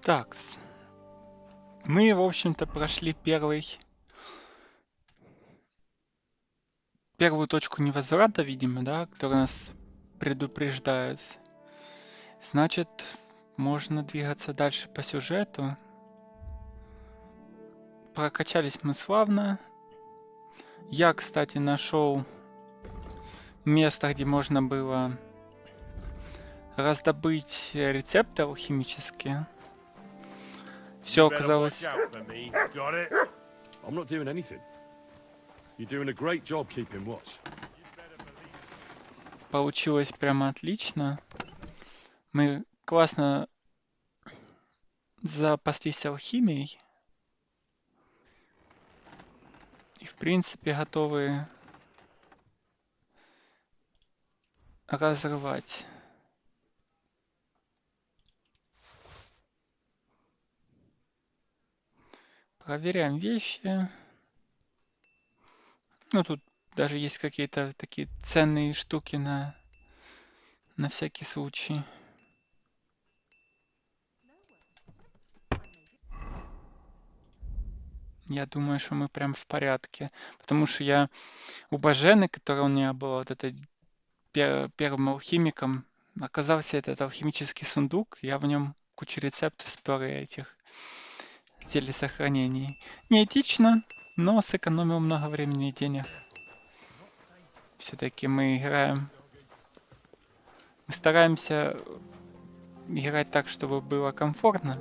Такс. Мы, в общем-то, прошли первую точку невозврата, видимо, да, которая нас предупреждает. Значит, можно двигаться дальше по сюжету. Прокачались мы славно. Я, кстати, нашел место, где можно было раздобыть рецепты алхимические. Все оказалось... I'm not doing anything. You're doing a great job keeping watch. Получилось прямо отлично. Мы классно запаслись алхимией. И, в принципе, готовы разрывать. Проверяем вещи. Ну, тут даже есть какие-то такие ценные штуки на всякий случай. Я думаю, что мы прям в порядке. Потому что я у Бажены, которая у меня была вот этой первым алхимиком, оказался этот алхимический сундук. Я в нем кучу рецептов спер и этих зелий сохранений. Неэтично, но сэкономил много времени и денег. Все-таки мы играем... Мы стараемся играть так, чтобы было комфортно.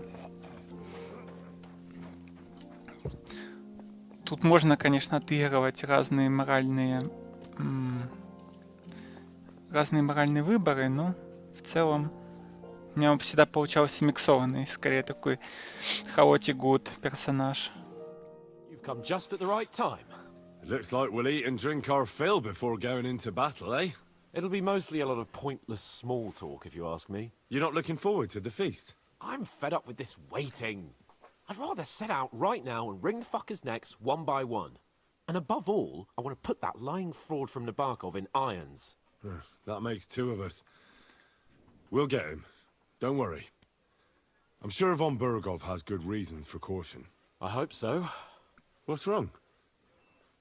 Тут можно, конечно, отыгрывать разные моральные выборы, но в целом у меня всегда получался миксованный, скорее такой chaotic good персонаж. You've come just at the right time. It looks like we'll eat and drink our fill before going into battle, eh? It'll be mostly a lot of pointless small talk, if you ask me. You're not looking forward to the feast? I'm fed up with this waiting. I'd rather set out right now and wring the fuckers' necks one by one. And above all, I want to put that lying fraud from Nabokov in irons. That makes two of us. We'll get him. Don't worry. I'm sure von Burgov has good reasons for caution. I hope so. What's wrong?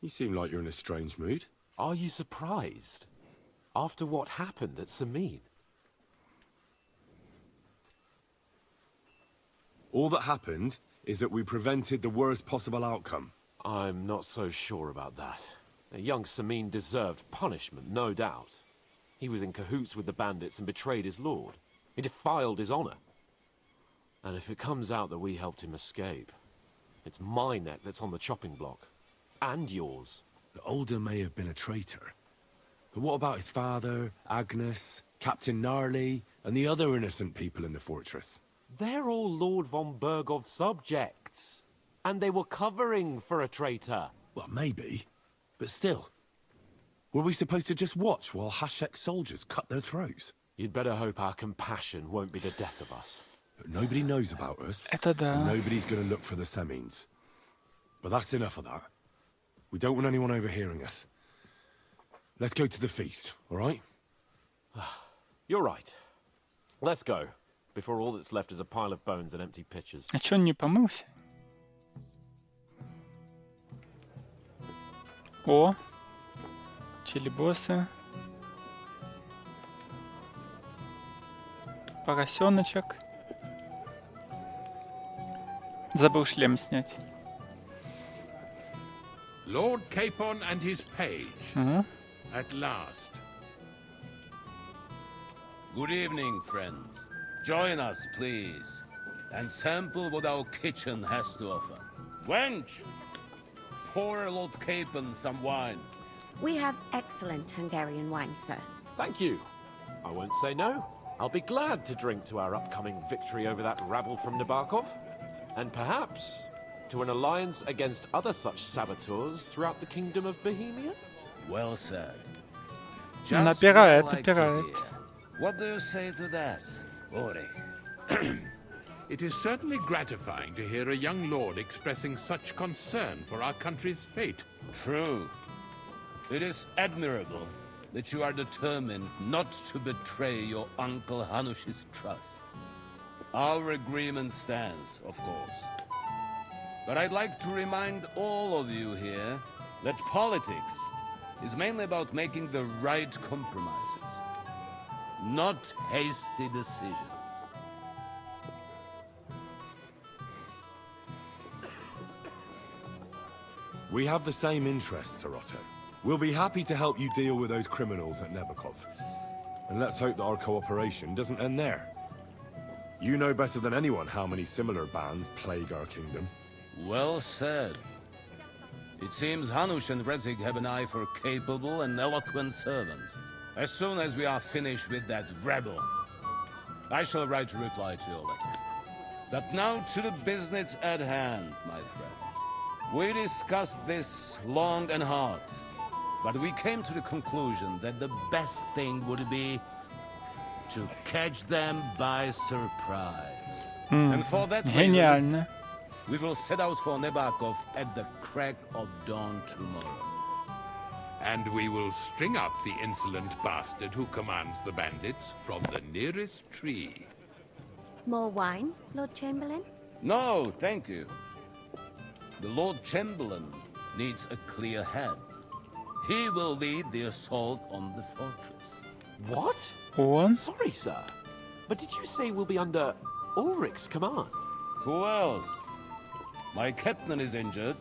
You seem like you're in a strange mood. Are you surprised? After what happened at Samin? All that happened is that we prevented the worst possible outcome. I'm not so sure about that. Young Samin deserved punishment, no doubt. He was in cahoots with the bandits and betrayed his lord. He defiled his honor. And if it comes out that we helped him escape, it's my neck that's on the chopping block. And yours. The Older may have been a traitor. But what about his father, Agnes, Captain Gnarly, and the other innocent people in the fortress? They're all Lord von Burgov's subjects. And they were covering for a traitor. Well, maybe. But still. Were we supposed to just watch while Hashek's soldiers cut their throats? You'd better hope our compassion won't be the death of us. But nobody knows about us. Это да. And nobody's gonna look for the Semines. But that's enough of that. We don't want anyone overhearing us. Let's go to the feast, all right? You're right. Let's go, before all that's left is a pile of bones and empty pitchers. А чё он не помылся? О! Чили-боссы. Поросеночек. Забыл шлем снять. Lord Capon and his page. Угу. At last. Good evening, friends. Join us, please, and sample what our kitchen has to offer. Wench, pour Lord Capon some wine. We have excellent Hungarian wine, sir. Thank you. I won't say no. I'll be glad to drink to our upcoming victory over that rabble from Nabokov. And perhaps to an alliance against other such saboteurs throughout the kingdom of Bohemia? Well said. Напирает, what I like to напирает. hear. What do you say to that, Ori? It is certainly gratifying to hear a young lord expressing such concern for our country's fate. True. It is admirable that you are determined not to betray your Uncle Hanush's trust. Our agreement stands, of course. But I'd like to remind all of you here that politics is mainly about making the right compromises, not hasty decisions. We have the same interests, Sir Otto. We'll be happy to help you deal with those criminals at Nebakov. And let's hope that our cooperation doesn't end there. You know better than anyone how many similar bands plague our kingdom. Well said. It seems Hanush and Rezig have an eye for capable and eloquent servants. As soon as we are finished with that rebel, I shall write a reply to your letter. But now to the business at hand, my friends. We discussed this long and hard, but we came to the conclusion that the best thing would be to catch them by surprise. And for that reason, Геніально. we will set out for Nebakov at the crack of dawn tomorrow. And we will string up the insolent bastard who commands the bandits from the nearest tree. More wine, Lord Chamberlain? No, thank you. The Lord Chamberlain needs a clear head. He will lead the assault on the fortress. What? Он? Sorry, sir. But did you say we'll be under Ulrich's command? Who else? My captain is injured,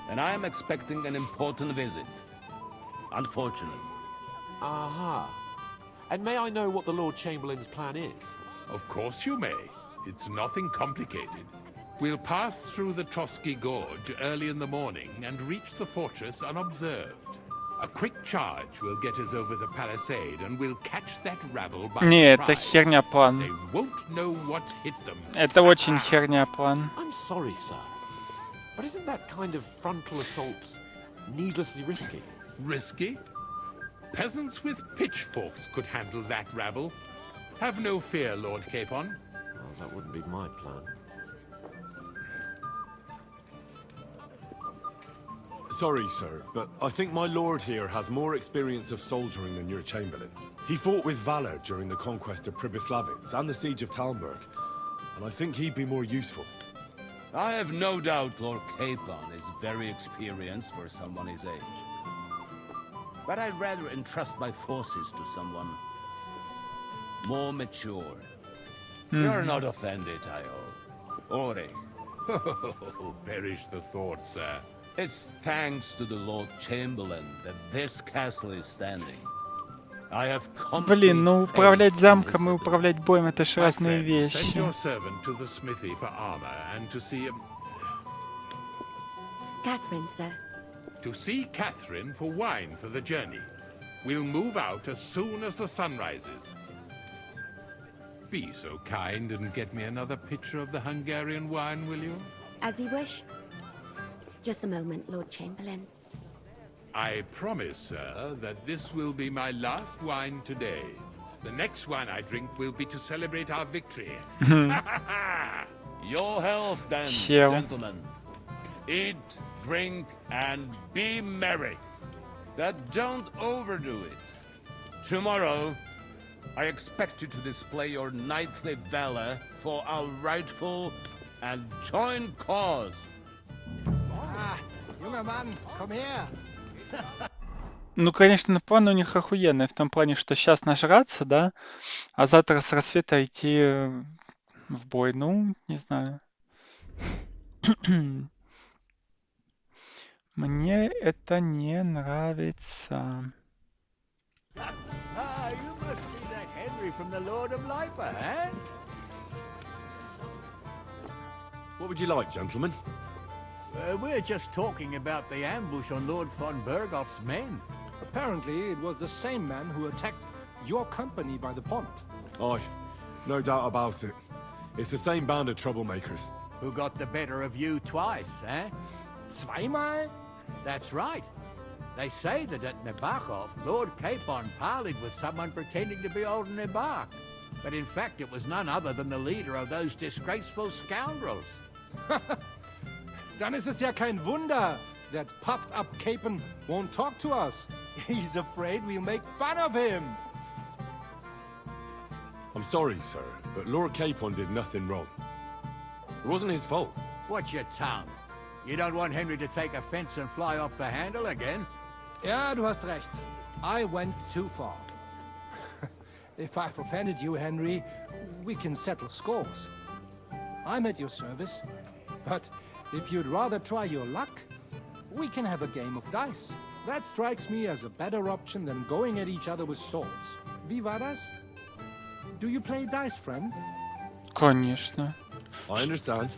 and I am expecting an important visit. Unfortunate. Aha. And may I know what the Lord Chamberlain's plan is? Of course you may. It's nothing complicated. We'll pass through the Trotsky Gorge early in the morning and reach the fortress unobserved. A quick charge will get us over the palisade and we'll catch that rabble by Не, это surprise. херня план. They won't know what hit them. Это очень херня план. I'm sorry, sir. But isn't that kind of frontal assault needlessly risky? Risky? Peasants with pitchforks could handle that rabble. Have no fear, Lord Capon. Well, that wouldn't be my plan. Sorry, sir, but I think my lord here has more experience of soldiering than your chamberlain. He fought with valor during the conquest of Pribyslavitz and the siege of Talmberg, and I think he'd be more useful. I have no doubt Lord Capon is very experienced for someone his age. But I'd rather entrust my forces to someone more mature. You're not offended, I hope. Ore, Oh, perish the thought, sir. it's thanks to the Lord Chamberlain that this castle is standing. I have complete Блин, ну faith управлять in замком и this управлять боем это ж My разные friend, send вещи. your servant to the smithy for armor and to see Catherine, sir. Catherine for wine for the journey. We'll move out as soon as the sun rises. Be so kind and get me another pitcher of the Hungarian wine, will you? As you wish. Just a moment, Lord Chamberlain. I promise, sir, that this will be my last wine today. The next wine I drink will be to celebrate our victory. Your health, then, Chill. gentlemen. Eat, drink, and be merry. But don't overdo it. Tomorrow, I expect you to display your knightly valor for our rightful and joint cause. Junger Mann, komm her! Ну, конечно, план у них охуенный в том плане, что сейчас нажраться, да, а завтра с рассвета идти в бой. Ну, не знаю. Мне это не нравится. Ah, you must be that Henry from the Lord of Lipa, eh? What would you like, gentlemen? We're just talking about the ambush on Lord von Bergoff's men. Apparently, it was the same man who attacked your company by the pond. Aye, no doubt about it. It's the same band of troublemakers. Who got the better of you twice, eh? Zweimal? That's right. They say that at Nebakov, Lord Capon parleyed with someone pretending to be old Nebak. But in fact, it was none other than the leader of those disgraceful scoundrels. Dann ist es ja kein Wunder that puffed-up Capon won't talk to us. He's afraid we'll make fun of him. I'm sorry, sir, but Lord Capon did nothing wrong. It wasn't his fault. Watch your tongue. You don't want Henry to take offense and fly off the handle again? Ja, du hast recht. I went too far. If I've offended you, Henry, we can settle scores. I'm at your service. But if you'd rather try your luck, we can have a game of dice. That strikes me as a better option than going at each other with swords. Wie war das? Do you play dice, friend? Конечно. I understand.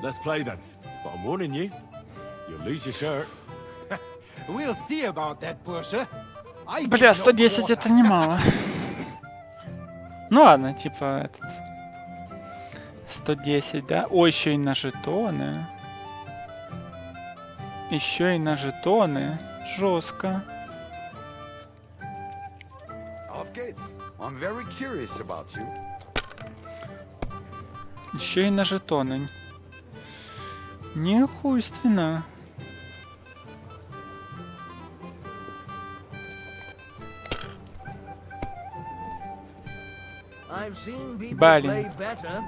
Let's play then. But I'm warning you, you'll lose your shirt. We'll see about that, Bursche. I Бля, give no 110 quarter. это немало. Ну ладно, типа этот... 110, да? Ой, еще и на жетоны. Еще и на жетоны. Жестко. Auf geht's. I'm very curious about you. Еще и на жетоны. Нехуйственно. I've seen people Блин. play better,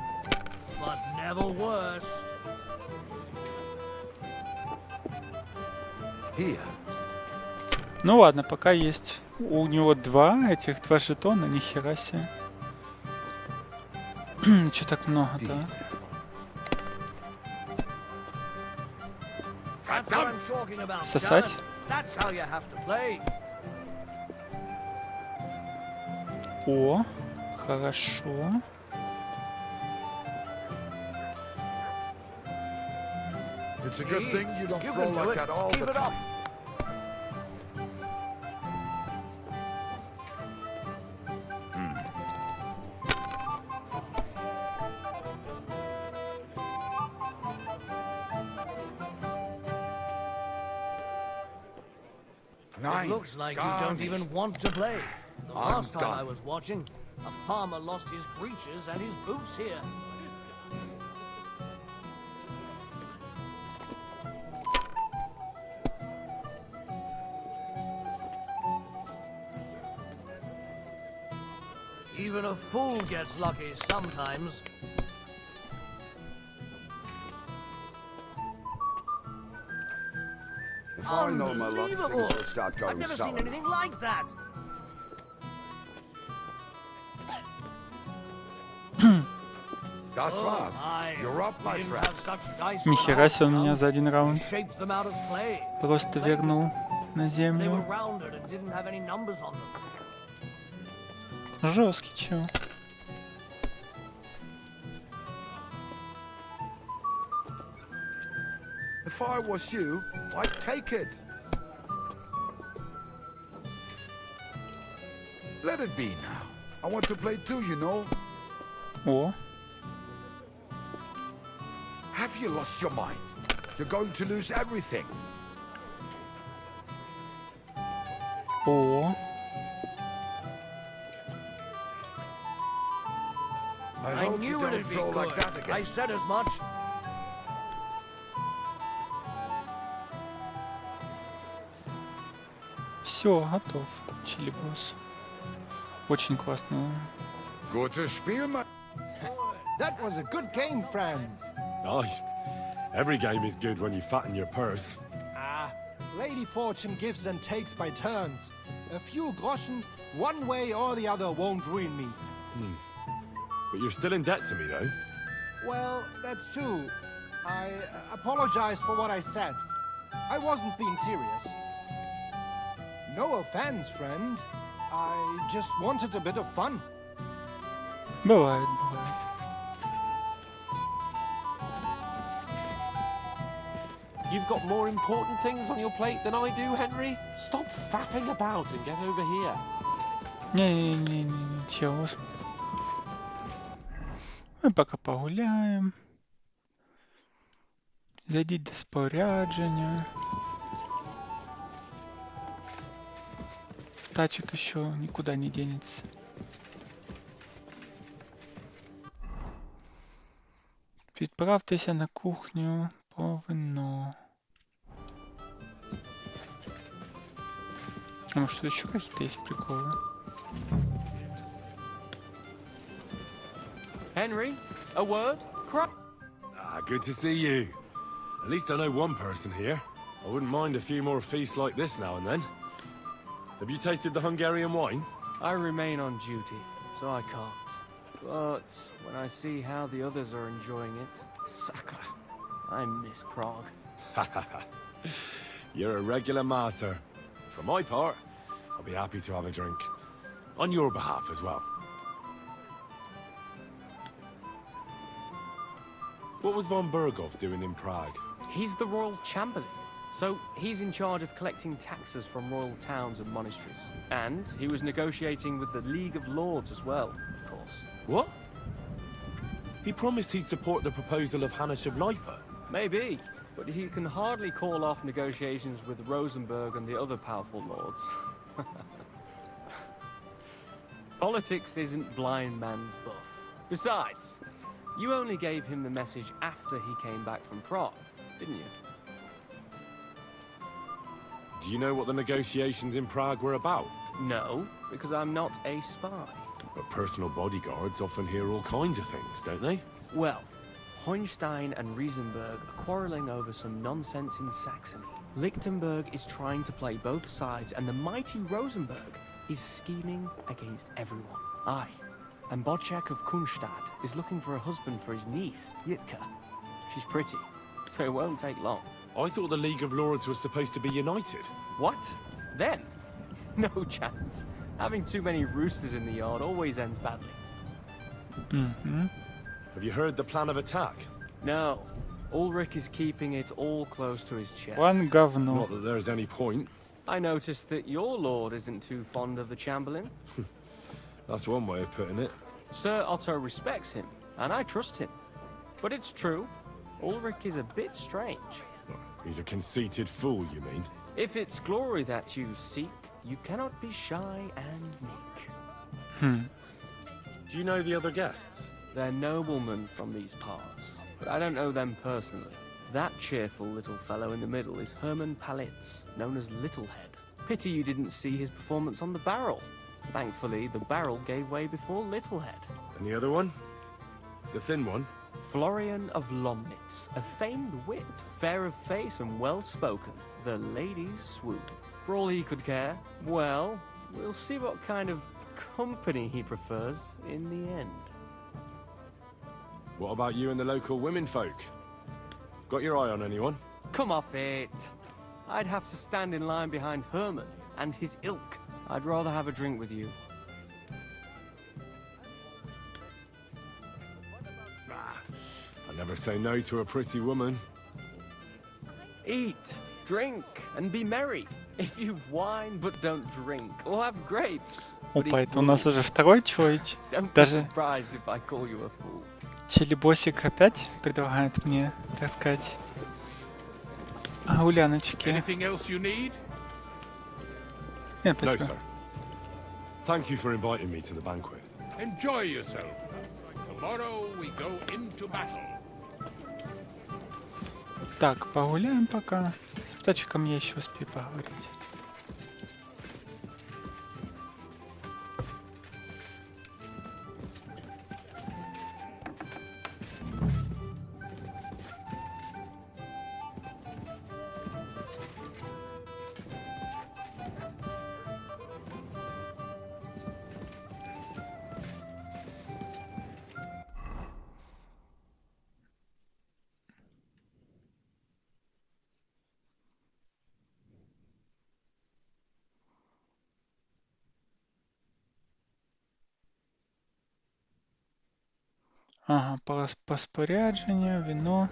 but never worse. Here. Ну ладно, пока есть. У него два жетона, нихера себе. Че так много-то? That's what I'm talking about, Сосать? Janet. That's how you have to play. О, хорошо. It's a good thing you don't You throw can do like it. that all Keep the it up. time. It looks like you don't even want to play. The last time I was watching, a farmer lost his breeches and his boots here. Even a fool gets lucky sometimes. If I know my luck, Unbelievable! things will start I've going never sour. seen anything like that. Das Oh war's. my! You're up, We my didn't friend. have such dice Нихера себе он when I меня was за один young. раунд We shaped them out of clay. просто вернул на They were землю. rounded and didn't have any numbers on them. Жесткий чё. If I was you, I'd take it. Let it be now. I want to play too, you know. О, Have you lost your mind? You're going to lose everything. о. I I hope you knew don't it'd be throw good. like that I again. said as much. Все, готов. Чили-босс. Очень классно. Gutes Spiel, my... That was a good game, friends. Aye. Every game is good when you fatten your purse. Ah, Lady Fortune gives and takes by turns. A few groschen, one way or the other, won't ruin me. But you're still in debt to me, though. Well, that's true. I apologize for what I said. I wasn't being serious. No offense, friend. I just wanted a bit of fun. Бывает, бывает. You've got more important things on your plate than I do, Henry? Stop faffing about and get over here. Не-не-не, чего. Мы пока погуляем. Зайдіть до спорядження. Тачек еще никуда не денется. Відправтеся на кухню по вино. А может, тут еще какие-то есть приколы? Henry, a word? Good to see you. At least I know one person here. I wouldn't mind a few more feasts like this now and then. Have you tasted the Hungarian wine? I remain on duty, so I can't. But when I see how the others are enjoying it, sacre, I miss Prague. You're a regular martyr. For my part, I'll be happy to have a drink. On your behalf as well. What was von Berghoff doing in Prague? He's the royal chamberlain, so he's in charge of collecting taxes from royal towns and monasteries. And he was negotiating with the League of Lords as well, of course. What? He promised he'd support the proposal of Hannes of Lipa. Maybe, but he can hardly call off negotiations with Rosenberg and the other powerful lords. Politics isn't blind man's buff. Besides, you only gave him the message after he came back from Prague, didn't you? Do you know what the negotiations in Prague were about? No, because I'm not a spy. But personal bodyguards often hear all kinds of things, don't they? Well, Hohenstein and Riesenberg are quarreling over some nonsense in Saxony. Lichtenberg is trying to play both sides, and the mighty Rosenberg is scheming against everyone. Aye, and Bocek of Kunstadt is looking for a husband for his niece, Yitka. She's pretty, so it won't take long. I thought the League of Lords was supposed to be united. What? Then? No chance. Having too many roosters in the yard always ends badly. Мгм. Have you heard the plan of attack? No. Ulrich is keeping it all close to his chest. Вон говно. Not that there's any point. I noticed that your lord isn't too fond of the Chamberlain. That's one way of putting it. Sir Otto respects him, and I trust him. But it's true, Ulrich is a bit strange. He's a conceited fool, you mean? If it's glory that you seek, you cannot be shy and meek. Хм. Do you know the other guests? They're noblemen from these parts, but I don't know them personally. That cheerful little fellow in the middle is Hermann Palitz, known as Littlehead. Pity you didn't see his performance on the barrel. Thankfully, the barrel gave way before Littlehead. And the other one? The thin one? Florian of Lomnitz, a famed wit, fair of face and well-spoken. The ladies swoon. For all he could care, well, we'll see what kind of company he prefers in the end. What about you and the local women folk? Got your eye on anyone? Come off it. I'd have to stand in line behind Herman and his ilk. I'd rather have a drink with you. I never say no to a pretty woman. Eat, drink, and be merry. If you've wine but don't drink, or have grapes. but Опа, eat это у нас bull. уже второй чойч. Don't be Даже surprised if I call you a fool. Челебосик опять предлагает мне, так сказать, гуляночки. Anything else you need? Нет, No, спасибо. sir. Thank you for inviting me to the banquet. Enjoy yourself. Tomorrow we go into battle. Так, погуляем пока. С птачиком я еще успею поговорить. Ага, по спорядженню, вино.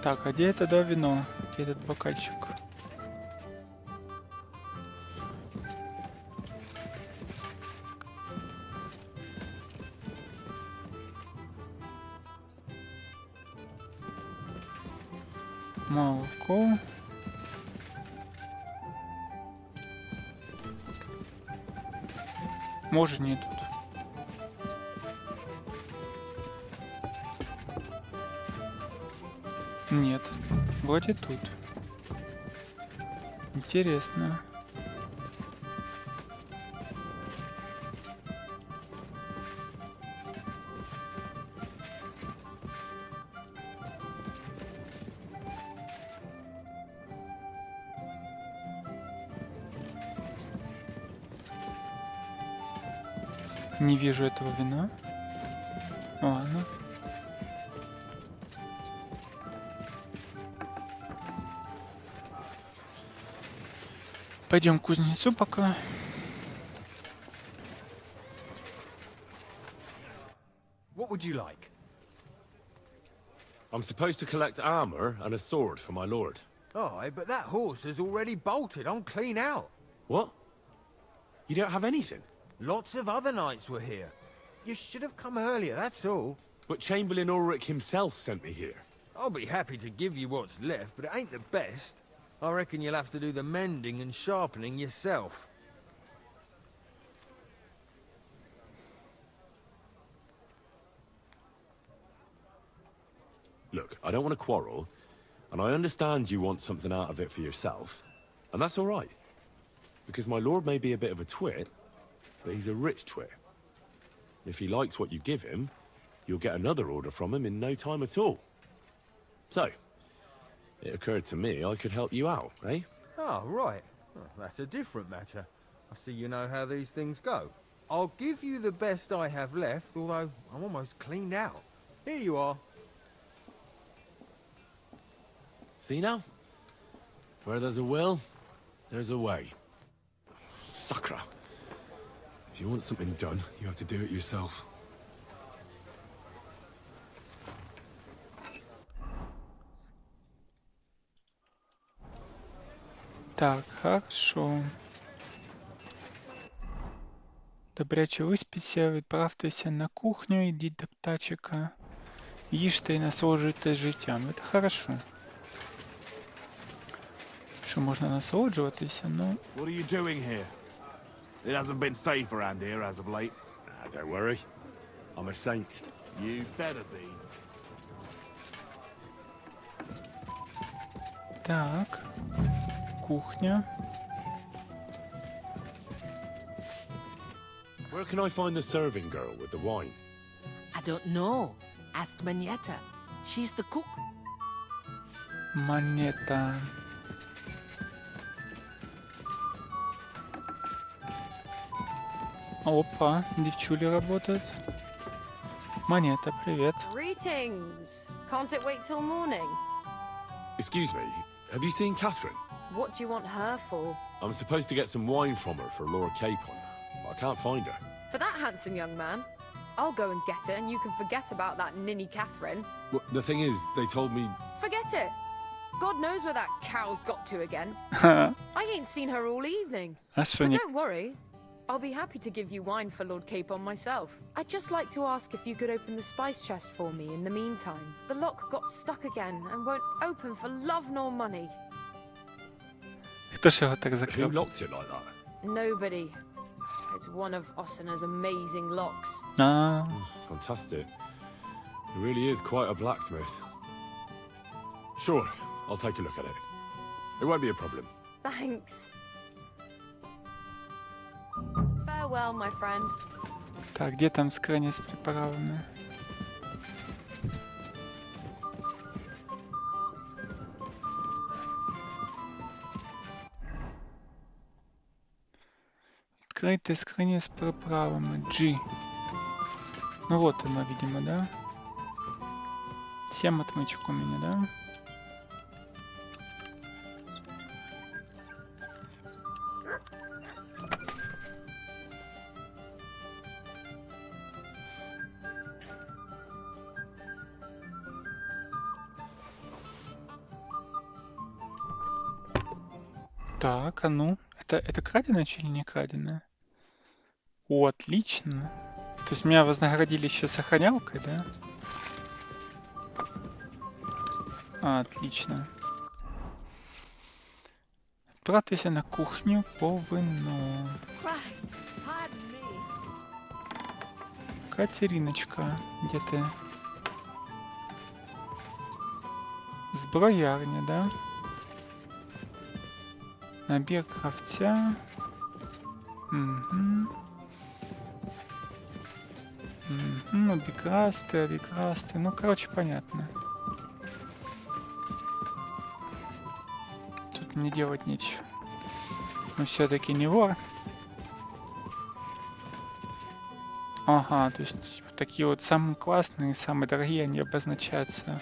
Так, а где это, да, вино? Где этот бокальчик? Молоко. Может, не тут. Нет, вроде тут. Интересно. Не вижу этого вина. Ладно. Пойдем к кузнецу пока. What would you like? I'm supposed to collect armor and a sword for my lord. Oh, but that horse has already bolted on clean out. What? You don't have anything? Lots of other knights were here. You should have come earlier, that's all. But Chamberlain Ulrich himself sent me here. I'll be happy to give you what's left, but it ain't the best. I reckon you'll have to do the mending and sharpening yourself. Look, I don't want to quarrel, and I understand you want something out of it for yourself, and that's all right. Because my lord may be a bit of a twit, but he's a rich twit. If he likes what you give him, you'll get another order from him in no time at all. So, it occurred to me I could help you out, eh? Oh, right. Well, that's a different matter. I see you know how these things go. I'll give you the best I have left, although I'm almost cleaned out. Here you are. See now? Where there's a will, there's a way. Sakra. If you want something done, you have to do it yourself. Так, хорошо. Добряче виспіться, відправтеся на кухню, йдіть до птачика. Їжте і насолоджуйтесь життям. Це хорошо. Що можна насолоджуватися, ну... What are you doing here? It hasn't been safe around here as of late. Don't worry. I'm a saint. You better be. Так. Кухня. Where can I find the serving girl with the wine? I don't know. Ask Manetta. She's the cook. Монета. Опа, девчули работают. Монета, привет. Greetings. Can't it wait till morning? Excuse me, have you seen Catherine? What do you want her for? I'm supposed to get some wine from her for Laura Capon. I can't find her. For that handsome young man? I'll go and get it and you can forget about that ninny Catherine. Well, the thing is, they told me... Forget it. God knows where that cow's got to again. I ain't seen her all evening. But don't worry. I'll be happy to give you wine for Lord Capon myself. I'd just like to ask if you could open the spice chest for me in the meantime. The lock got stuck again and won't open for love nor money. Хто ж його так закрив? Who locked it like that? Nobody. It's one of Osina's amazing locks. А, Fantastic. He really is quite a blacksmith. Sure, I'll take a look at it. It won't be a problem. Thanks. Farewell, my friend. так, где там скриня с приправами? Открытая скриня с приправами. G. Ну вот она, видимо, да? 7 отмычек у меня, да? Так, а ну. Это краденое или не краденое? О, отлично. То есть меня вознаградили еще сохранялкой, да? Отлично. Отправьтесь на кухню по вину. Катериночка, где ты? Зброярня, да? Набір кравця. Угу. Угу. Обикрасты. Ну, короче, понятно. Тут мне делать нечего. Но все-таки не вор. Ага, то есть такие вот самые классные, самые дорогие, они обозначаются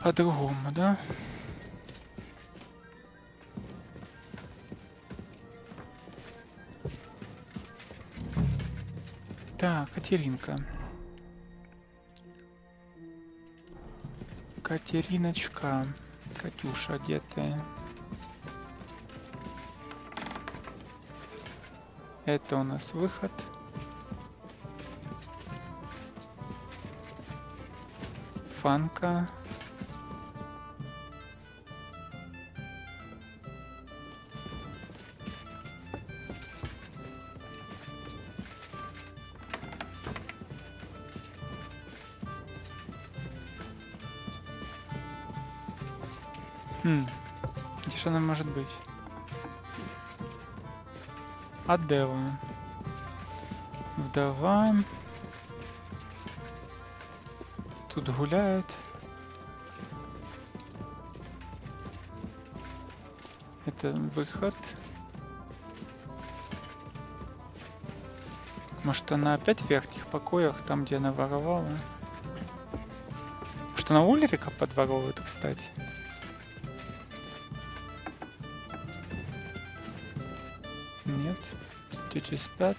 по-другому, да? Так, Катеринка. Катериночка. Катюша, где ты? Это у нас выход. Фанка. Где же она может быть? Адела. Вдова. Тут гуляет. Это выход. Может, она опять в верхних покоях, там, где она воровала? Может, она Ульрика подворовывает, кстати? Нет. Дети спят.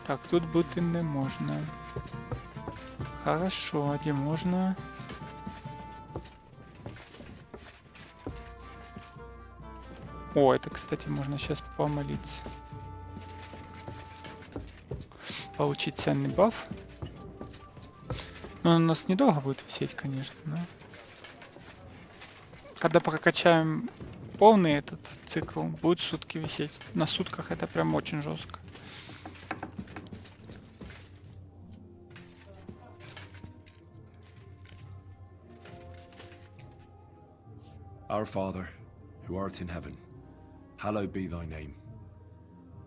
Так, тут бути не можна. Хорошо, а где можно? О, это, кстати, можно сейчас помолиться. Получить ценный баф. Но он у нас недолго будет висеть, конечно, но... Когда прокачаем полный этот цикл, будет сутки висеть. На сутках это прям очень жестко. Our Father, who art in heaven, hallowed be thy name.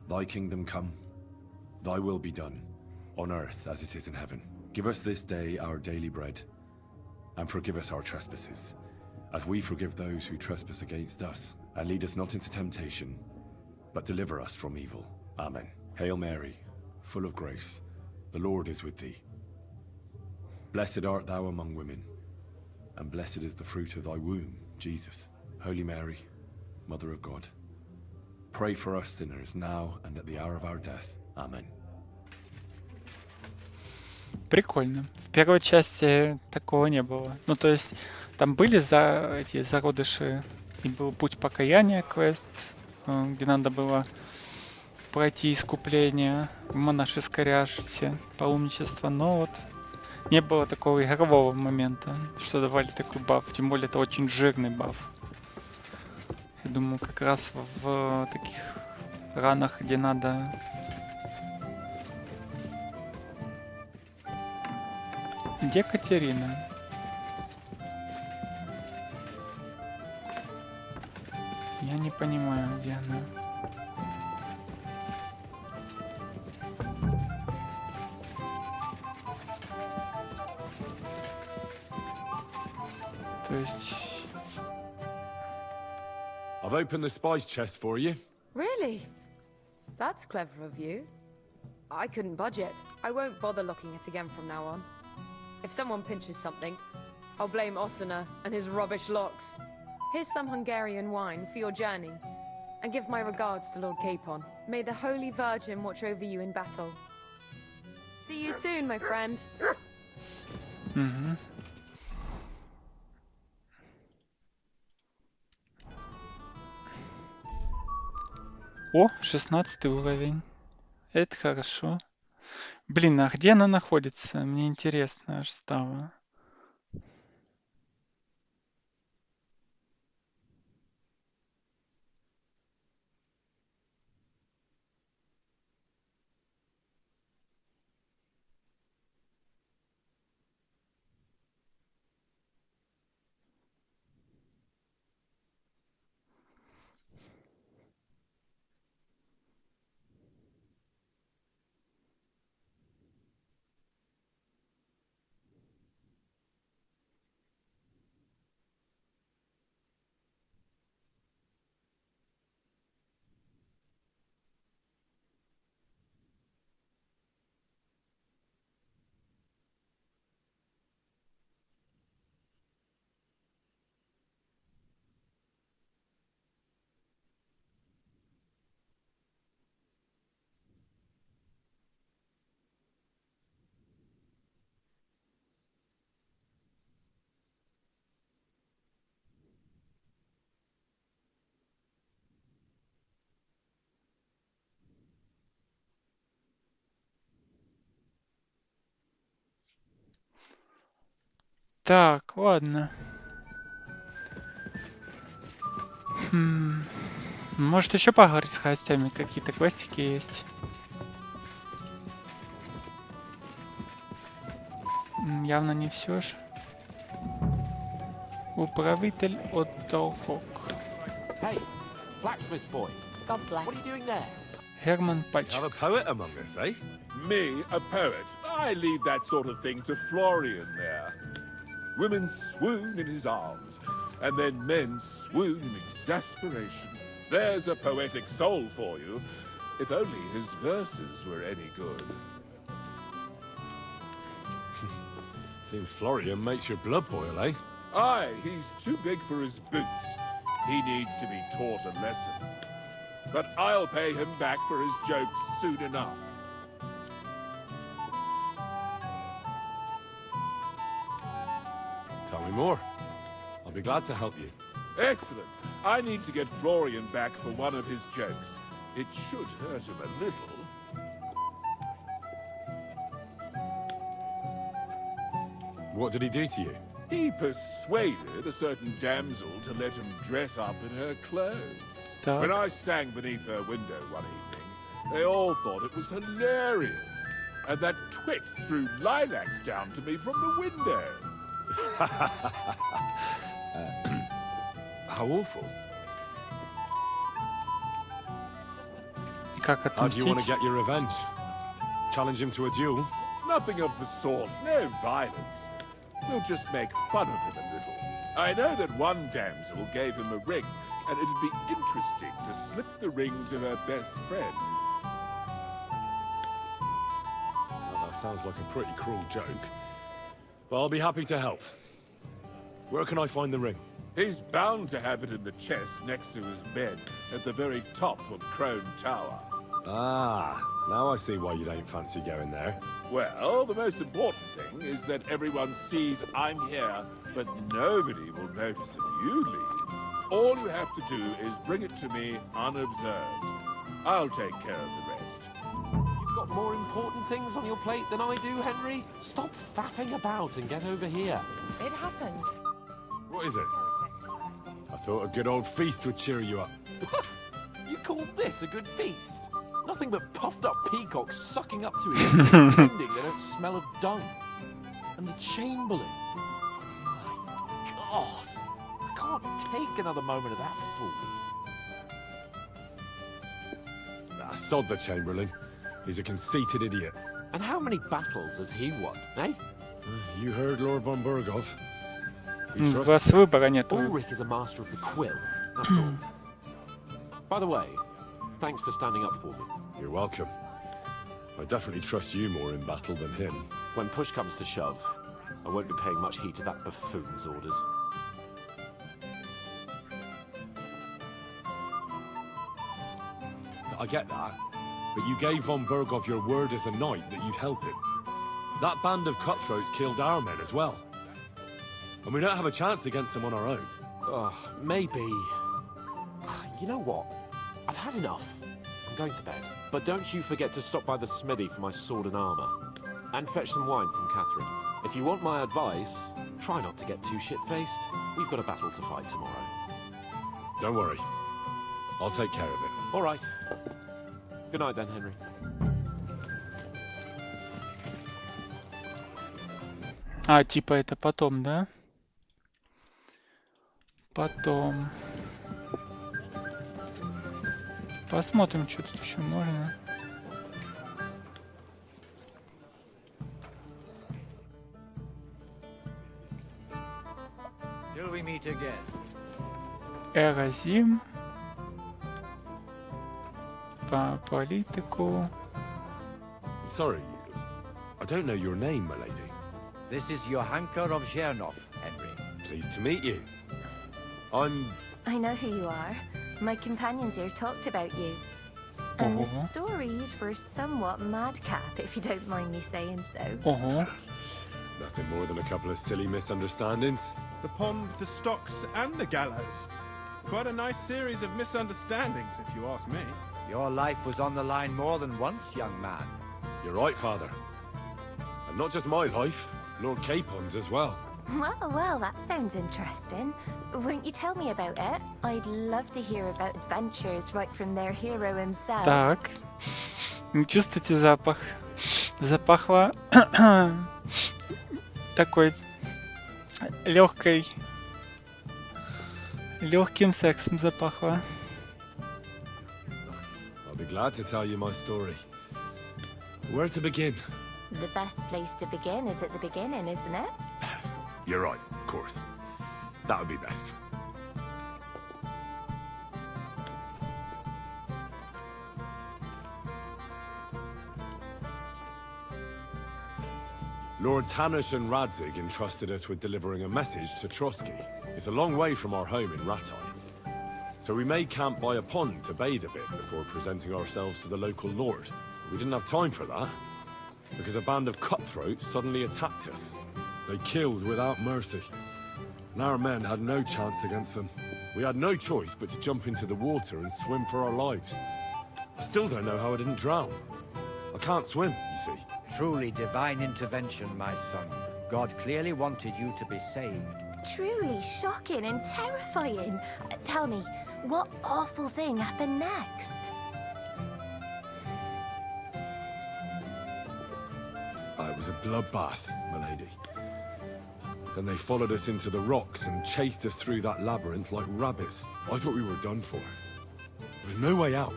Thy kingdom come, thy will be done, on earth as it is in heaven. Give us this day our daily bread, and forgive us our trespasses, as we forgive those who trespass against us. And lead us not into temptation, but deliver us from evil. Amen. Hail Mary, full of grace, the Lord is with thee. Blessed art thou among women, and blessed is the fruit of thy womb, Jesus. Holy Mary, Mother of God, pray for us sinners now and at the hour of our death. Amen. Прикольно. В первой части такого не было. Ну, то есть, там были эти зародыши, и был путь покаяния, квест, где надо было пройти искупление в монашеской рясе, паломничество, но вот не было такого игрового момента, что давали такой баф, тем более это очень жирный баф. Я думаю, как раз в таких ранах, где надо... Где Катерина? Я не понимаю, где она. То есть... I've opened the spice chest for you. Really? That's clever of you. I couldn't budget. I won't bother locking it again from now on. If someone pinches something, I'll blame Osuna and his rubbish locks. Here's some Hungarian wine for your journey. And give my regards to Lord Capon. May the Holy Virgin watch over you in battle. See you soon, my friend. Угу. О, 16 уровень. Это хорошо. Блин, а где она находится? Мне интересно аж стало. Так, ладно. Может еще поговорить с гостями, какие-то квестики есть. Явно не все ж. Управитель Отохок. Hey, blacksmith's boy. God bless. What are you doing there? Герман Have a Пальчик. poet among us, eh? Me, a poet. I leave that sort of thing to Florian there. Women swoon in his arms, and then men swoon in exasperation. There's a poetic soul for you, if only his verses were any good. Seems Florian makes your blood boil, eh? Aye, he's too big for his boots. He needs to be taught a lesson. But I'll pay him back for his jokes soon enough. Tell me more. I'll be glad to help you. Excellent. I need to get Florian back for one of his jokes. It should hurt him a little. What did he do to you? He persuaded a certain damsel to let him dress up in her clothes. Так. When I sang beneath her window one evening, they all thought it was hilarious. And that twit threw lilacs down to me from the window. How awful. Как How do you want to отомстить? get your revenge? Challenge him to a duel? Nothing of the sort, no violence. We'll just make fun of him a little. I know that one damsel gave him a ring, and it'd be interesting to slip the ring to her best friend. Well, that sounds like a pretty cruel joke. But I'll be happy to help. Where can I find the ring? He's bound to have it in the chest next to his bed at the very top of Crone Tower. Ah, now I see why you don't fancy going there. Well, the most important thing is that everyone sees I'm here, but nobody will notice if you leave. All you have to do is bring it to me unobserved. I'll take care of the rest. You've got more important things on your plate than I do, Henry. Stop faffing about and get over here. It happens. What is it? I thought a good old feast would cheer you up. You call this a good feast? Nothing but puffed up peacocks sucking up to each other, pretending they don't smell of dung. And the Chamberlain. My God. I can't take another moment of that fool. Ah, sod the Chamberlain. He's a conceited idiot. And how many battles has he won, eh? You heard Lord von Burgov. У вас выбора нету. Ulrich is a master of the quill, that's all. By the way, thanks for standing up for me. You're welcome. I definitely trust you more in battle than him. When push comes to shove, I won't be paying much heed to that buffoon's orders. I get that, but you gave von Burgov your word as a knight that you'd help him. That band of cutthroats killed our men as well. And we don't have a chance against them on our own. Maybe. You know what? I've had enough. I'm going to bed. But don't you forget to stop by the smithy for my sword and armor. And fetch some wine from Catherine. If you want my advice, try not to get too shit-faced. We've got a battle to fight tomorrow. Don't worry. I'll take care of it. All right. Good night then, Henry. А, типа это потом, да? Потом. Посмотрим, что тут еще можно. Till we meet again. Эразим. По политику. Sorry, I don't know your name, my lady. This is Johanka of Zhernov, Henry. Pleased to meet you. I know who you are. My companions here talked about you. And the stories were somewhat madcap, if you don't mind me saying so. Nothing more than a couple of silly misunderstandings. The pond, the stocks, and the gallows. Quite a nice series of misunderstandings, if you ask me. Your life was on the line more than once, young man. You're right, Father. And not just my life, Lord Capon's as well. Well, that sounds interesting. Won't you tell me about it? I'd love to hear about adventures right from their hero himself. Так. Чувствуете запах? Запахло такой легким сексом запахло. I'll be glad to tell you my story. Where to begin? The best place to begin is at the beginning, isn't it? You're right, of course. That would be best. Lords Hanush and Radzig entrusted us with delivering a message to Trotsky. It's a long way from our home in Ratai. So we made camp by a pond to bathe a bit before presenting ourselves to the local lord. We didn't have time for that, because a band of cutthroats suddenly attacked us. They killed without mercy, and our men had no chance against them. We had no choice but to jump into the water and swim for our lives. I still don't know how I didn't drown. I can't swim, you see. Truly divine intervention, my son. God clearly wanted you to be saved. Truly shocking and terrifying. Tell me, what awful thing happened next? It was a bloodbath, milady. Then they followed us into the rocks and chased us through that labyrinth like rabbits. I thought we were done for. There was no way out.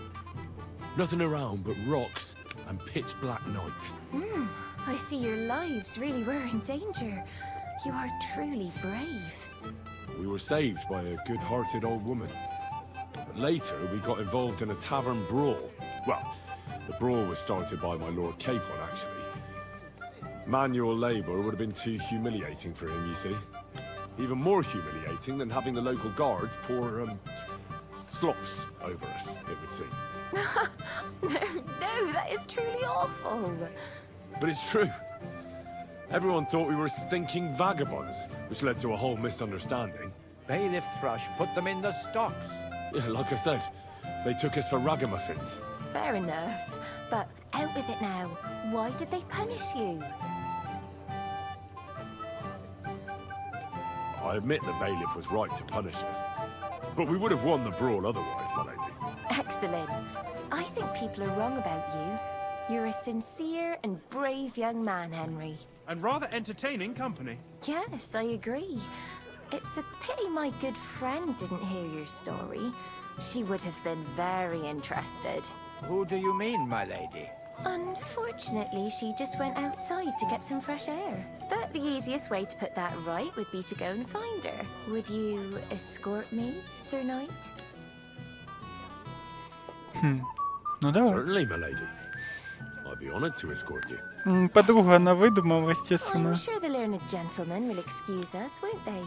Nothing around but rocks and pitch black night. I see your lives really were in danger. You are truly brave. We were saved by a good-hearted old woman. But later, we got involved in a tavern brawl. Well, the brawl was started by my Lord Capon, actually. Manual labor would have been too humiliating for him, you see. Even more humiliating than having the local guards pour, slops over us, it would seem. No, that is truly awful. But it's true. Everyone thought we were stinking vagabonds, which led to a whole misunderstanding. Bailiff Thrush put them in the stocks. Yeah, like I said, they took us for ragamuffins. Fair enough. But out with it now. Why did they punish you? I admit the bailiff was right to punish us. But we would have won the brawl otherwise, my lady. Excellent. I think people are wrong about you. You're a sincere and brave young man, Henry. And rather entertaining company. Yes, I agree. It's a pity my good friend didn't hear your story. She would have been very interested. Who do you mean, my lady? Unfortunately, she just went outside to get some fresh air. But the easiest way to put that right would be to go and find her. Would you escort me, Sir Knight? Ну давай. Certainly, my lady. I'd be honored to escort you. Подруга она выдумала, I'm естественно. sure the learned gentlemen will excuse us, won't they?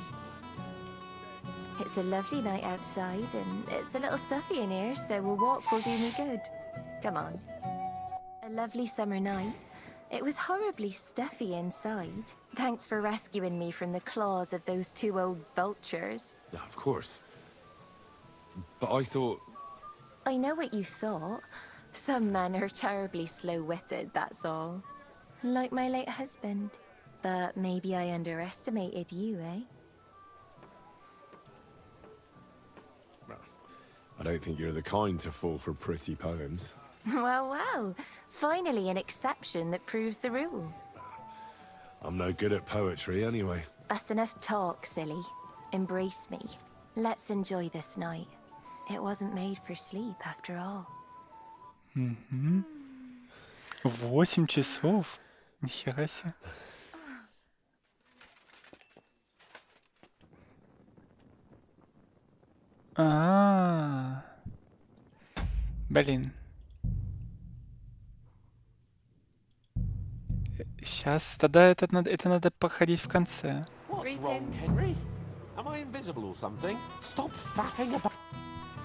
It's a lovely night outside, and it's a little stuffy in here, so a walk will do me good. Come on. A lovely summer night. It was horribly stuffy inside. Thanks for rescuing me from the claws of those two old vultures. Yeah, of course. But I thought... I know what you thought. Some men are terribly slow-witted, that's all. Like my late husband. But maybe I underestimated you, eh? Well, I don't think you're the kind to fall for pretty poems. Well. Finally an exception that proves the rule. I'm no good at poetry anyway. That's enough talk, silly. Embrace me. Let's enjoy this night. It wasn't made for sleep, after all. 8 часов. Нихера себе. Блин. Сейчас, тогда это надо проходить в конце. What's wrong, Henry? Am I invisible or something? Stop faffing about.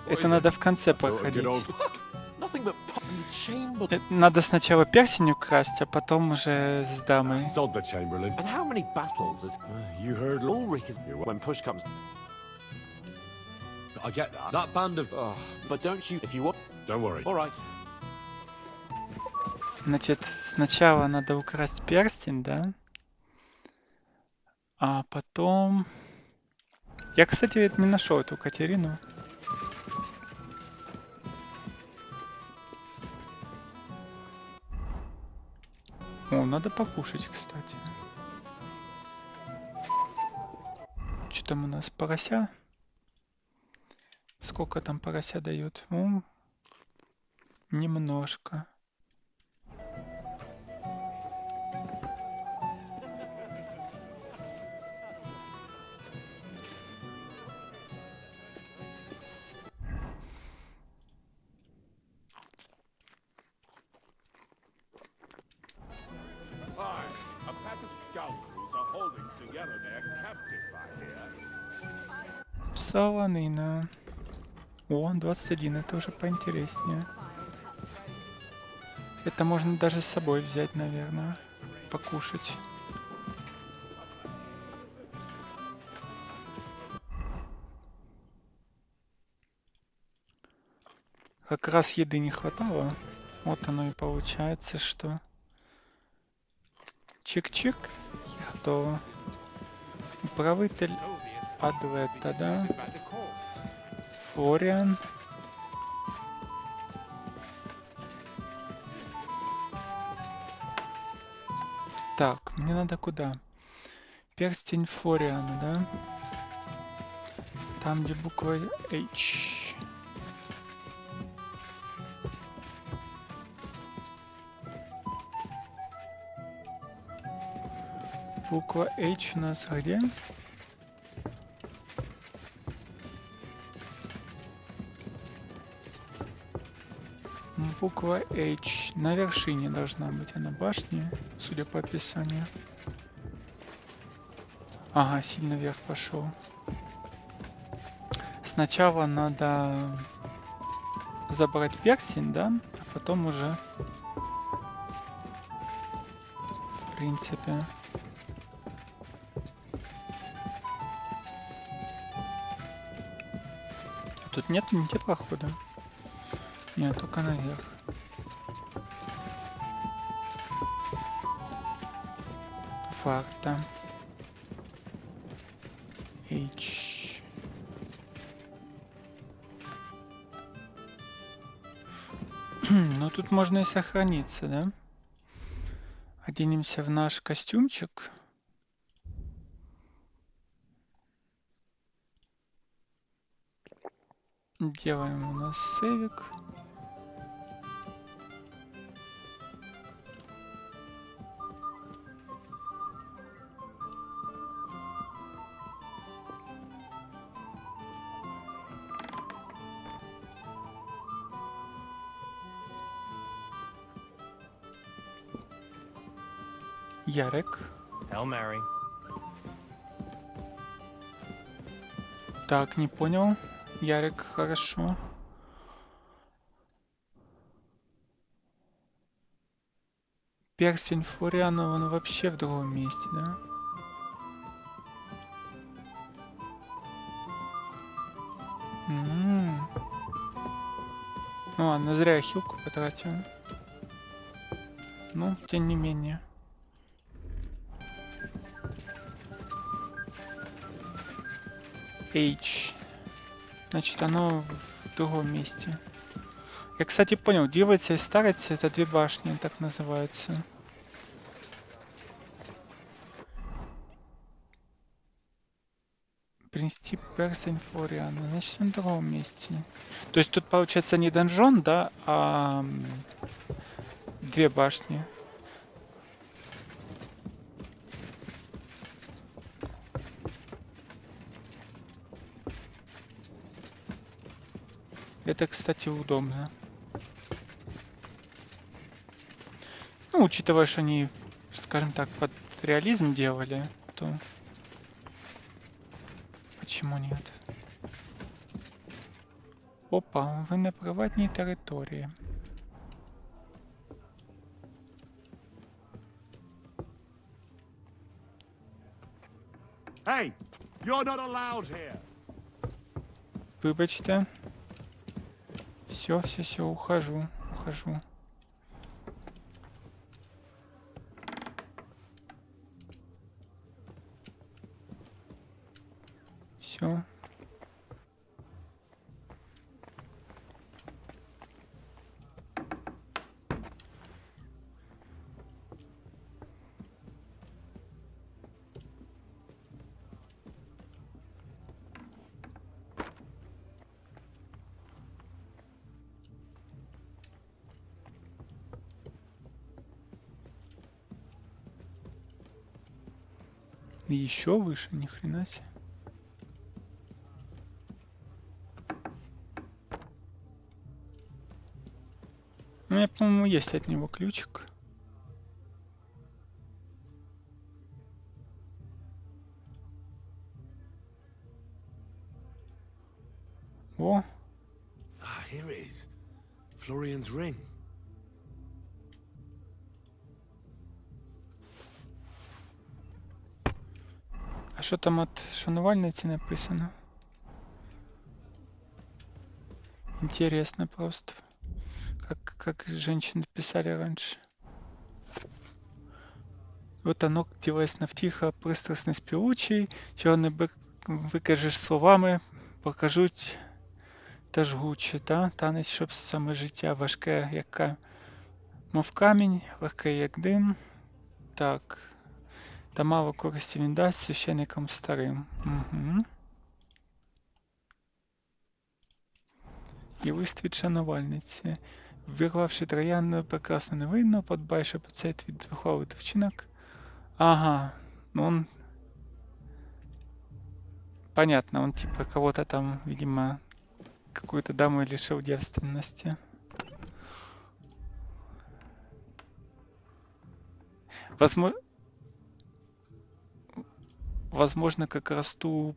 Это надо в конце проходить. Nothing but chamber. Надо сначала перстень украсть, а потом уже с дамой. Sod the Chamberlain. And how many battles has You heard... Ulrich is when push comes? I get that. That band of... But don't you, if you want... Don't worry. All right. Значит, сначала надо украсть перстень, да? А потом... Я, кстати, не нашел эту Катерину. О, надо покушать, кстати. Что там у нас? Порося? Сколько там порося дает? Немножко. Hi, a pack of scoundrels are holding Sir Yaramir captive, I hear. Солонина. О, 21, это уже поинтереснее. Это можно даже с собой взять, наверное. Покушать. Как раз еды не хватало. Вот оно и получается, что... Чик-чик. И готово. Управитель Адлета, да? Флориан. Так, мне надо куда? Перстень Флориана, да? Там, где буква H. Буква H у нас где? Буква H на вершине должна быть, а на башне, судя по описанию. Ага, сильно вверх пошел. Сначала надо забрать перстень, да? А потом уже, в принципе... Тут нету нигде прохода. Нет, только наверх. Варта. H. Ну тут можно и сохраниться, да? Оденемся в наш костюмчик. Делаем у нас сейвик. Ярик. Hail Mary. Так, не понял. Ярик, хорошо. Перстень Флориана, он вообще в другом месте, да? Ну ладно, зря я хилку потратил. Ну, тем не менее. H. Значит, оно в другом месте. Я, кстати, понял, Дивиться и Стариться — это две башни, так называются. Принести перстень Флориана. Значит, он в другом месте. То есть тут, получается, не донжон, да, а две башни. Это, кстати, удобно. Ну, учитывая, что они, скажем так, под реализм делали, то почему нет? Опа, ви на приватній території. Hey, you're not allowed here. Вибачте. Все, ухожу. Все. Еще выше, ни хрена себе. У меня, по-моему, есть от него ключик. О! Ah, here it is. Florian's ring. А що там от шанувальниці написано? Интересно просто. Как женщины писали раньше. Вот оно, тілесна втіха, пристрасний співучий, чого не викажеш словами, покажуть та жгуче, та? Танець, щоб саме життя важке, як мов камінь, легке, як дим. Так. Та мало користі він дасть священникам старим. Угу. І лист від шанувальниці. Вирвавши троянну, прекрасно не видно, подбай, щоб цей твій зухвалий вчинок. Ага, ну он... Понятно, он типа кого-то там, видимо, какую-то даму лишил девственности. Возможно, как раз ту...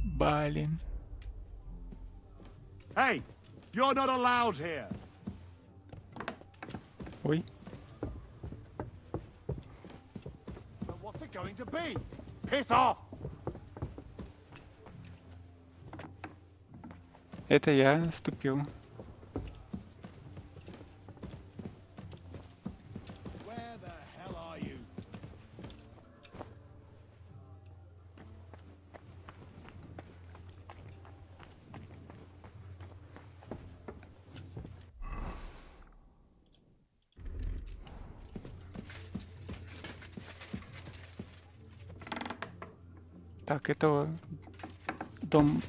Блин. Hey, you're not allowed here. Ой. So what's it going to be? Piss off! Это я наступил. Where the hell are you? Так, это дом,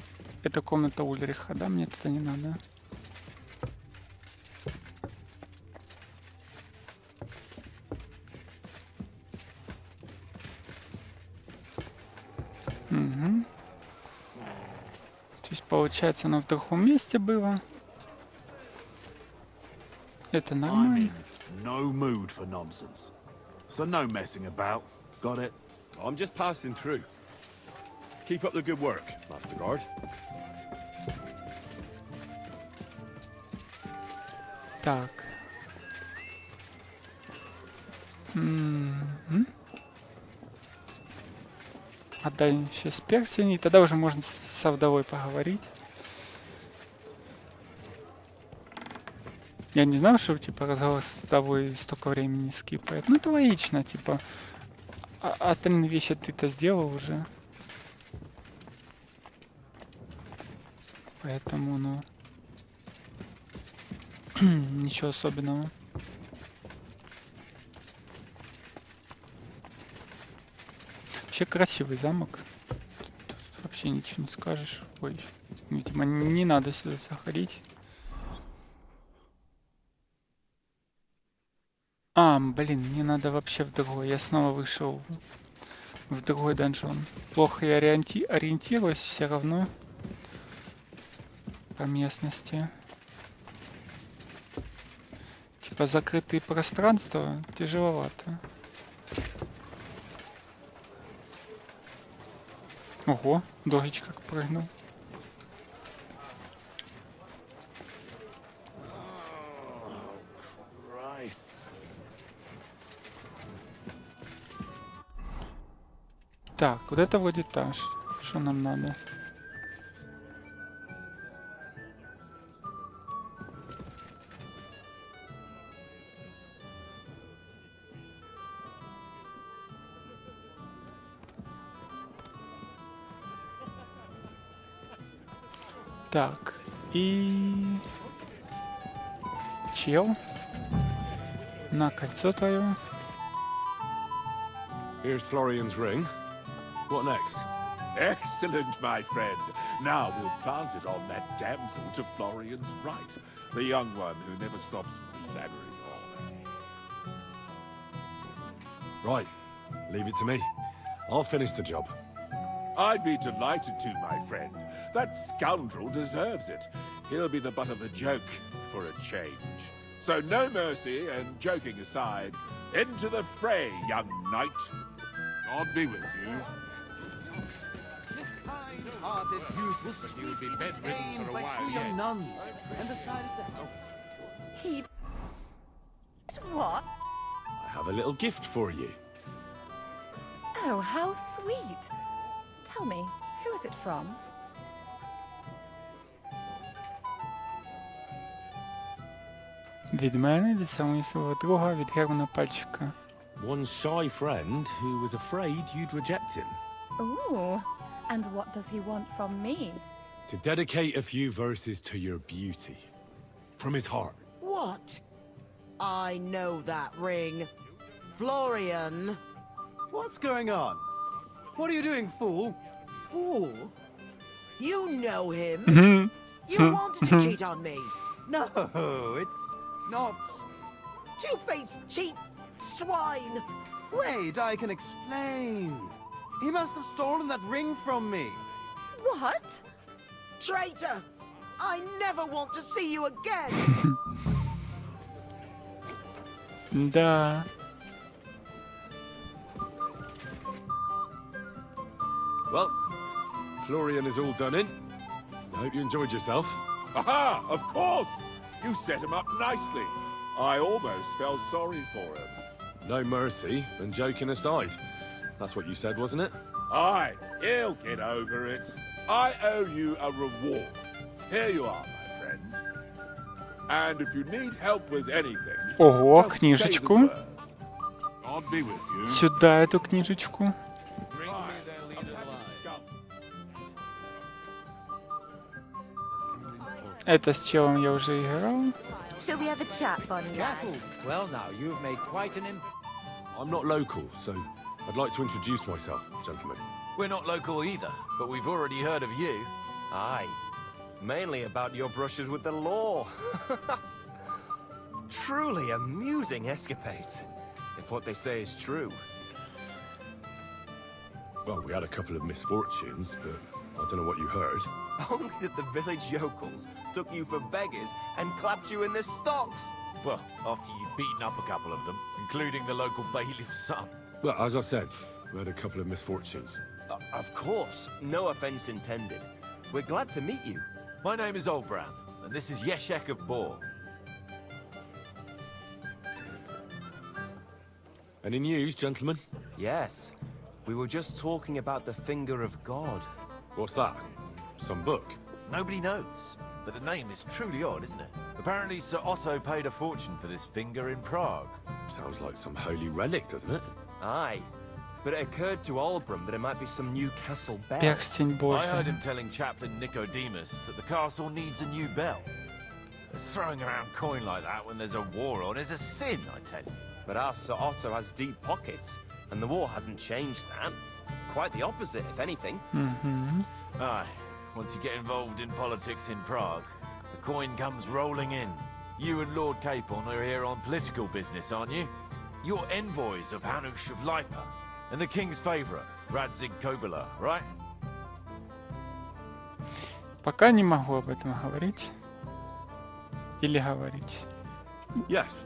это комната Ульриха, да? Мне туда не надо. Угу. То есть, получается, оно в другом месте было. Это нормально. No mood for nonsense. So no messing about. Got it? I'm just passing through. Keep up the good work, Master Guard. Так. Отдай сейчас перстень, и тогда уже можно со вдовой поговорить. Я не знал, что типа разговор с вдовой столько времени скипает. Ну это логично, типа. А остальные вещи ты-то сделал уже. Поэтому, ну... ничего особенного. Вообще красивый замок. Тут вообще ничего не скажешь. Ой, видимо, не надо сюда заходить. Блин, мне надо вообще в другой. Я снова вышел в другой донжон. Плохо я ориентируюсь все равно по местности. Типа закрытые пространства тяжеловато. Ого, Дорич как прыгнул. Так, вот это вроде этаж. Что нам надо? Так, і... Чел. На кольцо твое. Here's Florian's ring. What next? Excellent, my friend. Now we'll plant it on that damsel to Florian's right, the young one who never stops blabbering on. Right. Leave it to me. I'll finish the job. I'd be delighted to, my friend. That scoundrel deserves it. He'll be the butt of the joke for a change. So no mercy, and joking aside, into the fray, young knight. God be with you. This kind-hearted youth was sweetly detained by two young nuns and decided to help. He... What? I have a little gift for you. Oh, how sweet. Tell me, who is it from? Від мене, від самого свого друга, від Германа Пальчика. One shy friend who was afraid you'd reject him. Ooh, and what does he want from me? To dedicate a few verses to your beauty. From his heart. What? I know that ring. Florian. What's going on? What are you doing, fool? Fool? You know him. You wanted to cheat on me. No, it's not. Two-faced cheat swine. Wait, I can explain. He must have stolen that ring from me. What? Traitor! I never want to see you again. Да. Well, Florian is all done in. I hope you enjoyed yourself. Aha! Of course! You set him up nicely. I almost felt sorry for him. No mercy, and joking aside. That's what you said, wasn't it? Aye, he'll get over it. I owe you a reward. Here you are, my friend. And if you need help with anything, Ого, just say the книжечку. word. God be with you. Сюда эту книжечку. Это с челом я уже играл. Shall we have a chat, Bonnie lad? Well, now, you've made quite an I'm not local, so I'd like to introduce myself, gentlemen. We're not local either, but we've already heard of you. Aye. Mainly about your brushes with the law. Truly amusing escapades, if what they say is true. Well, we had a couple of misfortunes, but I don't know what you heard. Only that the village yokels took you for beggars and clapped you in their stocks. Well, after you'd beaten up a couple of them, including the local bailiff's son. Well, as I said, we had a couple of misfortunes. Of course, no offense intended. We're glad to meet you. My name is Olbrand, and this is Yeshek of Bor. Any news, gentlemen? Yes. We were just talking about the finger of God. What's that? Some book? Nobody knows, but the name is truly odd, isn't it? Apparently Sir Otto paid a fortune for this finger in Prague. Sounds like some holy relic, doesn't it? Aye. But it occurred to Olbram that it might be some new castle bell. Перстень I heard Божий. him telling Chaplain Nicodemus that the castle needs a new bell. Throwing around coin like that when there's a war on is a sin, I tell you. But our Sir Otto has deep pockets, and the war hasn't changed that. Quite the opposite, if anything. Aye, once you get involved in politics in Prague, the coin comes rolling in. You and Lord Capon are here on political business, aren't you? You're envoys of Hanush of Lipa, and the king's favourite, Radzig Kobyla, right? Пока не могу об этом говорить. Или говорить. Yes.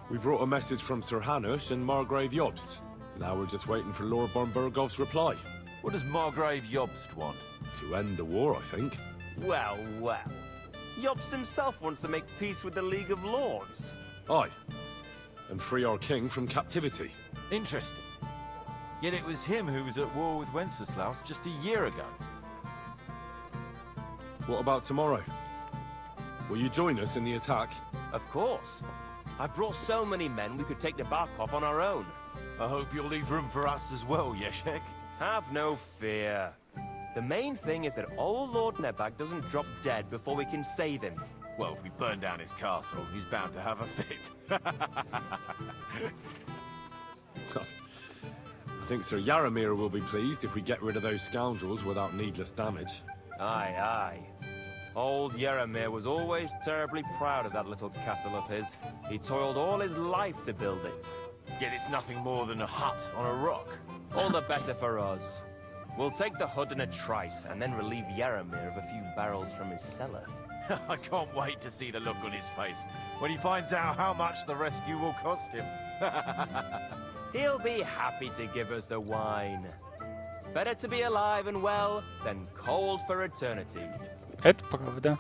We brought a message from Sir Hanush and Margrave Jobst. Now we're just waiting for Lord Bornbergov's reply. What does Margrave Jobst want? To end the war, I think. Well, well. Jobst himself wants to make peace with the League of Lords. Aye. And free our king from captivity. Interesting. Yet it was him who was at war with Wenceslaus just a year ago. What about tomorrow? Will you join us in the attack? Of course. I've brought so many men we could take the Barkov on our own. I hope you'll leave room for us as well, Yeshek. Have no fear. The main thing is that old Lord Nebag doesn't drop dead before we can save him. Well, if we burn down his castle, he's bound to have a fit. I think Sir Yaramir will be pleased if we get rid of those scoundrels without needless damage. Aye, aye. Old Yaramir was always terribly proud of that little castle of his. He toiled all his life to build it. Yet it's nothing more than a hut on a rock. All the better for us. We'll take the hut in a trice and then relieve Yaramir of a few barrels from his cellar. I can't wait to see the look on his face when he finds out how much the rescue will cost him. He'll be happy to give us the wine. Better to be alive and well than cold for eternity. Это правда.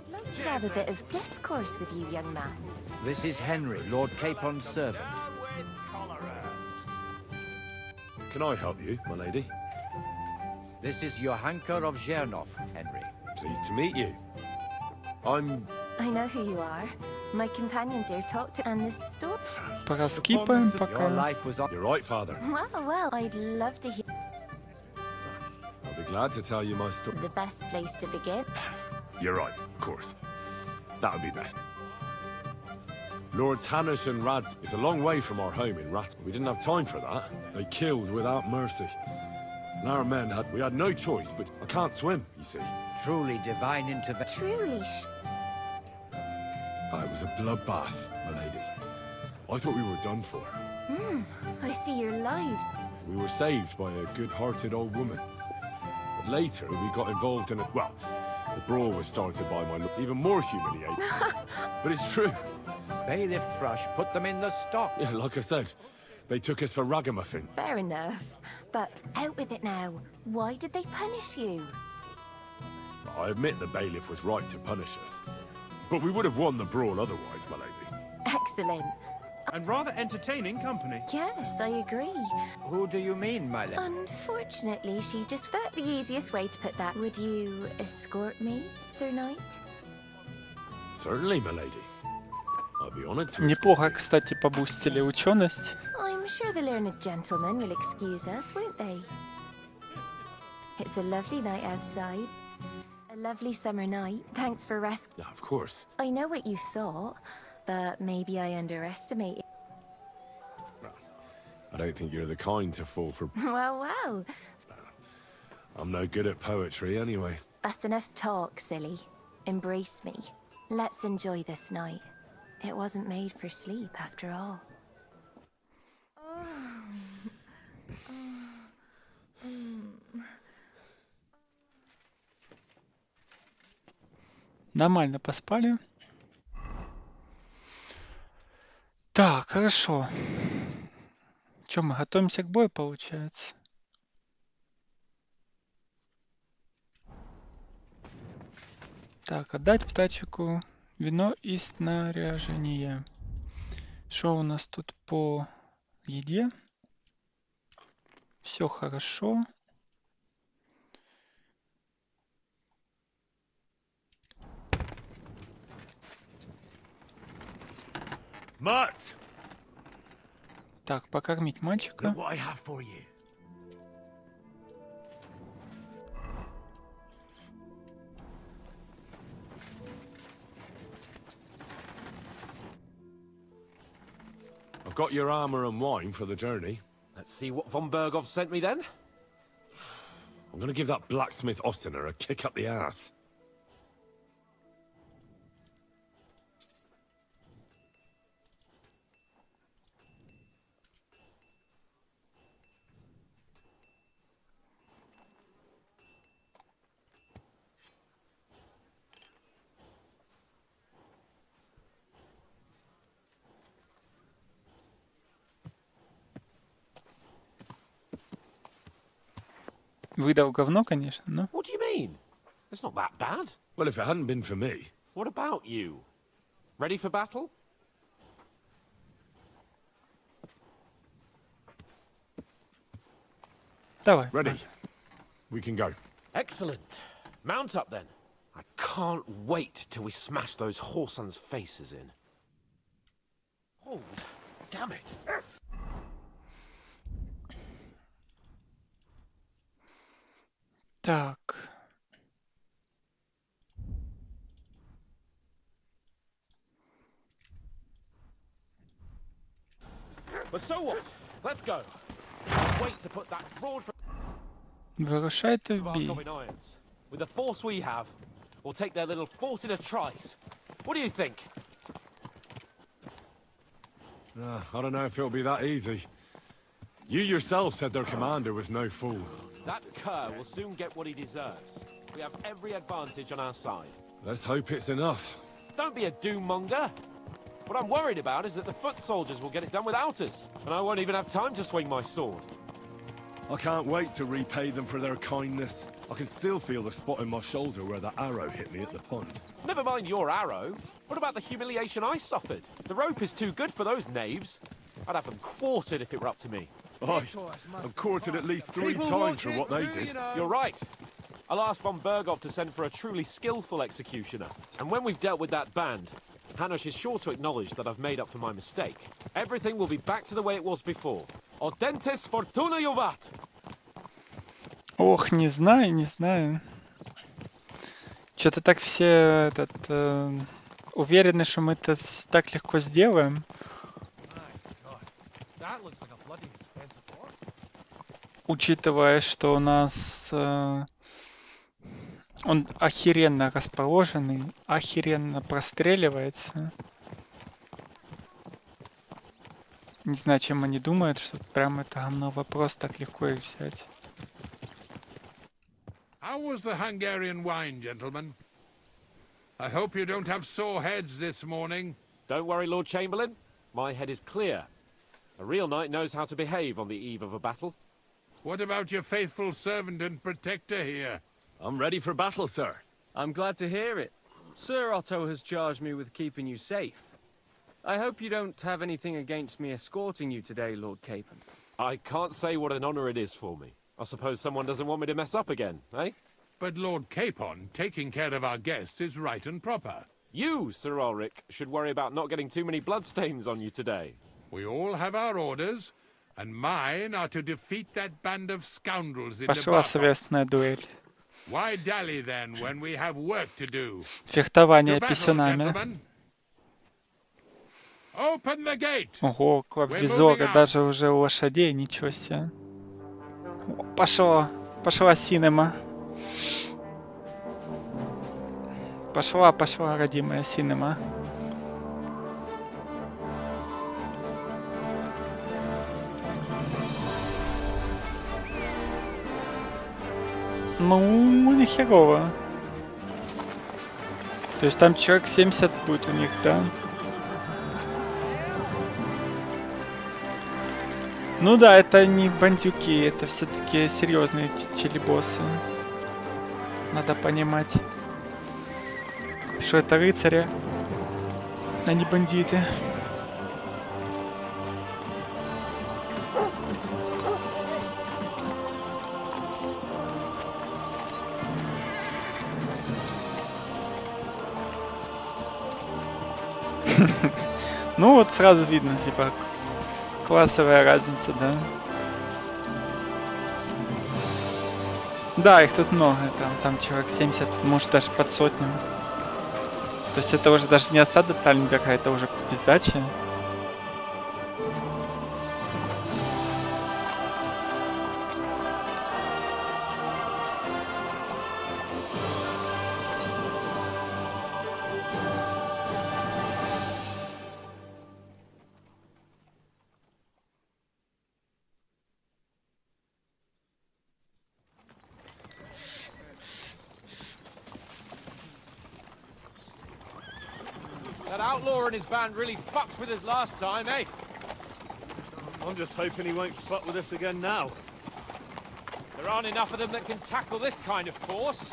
I'd like to have a bit of discourse with you, young man. This is Henry, Lord Capon's servant. Can I help you, my lady? This is Johanka of Zhernov, Henry. Pleased to meet you. I know who you are. My companions here talked to and this story. Пораскипаем Your пока. life was on... You're right, Father. Well, I'd love to hear I'll be glad to tell you my story. the best place to begin. You're right, of course. That would be best. Lords Hanish and Rads is a long way from our home in Rat. We didn't have time for that. They killed without mercy. And our men we had no choice, but I can't swim, you see. Truly divine intervention. Truly It was a bloodbath, my lady. I thought we were done for. I see you're live. We were saved by a good-hearted old woman. But later, we got involved in well, the brawl was started by my even more humiliating. But it's true. Bailiff Thrush put them in the stock. Yeah, like I said, they took us for ragamuffin. Fair enough. But out with it now. Why did they punish you? I admit the bailiff was right to punish us. But we would have won the brawl otherwise, my lady. Excellent. And rather entertaining company. Yes, I agree. Who do you mean, my lady? Unfortunately, she just felt the easiest way to put that. Would you escort me, Sir Knight? Certainly, my lady. I'll be honored to. Неплохо, кстати, побустили ученость. I'm sure the learned gentlemen will excuse us, won't they? It's a lovely night outside. A lovely summer night. Thanks for rescuing. Yeah, of course. I know what you thought, but maybe I underestimated. I don't think you're the kind to fall for. Well. I'm no good at poetry anyway. That's enough talk, silly. Embrace me. Let's enjoy this night. It wasn't made for sleep, after all. Нормально поспали. Так, хорошо. Че, мы готовимся к бою, получается? Так, отдать птачику вино и снаряжение. Что у нас тут по еде? Все хорошо. Mutt! Так, покормить мальчика. Look what I have for you. I've got your armor and wine for the journey. Let's see what von Berghoff sent me then. I'm gonna give that blacksmith Ostener a kick up the ass. Выдал говно, конечно, но... What do you mean? It's not that bad. Well, if it hadn't been for me. What about you? Ready for battle? Давай. Ready. We can go. Excellent. Mount up then. I can't wait till we smash those whoresons' faces in. Oh, damn it. Так. But so what? Let's go. Wait to put that broad Вирушайте в бій. irons. With the force we have, we'll take their little fort in a trice. What do you think? I don't know if it'll be that easy. You yourself said their commander was no fool. That cur will soon get what he deserves. We have every advantage on our side. Let's hope it's enough. Don't be a doom-monger. What I'm worried about is that the foot soldiers will get it done without us, and I won't even have time to swing my sword. I can't wait to repay them for their kindness. I can still feel the spot in my shoulder where the arrow hit me at the pond. Never mind your arrow. What about the humiliation I suffered? The rope is too good for those knaves. I'd have them quartered if it were up to me. I'm quartered at least 3 times for what they did. You're right. I'll ask von Bergov to send for a truly skillful executioner. And when we've dealt with that band, Hanush is sure to acknowledge that I've made up for my mistake. Everything will be back to the way it was before. Audentes fortuna juvat! Ох, не знаю. Что-то так все уверены, что мы это так легко сделаем. Учитывая, что у нас он охеренно расположенный, охеренно простреливается. Не знаю, чем они думают, что прям это говно вопрос так легко их взять. How was the Hungarian wine, gentlemen? I hope you don't have sore heads this morning. Don't worry, Lord Chamberlain. My head is clear. A real knight knows how to behave on the eve of a battle. What about your faithful servant and protector here? I'm ready for battle, sir. I'm glad to hear it. Sir Otto has charged me with keeping you safe. I hope you don't have anything against me escorting you today, Lord Capon. I can't say what an honor it is for me. I suppose someone doesn't want me to mess up again, eh? But Lord Capon, taking care of our guests is right and proper. You, Sir Ulrich, should worry about not getting too many bloodstains on you today. We all have our orders, and mine are to defeat that band of scoundrels in Пошла Debakov. совестная дуэль. Why dally then when we have work to do? Фехтование To battle, писюнами. gentlemen. Open the gate. Ого, клавдизоры, даже уже у лошадей, ничего себе. Пошла синема. Пошла, родимая синема. Ну, не херово. То есть там человек 70 будет у них, да? Ну да, это не бандюки, это все-таки серьезные челебосы. Надо понимать, что это рыцари, а не бандиты. Ну вот сразу видно, типа, классовая разница, да? Да, их тут много, там человек 70, может даже под сотню. То есть это уже даже не осада Таллинберга, это уже пиздача. That outlaw and his band really fucked with us last time, eh? I'm just hoping he won't fuck with us again now. There aren't enough of them that can tackle this kind of force.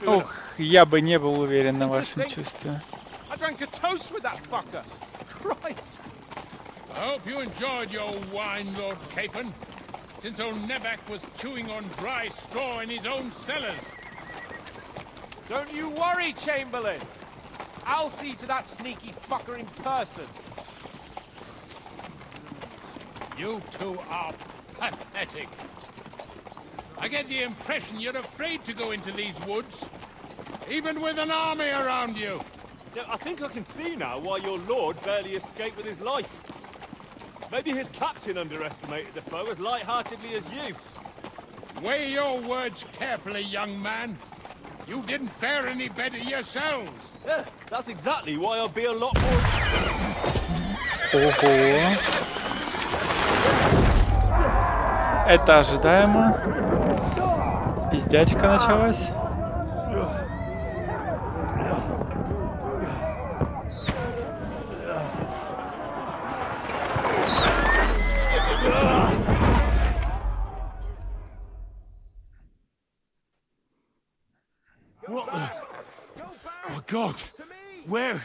Ох, я бы не был уверен на вашем чувстве. I drank a toast with that fucker. Christ. I hope you enjoyed your wine, Lord Capon, since old Neback was chewing on dry straw in his own cellars. Don't you worry, Chamberlain. I'll see to that sneaky fucker in person. You two are pathetic. I get the impression you're afraid to go into these woods, even with an army around you. Yeah, I think I can see now why your lord barely escaped with his life. Maybe his captain underestimated the foe as light-heartedly as you. Weigh your words carefully, young man. You didn't fare any better yourselves. Yeah, that's exactly why I'll be a lot more... Ого. Это ожидаемо. Пиздячка началась. What the? Oh God! Where?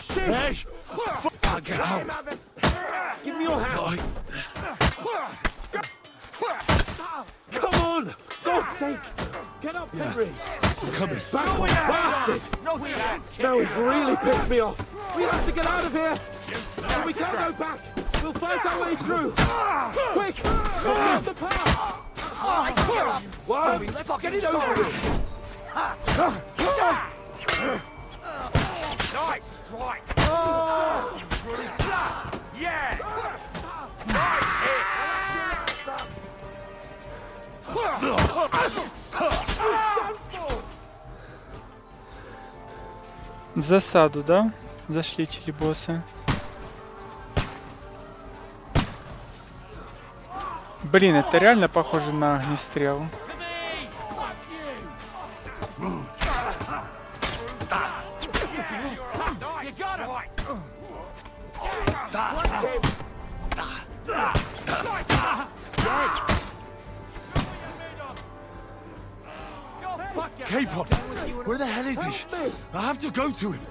Hey! Fuck, get out! Give me your hand! Come on! God's sake! Get up, Henry! I'm coming. Bastard! No, he's really pissed me off! We have to get out of here! We can't go back! We'll fight our way through! Quick! Come down the path! One! Get it over with! Nice strike! Yeah! В засаду, да? Зашли челебосы. Блин, это реально похоже на огнестрел. K-Pod! Where the hell is he? I have to go to him!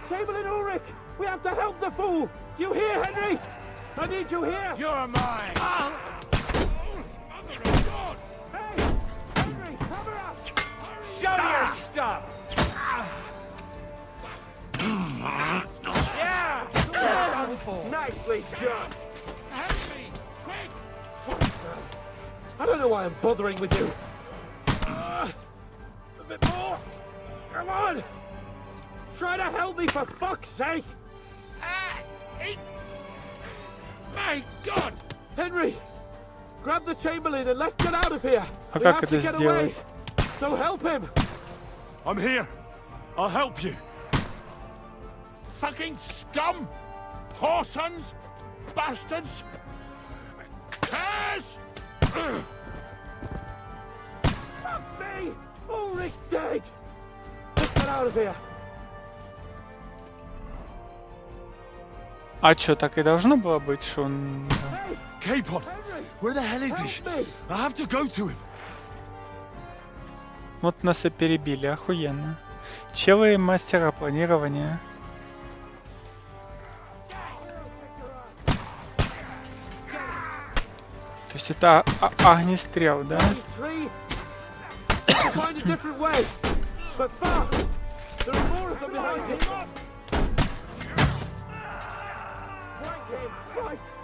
Chamberlain Ulrich! We have to help the fool! You hear, Henry? I need you here! You're mine! Hey! Henry, cover up! Show your stuff! Yeah! Nicely done! I don't know why I'm bothering with you. A bit more! Come on! Try to help me for fuck's sake! My God! Henry! Grab the Chamberlain and let's get out of here! А We как have to это get away! сделать? So help him! I'm here! I'll help you! Fucking scum! Whoresons! Bastards! Curs! Fuck me! Ulrich dead! Let's get out of here! А чё, так и должно было быть, что он... K-Pod! Where the hell is he? I have to go to him! Вот нас и перебили, охуенно. Челы мастера планирования. То есть это огнестрел, да? Find a different way, but fast! There are more of them behind him!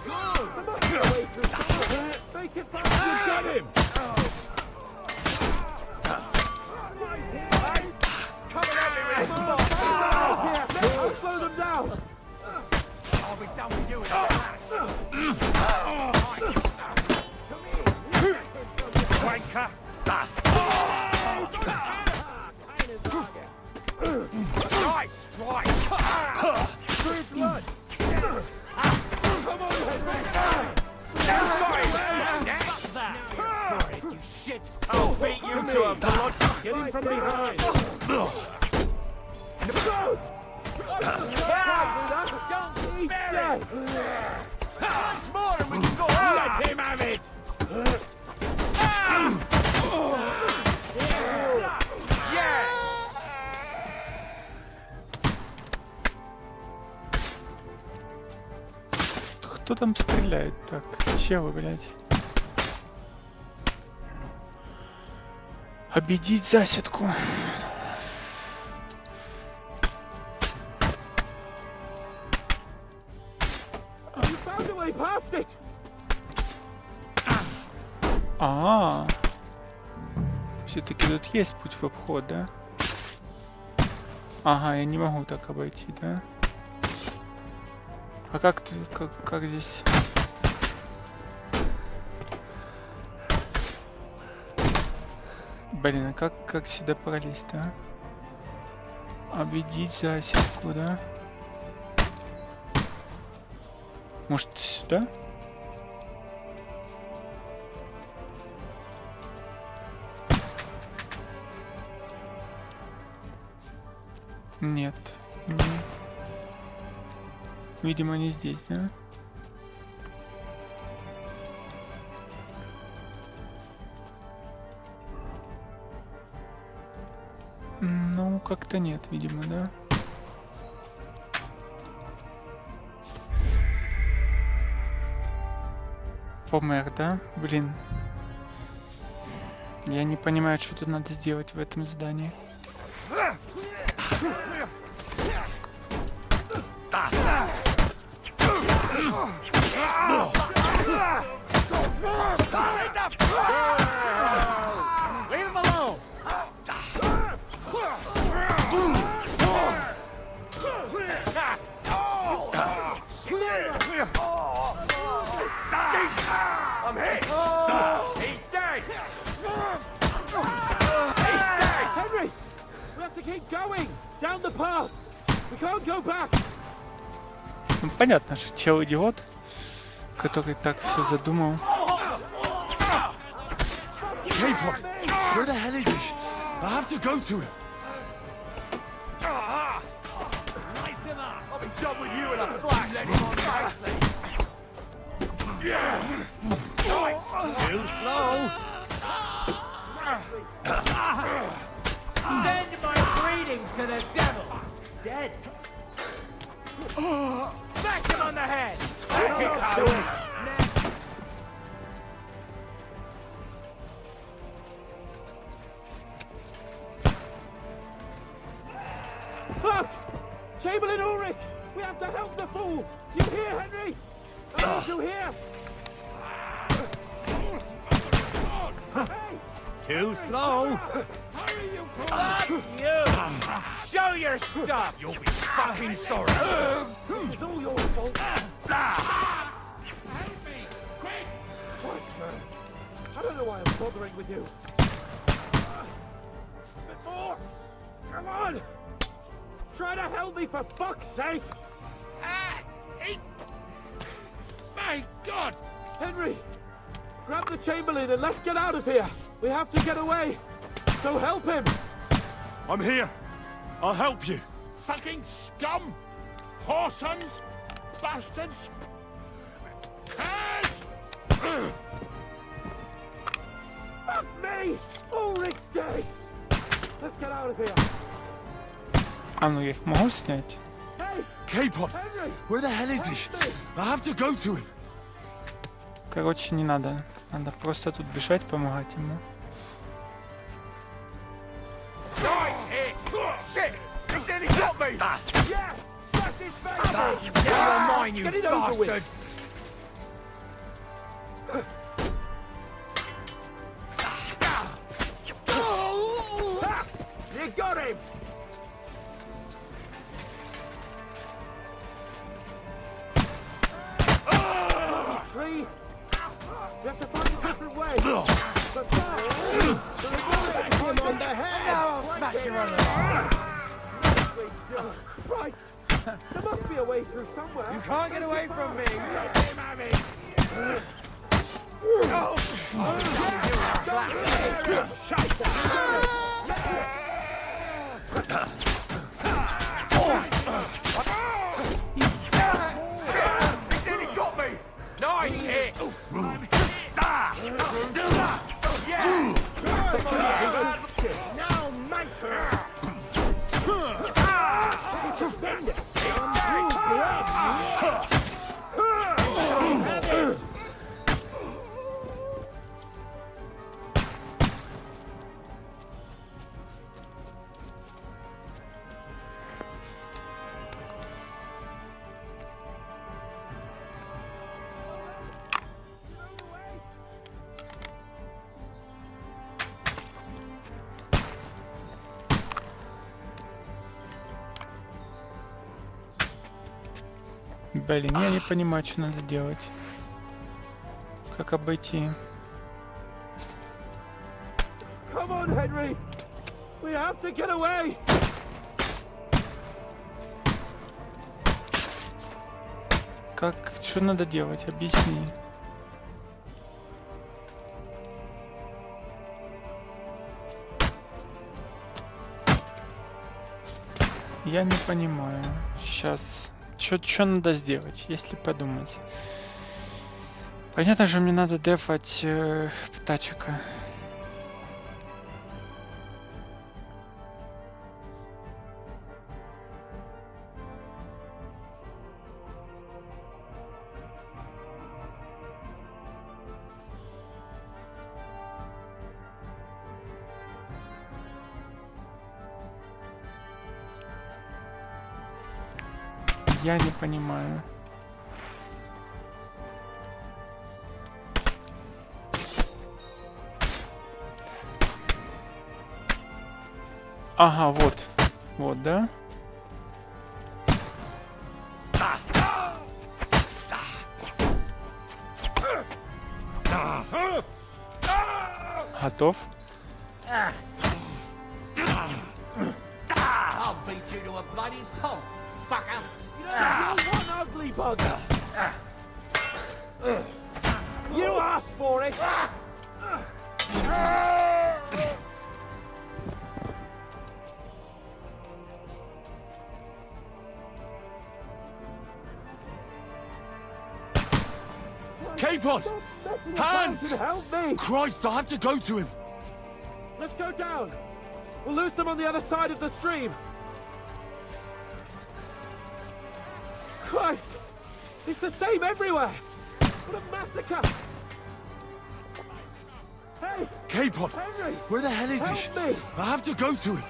Good! There must be a way through. Make it fast! You've got him! I'll slow them down! I'll be done with you in Wanker! Nice strike! Through blood! Come on, Henry! That's that! You shit! I'll beat you to a blood! Get him from behind! Don't bury! Once more and we can go on! Let him have it! Yeah! Кто там стреляет так? Чего, блядь? Обидеть засидку. You found a way past it. А, все-таки тут есть путь в обход, да? Ага, я не могу так обойти, да? А как здесь? Блин, а как сюда пролезть, да? Объедить засеку, да? Может, сюда? Нет. Видимо, не здесь, да? Ну, как-то нет, видимо, да? Помер, да? Блин. Я не понимаю, что тут надо сделать в этом задании. Leave him alone! I'm hit. He's dead. Henry! We have to keep going! Down the path! We can't go back! Ну, понятно, что чел идиот, который так все задумал. K-Pod, where the hell is he? I have to go to him. I'll be done with you in a flash. Let him on nicely. Too slow! Send my greetings to the devil! Dead! Smash him on the head! Fuck! Chamberlain Ulrich! We have to help the fool! You hear, Henry? I need you here! Hey! Too slow! Hurry, you fool! Fuck you! Show your stuff! You'll be fucking sorry. It's all your fault! Help me! Quick! What, man? I don't know why I'm bothering with you. Bit more! Come on! Try to help me for fuck's sake! My God! Henry! Grab the Chamberlain and let's get out of here! We have to get away! So help him! I'm here. I'll help you. Fucking scum! Whoresons! Bastards! Curs! Fuck me! Ulrich's dead! Let's get out of here! А ну я их могу снять? Hey! K-Pod, Henry! where the hell is he? I have to go to him. Короче, не надо. Надо просто тут бежать, помогать ему. Nice hit! Shit! He's nearly got me! Yeah! Smash his face! Get your mind, you Get it over with. bastard! Ha! You got him! Three. You have to find a different way. But first, him on the head. Now I'll smash you on the head! Right. There must be a way through somewhere. You can't get away from me! Let him have it. He's nearly got me! Nice hit! Yeah! Now, Mike. Блин, я не понимаю, что надо делать. Как обойти? Come on, Henry! We have to get away! Как? Что надо делать? Объясни. Я не понимаю. Сейчас. Что надо сделать, если подумать? Понятно же, мне надо дефать птачика. Я не понимаю. Ага, вот. Вот, да? Готов? I'll beat you to a bloody pulp, fucker. You're one ugly bugger! You asked for it! Capon! Hands! Help me! Christ, I have to go to him! Let's go down! We'll lose them on the other side of the stream! Christ! It's the same everywhere! What a massacre! Hey! Capon! Henry! Where the hell is he? Help me! I have to go to him!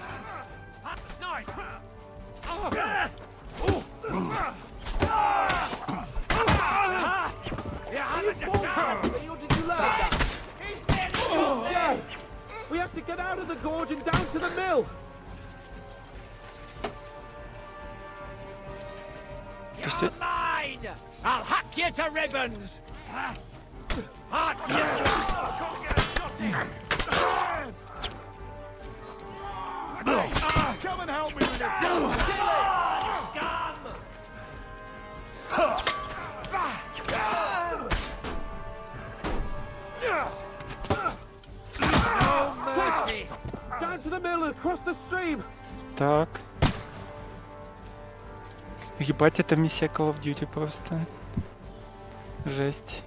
Nice! Yeah! We have to get out of the gorge and down to the mill! You're mine! I'll hack you to ribbons! Hot Come and help me with this! Down to the mill and across the stream! Так. Ебать, это миссия Call of Duty просто. Жесть.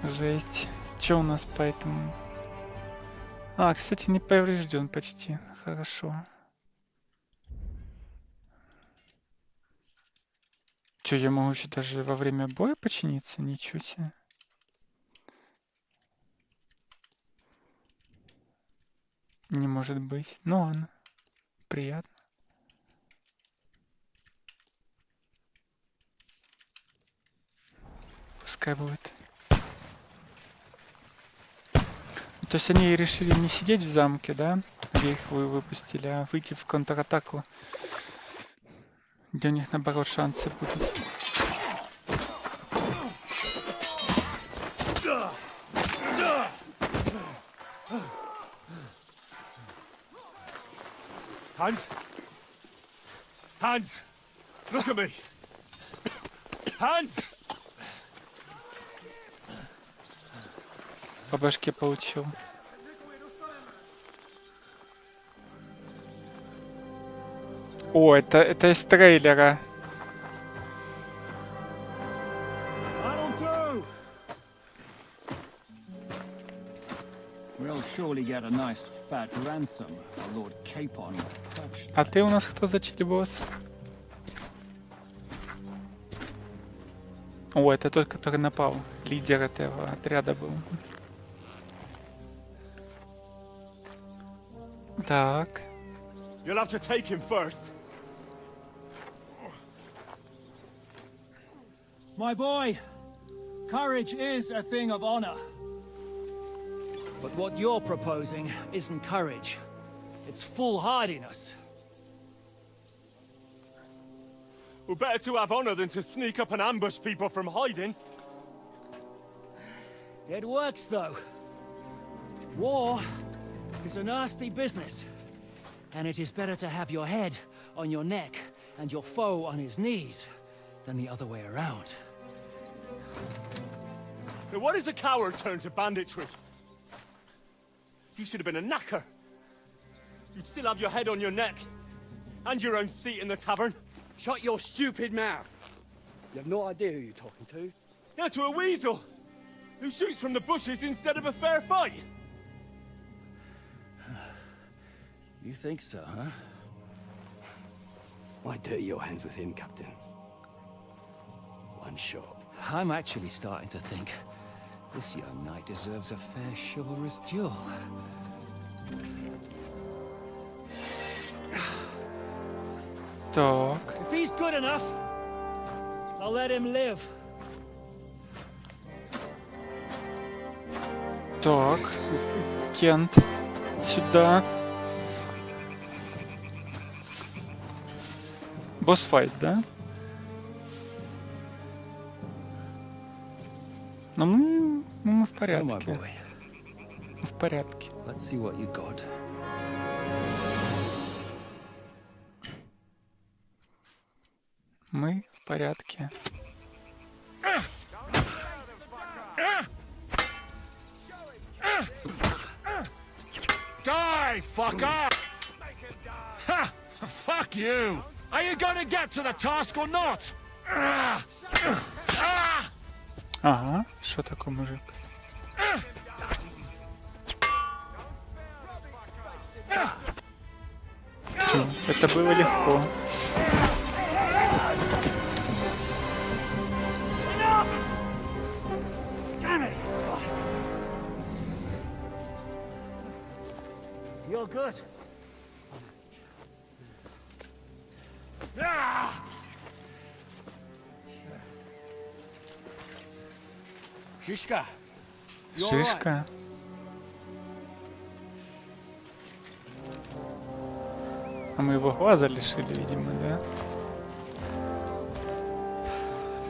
Жесть. Чё у нас по этому? А, кстати, не поврежден почти. Хорошо. Чё, я могу еще даже во время боя починиться? Ничего себе. Не может быть. Ну ладно. Приятно. Пускай будет. То есть они решили не сидеть в замке, да? Где их выпустили, а выйти в контратаку. Где у них, наоборот, шансы будут. Hans? Hans! Look at me! Hans! По башке получил. О, это из трейлера. А ты у нас кто за чили-босс? О, это тот, который напал. Лидер этого отряда был. Так. You'll have to take him first. My boy, courage is a thing of honor. But what you're proposing isn't courage. It's foolhardiness. Well, better to have honor than to sneak up and ambush people from hiding. It works, though. War is a nasty business. And it is better to have your head on your neck and your foe on his knees than the other way around. Now, what is a coward turn to banditry? You should have been a knacker. You'd still have your head on your neck. And your own seat in the tavern. Shut your stupid mouth. You have no idea who you're talking to. Yeah, to a weasel. Who shoots from the bushes instead of a fair fight. You think so, huh? Why dirty your hands with him, Captain? One shot. I'm actually starting to think this young knight deserves a fair chivalrous duel. Так. If he's good enough, I'll let him live. Так. Кент. Сюда. Босс-файт, да? Но мы в порядке. Мы в порядке. Let's see what you got. Мы в порядке. Die, fucker! Ha! Fuck you! Are you gonna get to the task or not? Ага, что такое, мужик? Это было легко. You're good. Shishka. Шишка. А мы его глаза лишили, видимо, да?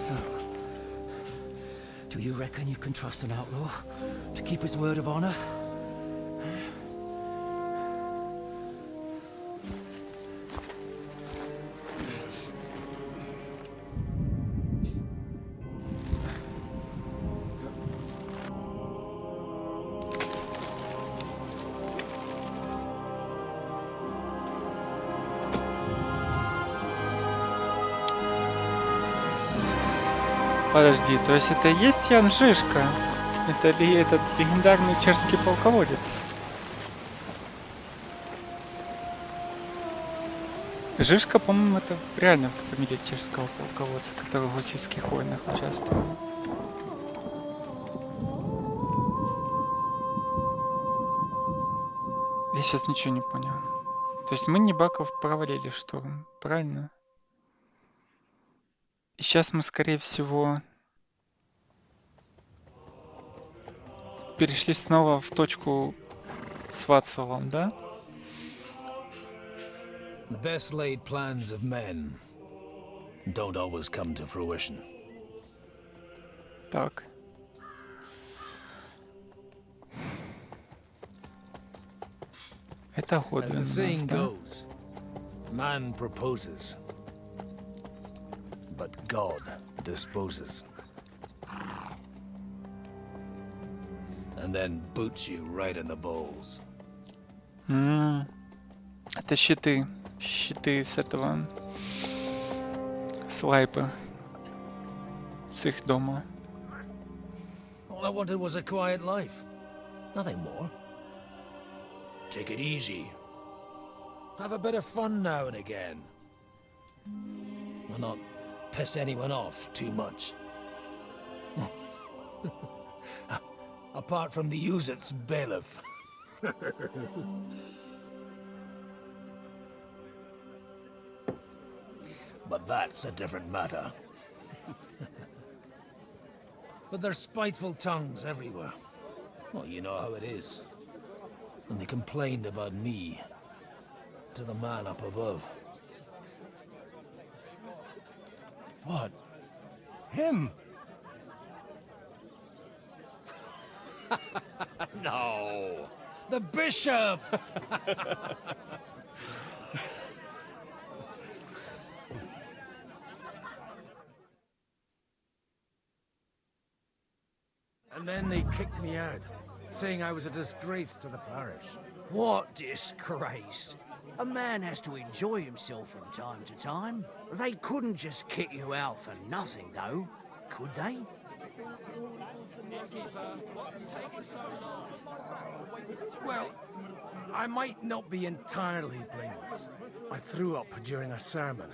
So, do you reckon you can trust an outlaw to keep his word of honor? Подожди, то есть это и есть Ян Жишка? Это ли этот легендарный чешский полководец? Жишка, по-моему, это реально фамилия чешского полководца, который в гуситских войнах участвовал. Я сейчас ничего не понял. То есть мы Небаков провалили, что? Правильно? И сейчас мы, скорее всего, перешли снова в точку с Вацлавом, да? The best laid plans of men don't always come to fruition. Так. Это годы у As the нас, saying да? goes, man proposes, but God disposes. And then boots you right in the balls. Это щиты. Щиты с этого... С лайпа. С их дома. All I wanted was a quiet life. Nothing more. Take it easy. Have a bit of fun now and again. And not piss anyone off too much. Apart from the Uzit's bailiff. But that's a different matter. But there's spiteful tongues everywhere. Well, you know how it is. And they complained about me to the man up above. What? Him? No. The bishop! And then they kicked me out, saying I was a disgrace to the parish. What disgrace? A man has to enjoy himself from time to time. They couldn't just kick you out for nothing, though, could they? Well, I might not be entirely blameless. I threw up during a sermon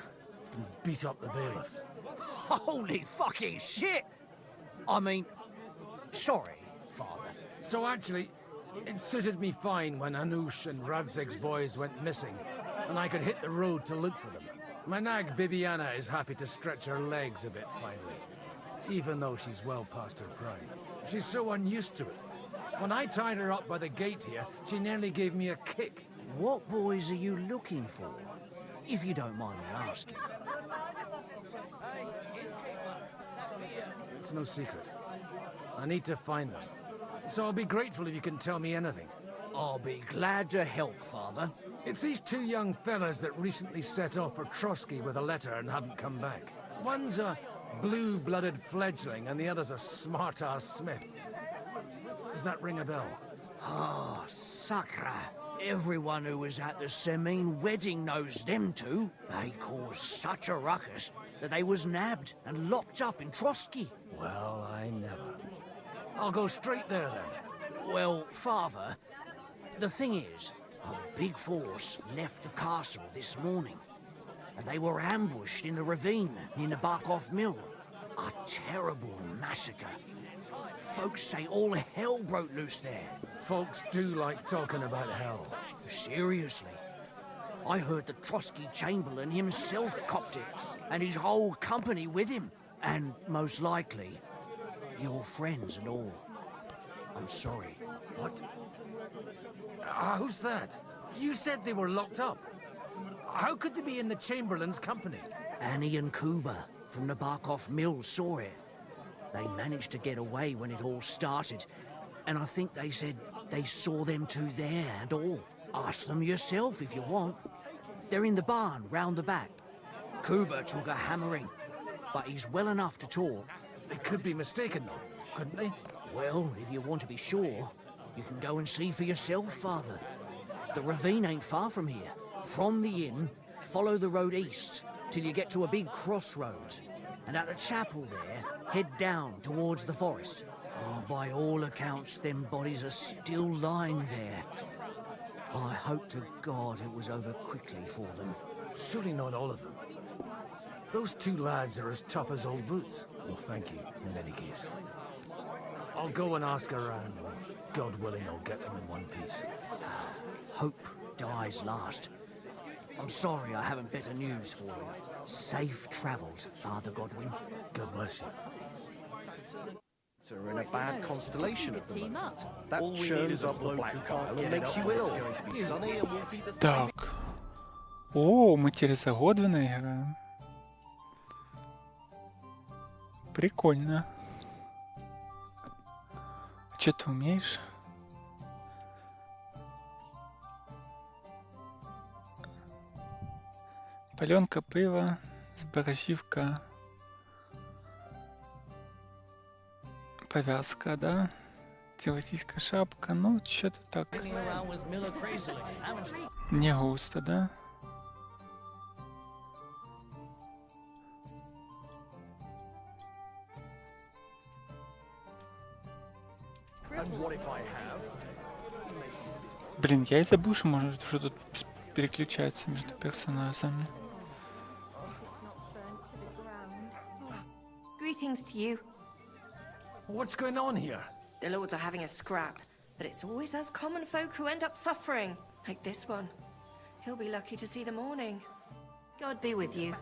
and beat up the bailiff. Holy fucking shit! I mean, sorry, Father. So actually, it suited me fine when Anush and Radzig's boys went missing, and I could hit the road to look for them. My nag Bibiana is happy to stretch her legs a bit finally, even though she's well past her prime. She's so unused to it. When I tied her up by the gate here, she nearly gave me a kick. What boys are you looking for, if you don't mind me asking? It's no secret. I need to find them. So I'll be grateful if you can tell me anything. I'll be glad to help, Father. It's these two young fellas that recently set off for Trotsky with a letter and haven't come back. One's a blue-blooded fledgling and the other's a smart-ass smith. Does that ring a bell? Ah, Sakra. Everyone who was at the Semine wedding knows them two. They caused such a ruckus that they was nabbed and locked up in Trotsky. Well, I never. I'll go straight there, then. Well, Father, the thing is, a big force left the castle this morning, and they were ambushed in the ravine near the Barkov Mill. A terrible massacre. Folks say all hell broke loose there. Folks do like talking about hell. Seriously. I heard the Trotsky Chamberlain himself copped it, and his whole company with him. And most likely, your friends and all. I'm sorry. What? Who's that? You said they were locked up. How could they be in the Chamberlain's company? Annie and Kuba from the Barkov Mill saw it. They managed to get away when it all started, and I think they said they saw them two there and all. Ask them yourself if you want. They're in the barn round the back. Kuba took a hammering, but he's well enough to talk. They could be mistaken, though, couldn't they? Well, if you want to be sure, you can go and see for yourself, Father. The ravine ain't far from here. From the inn, follow the road east till you get to a big crossroads. And at the chapel there, head down towards the forest. Oh, by all accounts, them bodies are still lying there. I hope to God it was over quickly for them. Surely not all of them. Those two lads are as tough as old boots. Well, thank you, in any case. I'll go and ask around, and God willing, I'll get them in one piece. Hope dies last. I'm sorry I haven't better news for you. Safe travels, Father Godwin. God bless you. Are in a bad constellation at the moment. That churns up the black pile and makes you ill. It's going to be sunny and will be the... Так. О, мы Тереза Годвина играем. Прикольно. Что ты умеешь? Паленка пива, збережівка, повязка, да? Целостийская шапка, ну, что-то так. Не густо, да? Блин, я и забыл, что может, что тут переключается между персонажами. Greetings to you. What's going on here? The lords are having a scrap, but it's always us common folk who end up suffering, like this one. He'll be lucky to see the morning. God be with you.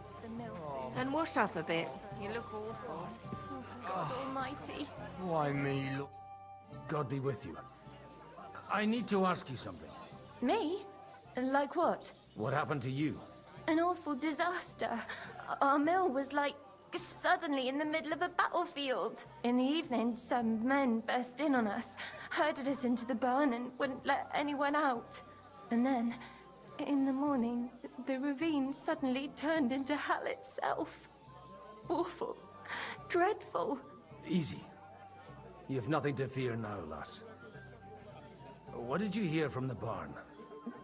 And wash up a bit. You look awful. Oh, God almighty. Why me, look? God be with you. I need to ask you something. Me? Like what? What happened to you? An awful disaster. Our mill was like suddenly in the middle of a battlefield. In the evening, some men burst in on us, herded us into the barn and wouldn't let anyone out. And then, in the morning, the ravine suddenly turned into hell itself. Awful. Dreadful. Easy. You have nothing to fear now, lass. What did you hear from the barn?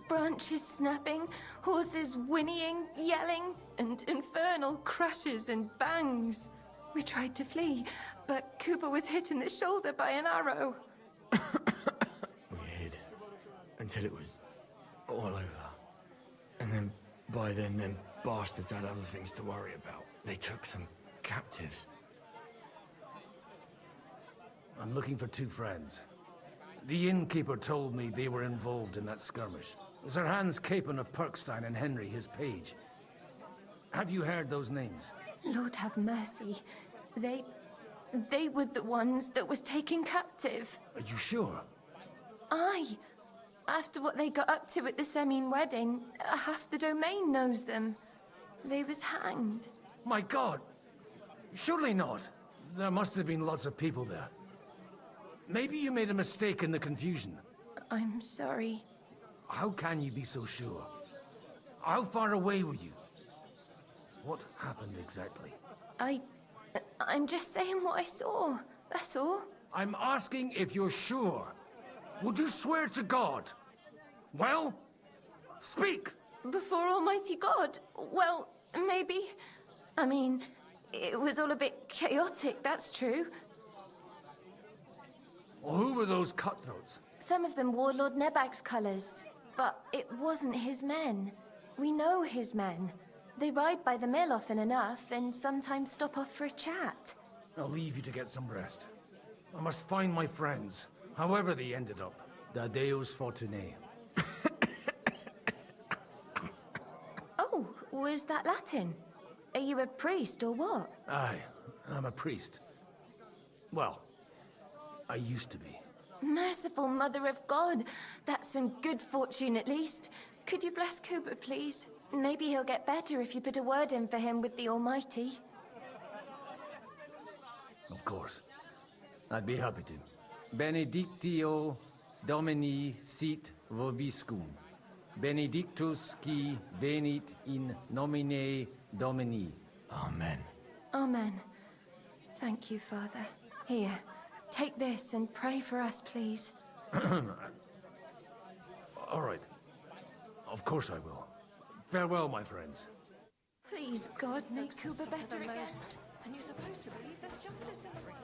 Branches snapping, horses whinnying, yelling, and infernal crashes and bangs. We tried to flee, but Cooper was hit in the shoulder by an arrow. We hid until it was all over. And then, by then, them bastards had other things to worry about. They took some captives. I'm looking for two friends. The innkeeper told me they were involved in that skirmish. Sir Hans Capon of Perkstein and Henry, his page. Have you heard those names? Lord have mercy. They were the ones that was taken captive. Are you sure? Aye. After what they got up to at the Semine wedding, half the domain knows them. They was hanged. My God! Surely not. There must have been lots of people there. Maybe you made a mistake in the confusion. I'm sorry. How can you be so sure? How far away were you? What happened exactly? I'm just saying what I saw. That's all. I'm asking if you're sure. Would you swear to God? Well, speak! Before Almighty God? Well, maybe. I mean, it was all a bit chaotic, that's true. Well, who were those cutthroats? Some of them wore Lord Nebag's colours, but it wasn't his men. We know his men. They ride by the mill often enough, and sometimes stop off for a chat. I'll leave you to get some rest. I must find my friends, however they ended up. Da Deus Fortunae. Oh, was that Latin? Are you a priest or what? Aye, I'm a priest. Well, I used to be. Merciful Mother of God. That's some good fortune at least. Could you bless Cooper, please? Maybe he'll get better if you put a word in for him with the Almighty. Of course. I'd be happy to. Benedictio Domini sit vobiscum. Benedictus qui venit in nomine Domini. Amen. Amen. Thank you, Father. Here, take this and pray for us, please. All right. Of course I will. Farewell, my friends. Please, God, make Cooper better again. And you're supposed to believe there's justice in the world.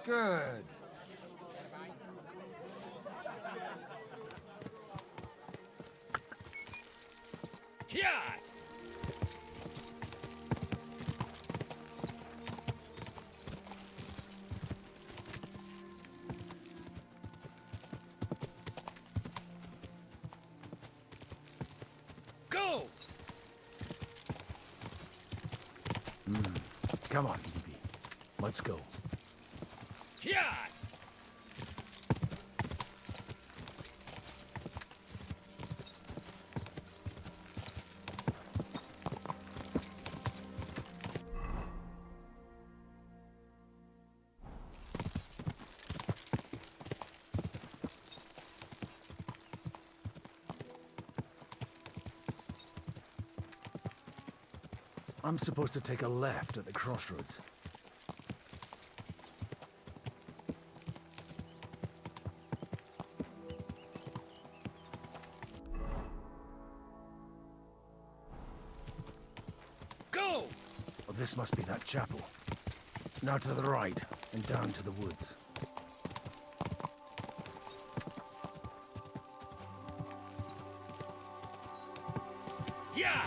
Good. Yeah! Go! Come on, DB. Let's go. Yeah! I'm supposed to take a left at the crossroads. Go! Well, this must be that chapel. Now to the right, and down to the woods. Yeah!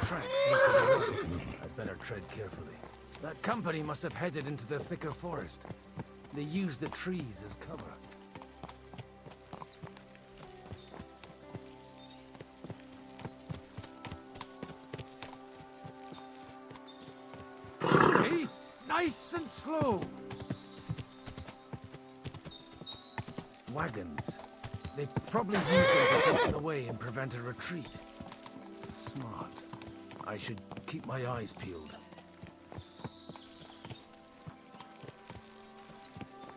Tracks lead to the road. I'd better tread carefully. That company must have headed into the thicker forest. They used the trees as cover. Hey, nice and slow. Wagons. They probably used them to block the way and prevent a retreat. Smart. I should keep my eyes peeled.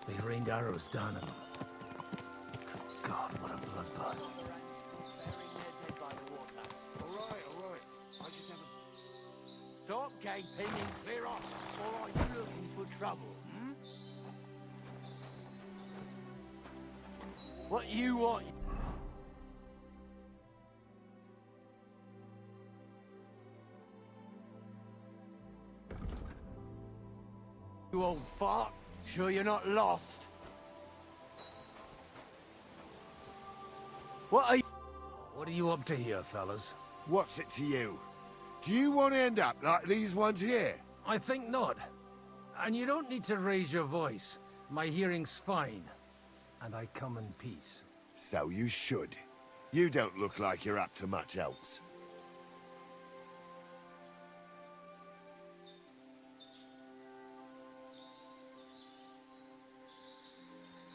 They rained arrows down at them. God, what a bloodbath. Alright. I just haven't... Stop gaping and clear off, or are you looking for trouble, hmm? What you want... You old fart. Sure you're not lost? What are you up to here, fellas? What's it to you? Do you want to end up like these ones here? I think not. And you don't need to raise your voice. My hearing's fine. And I come in peace. So you should. You don't look like you're up to much else.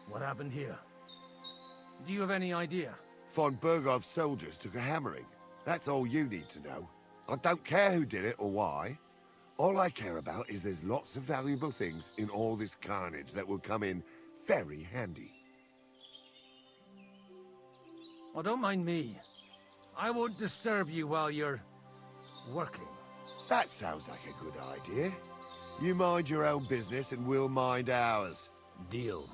What happened here? Do you have any idea? Von Bergov's soldiers took a hammering. That's all you need to know. I don't care who did it or why. All I care about is there's lots of valuable things in all this carnage that will come in very handy. Well, don't mind me. I won't disturb you while you're... working. That sounds like a good idea. You mind your own business and we'll mind ours. Deal.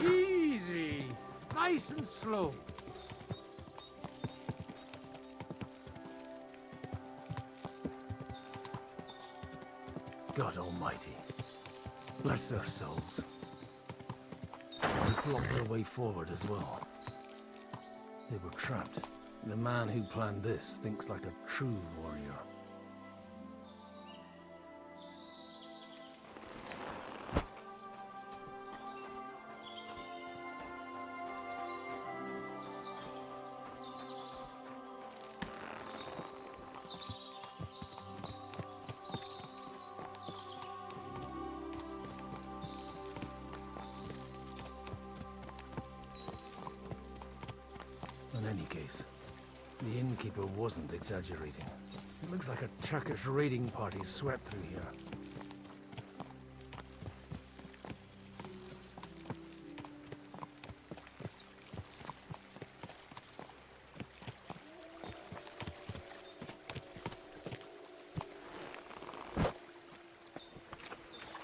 Easy. Nice and slow. God Almighty. Bless their souls. They blocked their way forward as well. They were trapped. The man who planned this thinks like a true warrior. In any case, the innkeeper wasn't exaggerating. It looks like a Turkish raiding party swept through here.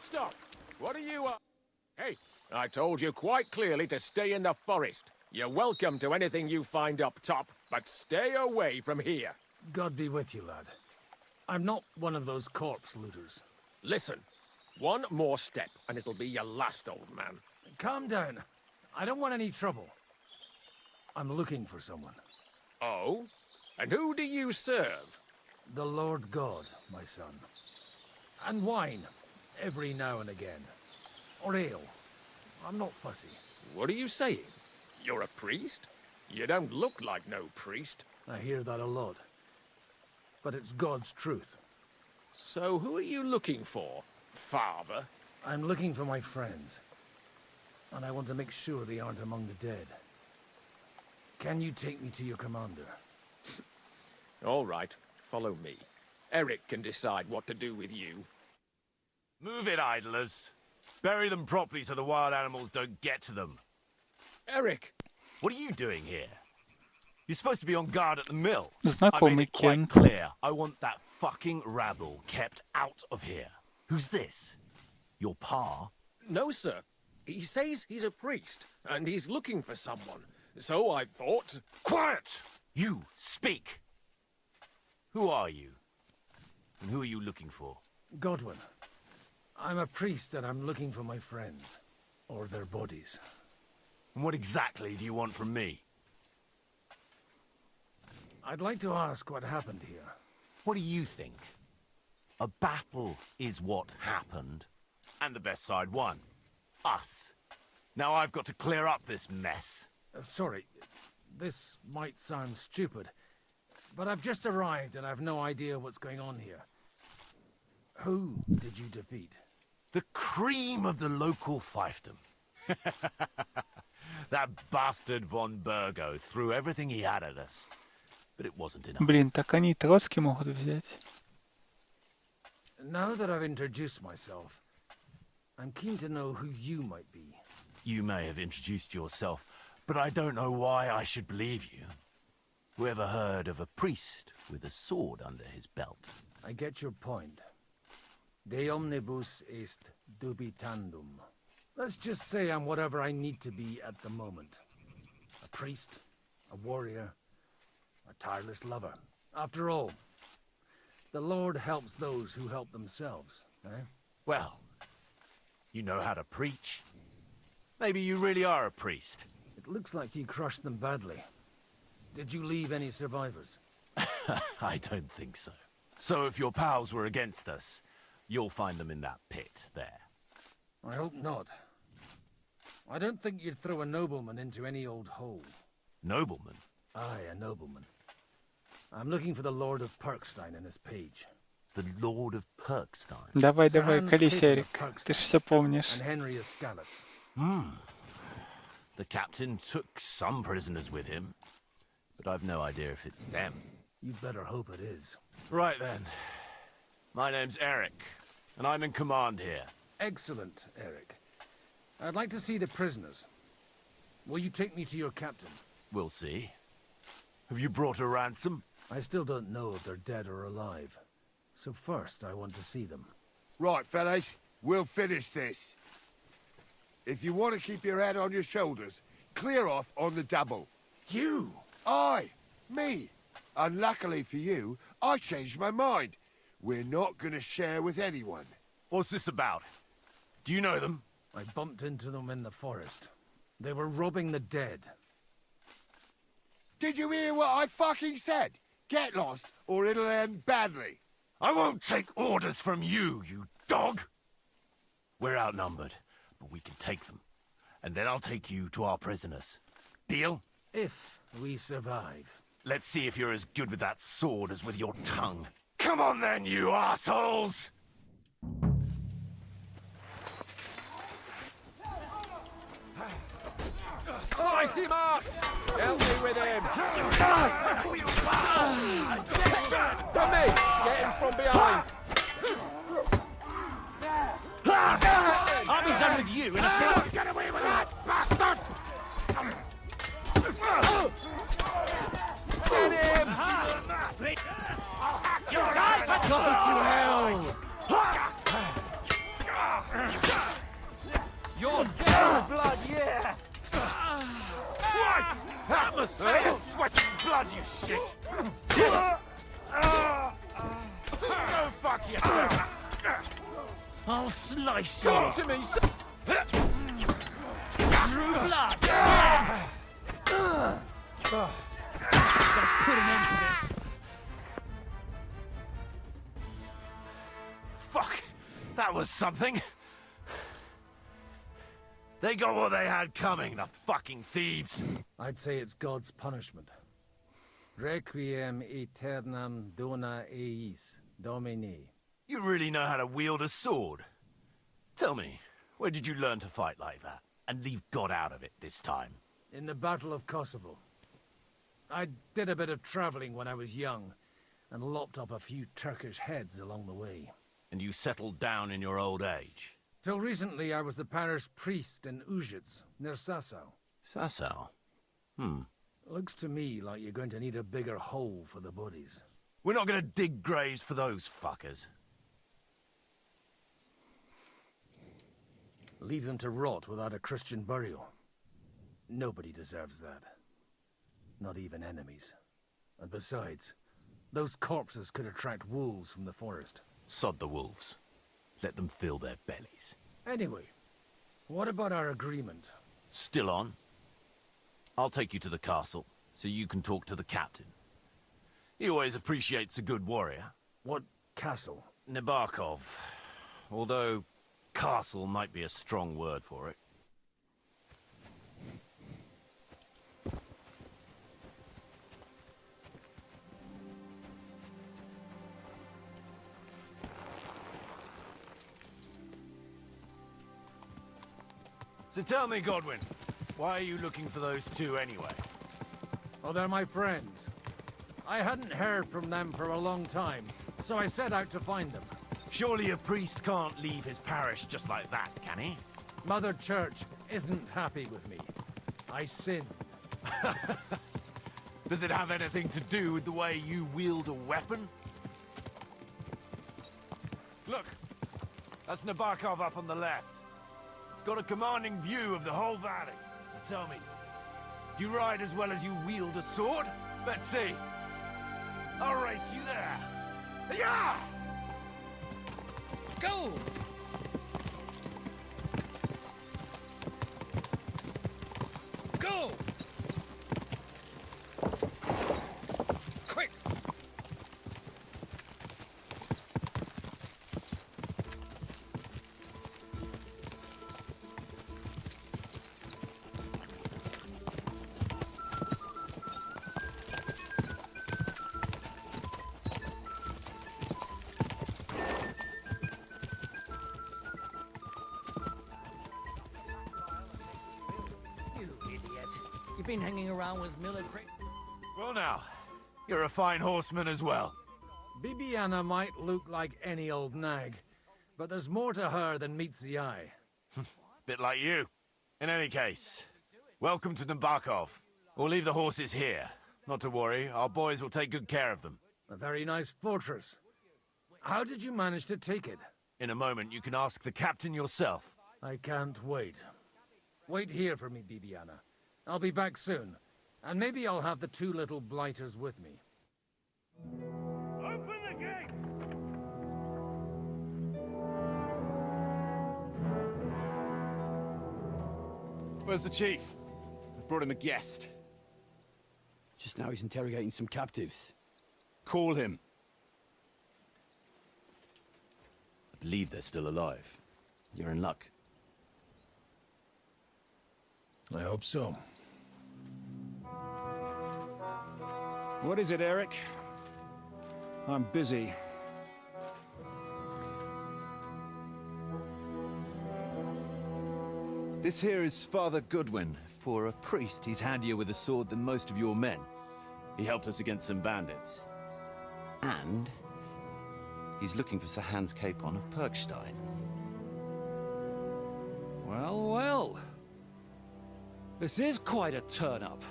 Stop! What are you up? Hey, I told you quite clearly to stay in the forest. You're welcome to anything you find up top, but stay away from here. God be with you, lad. I'm not one of those corpse looters. Listen, one more step and it'll be your last, old man. Calm down. I don't want any trouble. I'm looking for someone. Oh? And who do you serve? The Lord God, my son. And wine, every now and again. Or ale. I'm not fussy. What are you saying? You're a priest? You don't look like no priest. I hear that a lot. But it's God's truth. So who are you looking for, Father? I'm looking for my friends. And I want to make sure they aren't among the dead. Can you take me to your commander? All right, follow me. Eric can decide what to do with you. Move it, idlers. Bury them properly so the wild animals don't get to them. Eric! What are you doing here? You're supposed to be on guard at the mill. I Знакомый made it quite Кент. clear. I want that fucking rabble kept out of here. Who's this? Your pa? No, sir. He says he's a priest, and he's looking for someone. So I thought... Quiet! You, speak! Who are you? And who are you looking for? Godwin. I'm a priest and I'm looking for my friends. Or their bodies. And what exactly do you want from me? I'd like to ask what happened here. What do you think? A battle is what happened, and the best side won. Us. Now I've got to clear up this mess. Sorry, this might sound stupid, but I've just arrived and I've no idea what's going on here. Who did you defeat? The cream of the local fiefdom. That bastard von Burgo threw everything he had at us. But it wasn't enough. Блин, так они и Троцкий могут взять. Now that I've introduced myself, I'm keen to know who you might be. You may have introduced yourself, but I don't know why I should believe you. Whoever heard of a priest with a sword under his belt? I get your point. De omnibus est dubitandum. Let's just say I'm whatever I need to be at the moment. A priest, a warrior, a tireless lover. After all, the Lord helps those who help themselves, eh? Well, you know how to preach. Maybe you really are a priest. It looks like you crushed them badly. Did you leave any survivors? I don't think so. So if your pals were against us, you'll find them in that pit there. I hope not. I don't think you'd throw a nobleman into any old hole. Nobleman? Aye, a nobleman. I'm looking for the Lord of Perkstein and his page. The Lord of Perkstein? Давай, Sir давай, Hans колись, Capel Эрик. of Perkstein Ты ж все помнишь. And Henry of Skalitz. The captain took some prisoners with him, but I've no idea if it's them. You'd better hope it is. Right then. My name's Eric, and I'm in command here. Excellent, Eric. I'd like to see the prisoners. Will you take me to your captain? We'll see. Have you brought a ransom? I still don't know if they're dead or alive. So first, I want to see them. Right, fellas, we'll finish this. If you want to keep your head on your shoulders, clear off on the double. You? Aye, me. Unluckily for you, I changed my mind. We're not gonna share with anyone. What's this about? Do you know them? I bumped into them in the forest. They were robbing the dead. Did you hear what I fucking said? Get lost, or it'll end badly. I won't take orders from you, you dog! We're outnumbered, but we can take them. And then I'll take you to our prisoners. Deal? If we survive. Let's see if you're as good with that sword as with your tongue. Come on then, you assholes! Slice him up! Help me with him! To me! Get him from behind! I'll be done with you in a minute. Get away with that, bastard! Get him! Your eyes are going to hell! You're dead! Blood, yeah! What? That must be sweating blood, you shit! Go fuck yourself! I'll slice you! Come to me, True blood! Let's put an end to this. Fuck! That was something! They got what they had coming, the fucking thieves! I'd say it's God's punishment. Requiem aeternam dona eis, Domini. You really know how to wield a sword. Tell me, where did you learn to fight like that? And leave God out of it this time? In the Battle of Kosovo. I did a bit of traveling when I was young, and lopped up a few Turkish heads along the way. And you settled down in your old age? Till recently, I was the parish priest in Ujits, near Sasau. Sasau? Looks to me like you're going to need a bigger hole for the bodies. We're not gonna dig graves for those fuckers. Leave them to rot without a Christian burial. Nobody deserves that. Not even enemies. And besides, Those corpses could attract wolves from the forest. Sod the wolves. Let them fill their bellies. Anyway, what about our agreement? Still on? I'll take you to the castle, so you can talk to the captain. He always appreciates a good warrior. What castle? Nabokov. Although, castle might be a strong word for it. So tell me, Godwin, why are you looking for those two anyway? Oh, they're my friends. I hadn't heard from them for a long time, so I set out to find them. Surely a priest can't leave his parish just like that, can he? Mother Church isn't happy with me. I sinned. Does it have anything to do with the way you wield a weapon? Look, that's Nabokov up on the left. It's got a commanding view of the whole valley. Now tell me, do you ride as well as you wield a sword? Let's see. I'll race you there. Yeah! Go! Go! Quick! You've been hanging around with military... Well now, you're a fine horseman as well. Bibiana might look like any old nag, but there's more to her than meets the eye. Bit like you. In any case, welcome to Nabokov. We'll leave the horses here. Not to worry, our boys will take good care of them. A very nice fortress. How did you manage to take it? In a moment, you can ask the captain yourself. I can't wait. Wait here for me, Bibiana. I'll be back soon, and maybe I'll have the two little blighters with me. Open the gate! Where's the chief? I brought him a guest. Just now he's interrogating some captives. Call him. I believe they're still alive. You're in luck. I hope so. What is it, Eric? I'm busy. This here is Father Goodwin. For a priest, he's handier with a sword than most of your men. He helped us against some bandits. And he's looking for Sir Hans Capon of Perkstein. Well, well. This is quite a turn-up.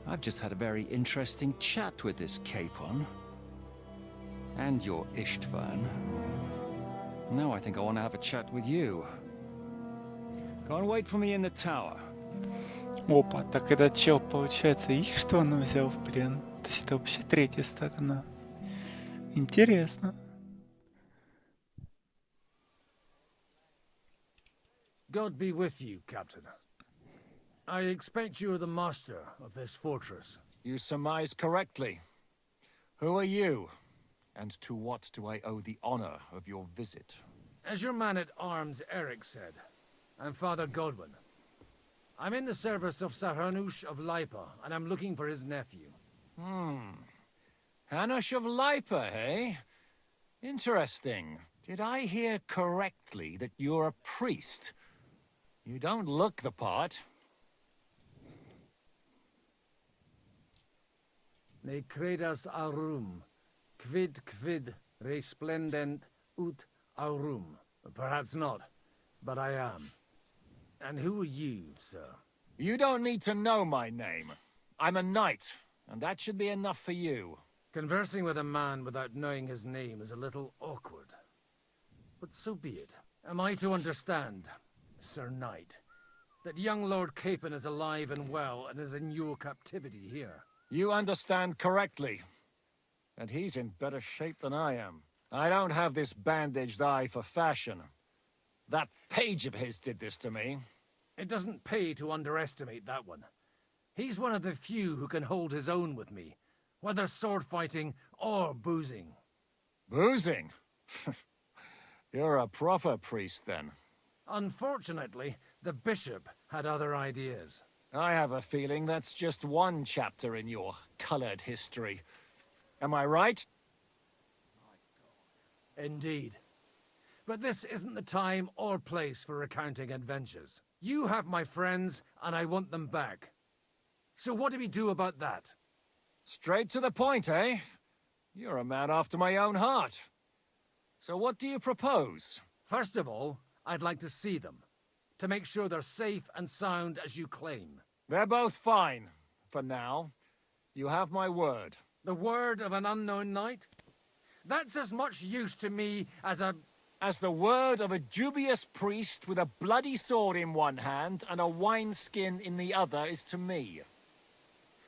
I've just had a very interesting chat with this Capon. And your Istvan. Now I think I want to have a chat with you. Go and wait for me in the tower. Опа, так этот чел, получается, их что он взял в плен? То есть это вообще третья сторона. Интересно. God be with you, Captain. I expect you are the master of this fortress. You surmise correctly. Who are you? And to what do I owe the honor of your visit? As your man-at-arms Eric said, I'm Father Godwin. I'm in the service of Sir Hanush of Lipa, and I'm looking for his nephew. Hanush of Lipa, eh? Interesting. Did I hear correctly that you're a priest? You don't look the part. Ne credas aurum, quid resplendent ut aurum. Perhaps not, but I am. And who are you, sir? You don't need to know my name. I'm a knight, and that should be enough for you. Conversing with a man without knowing his name is a little awkward. But so be it. Am I to understand, Sir Knight, that young Lord Capon is alive and well and is in your captivity here? You understand correctly. And he's in better shape than I am. I don't have this bandaged eye for fashion. That page of his did this to me. It doesn't pay to underestimate that one. He's one of the few who can hold his own with me, whether sword fighting or boozing. Boozing? You're a proper priest, then. Unfortunately, the bishop had other ideas. I have a feeling that's just one chapter in your colored history. Am I right? Indeed. But this isn't the time or place for recounting adventures. You have my friends, and I want them back. So what do we do about that? Straight to the point, eh? You're a man after my own heart. So what do you propose? First of all, I'd like to see them, to make sure they're safe and sound as you claim. They're both fine, for now. You have my word. The word of an unknown knight? That's as much use to me as the word of a dubious priest with a bloody sword in one hand and a wineskin in the other is to me.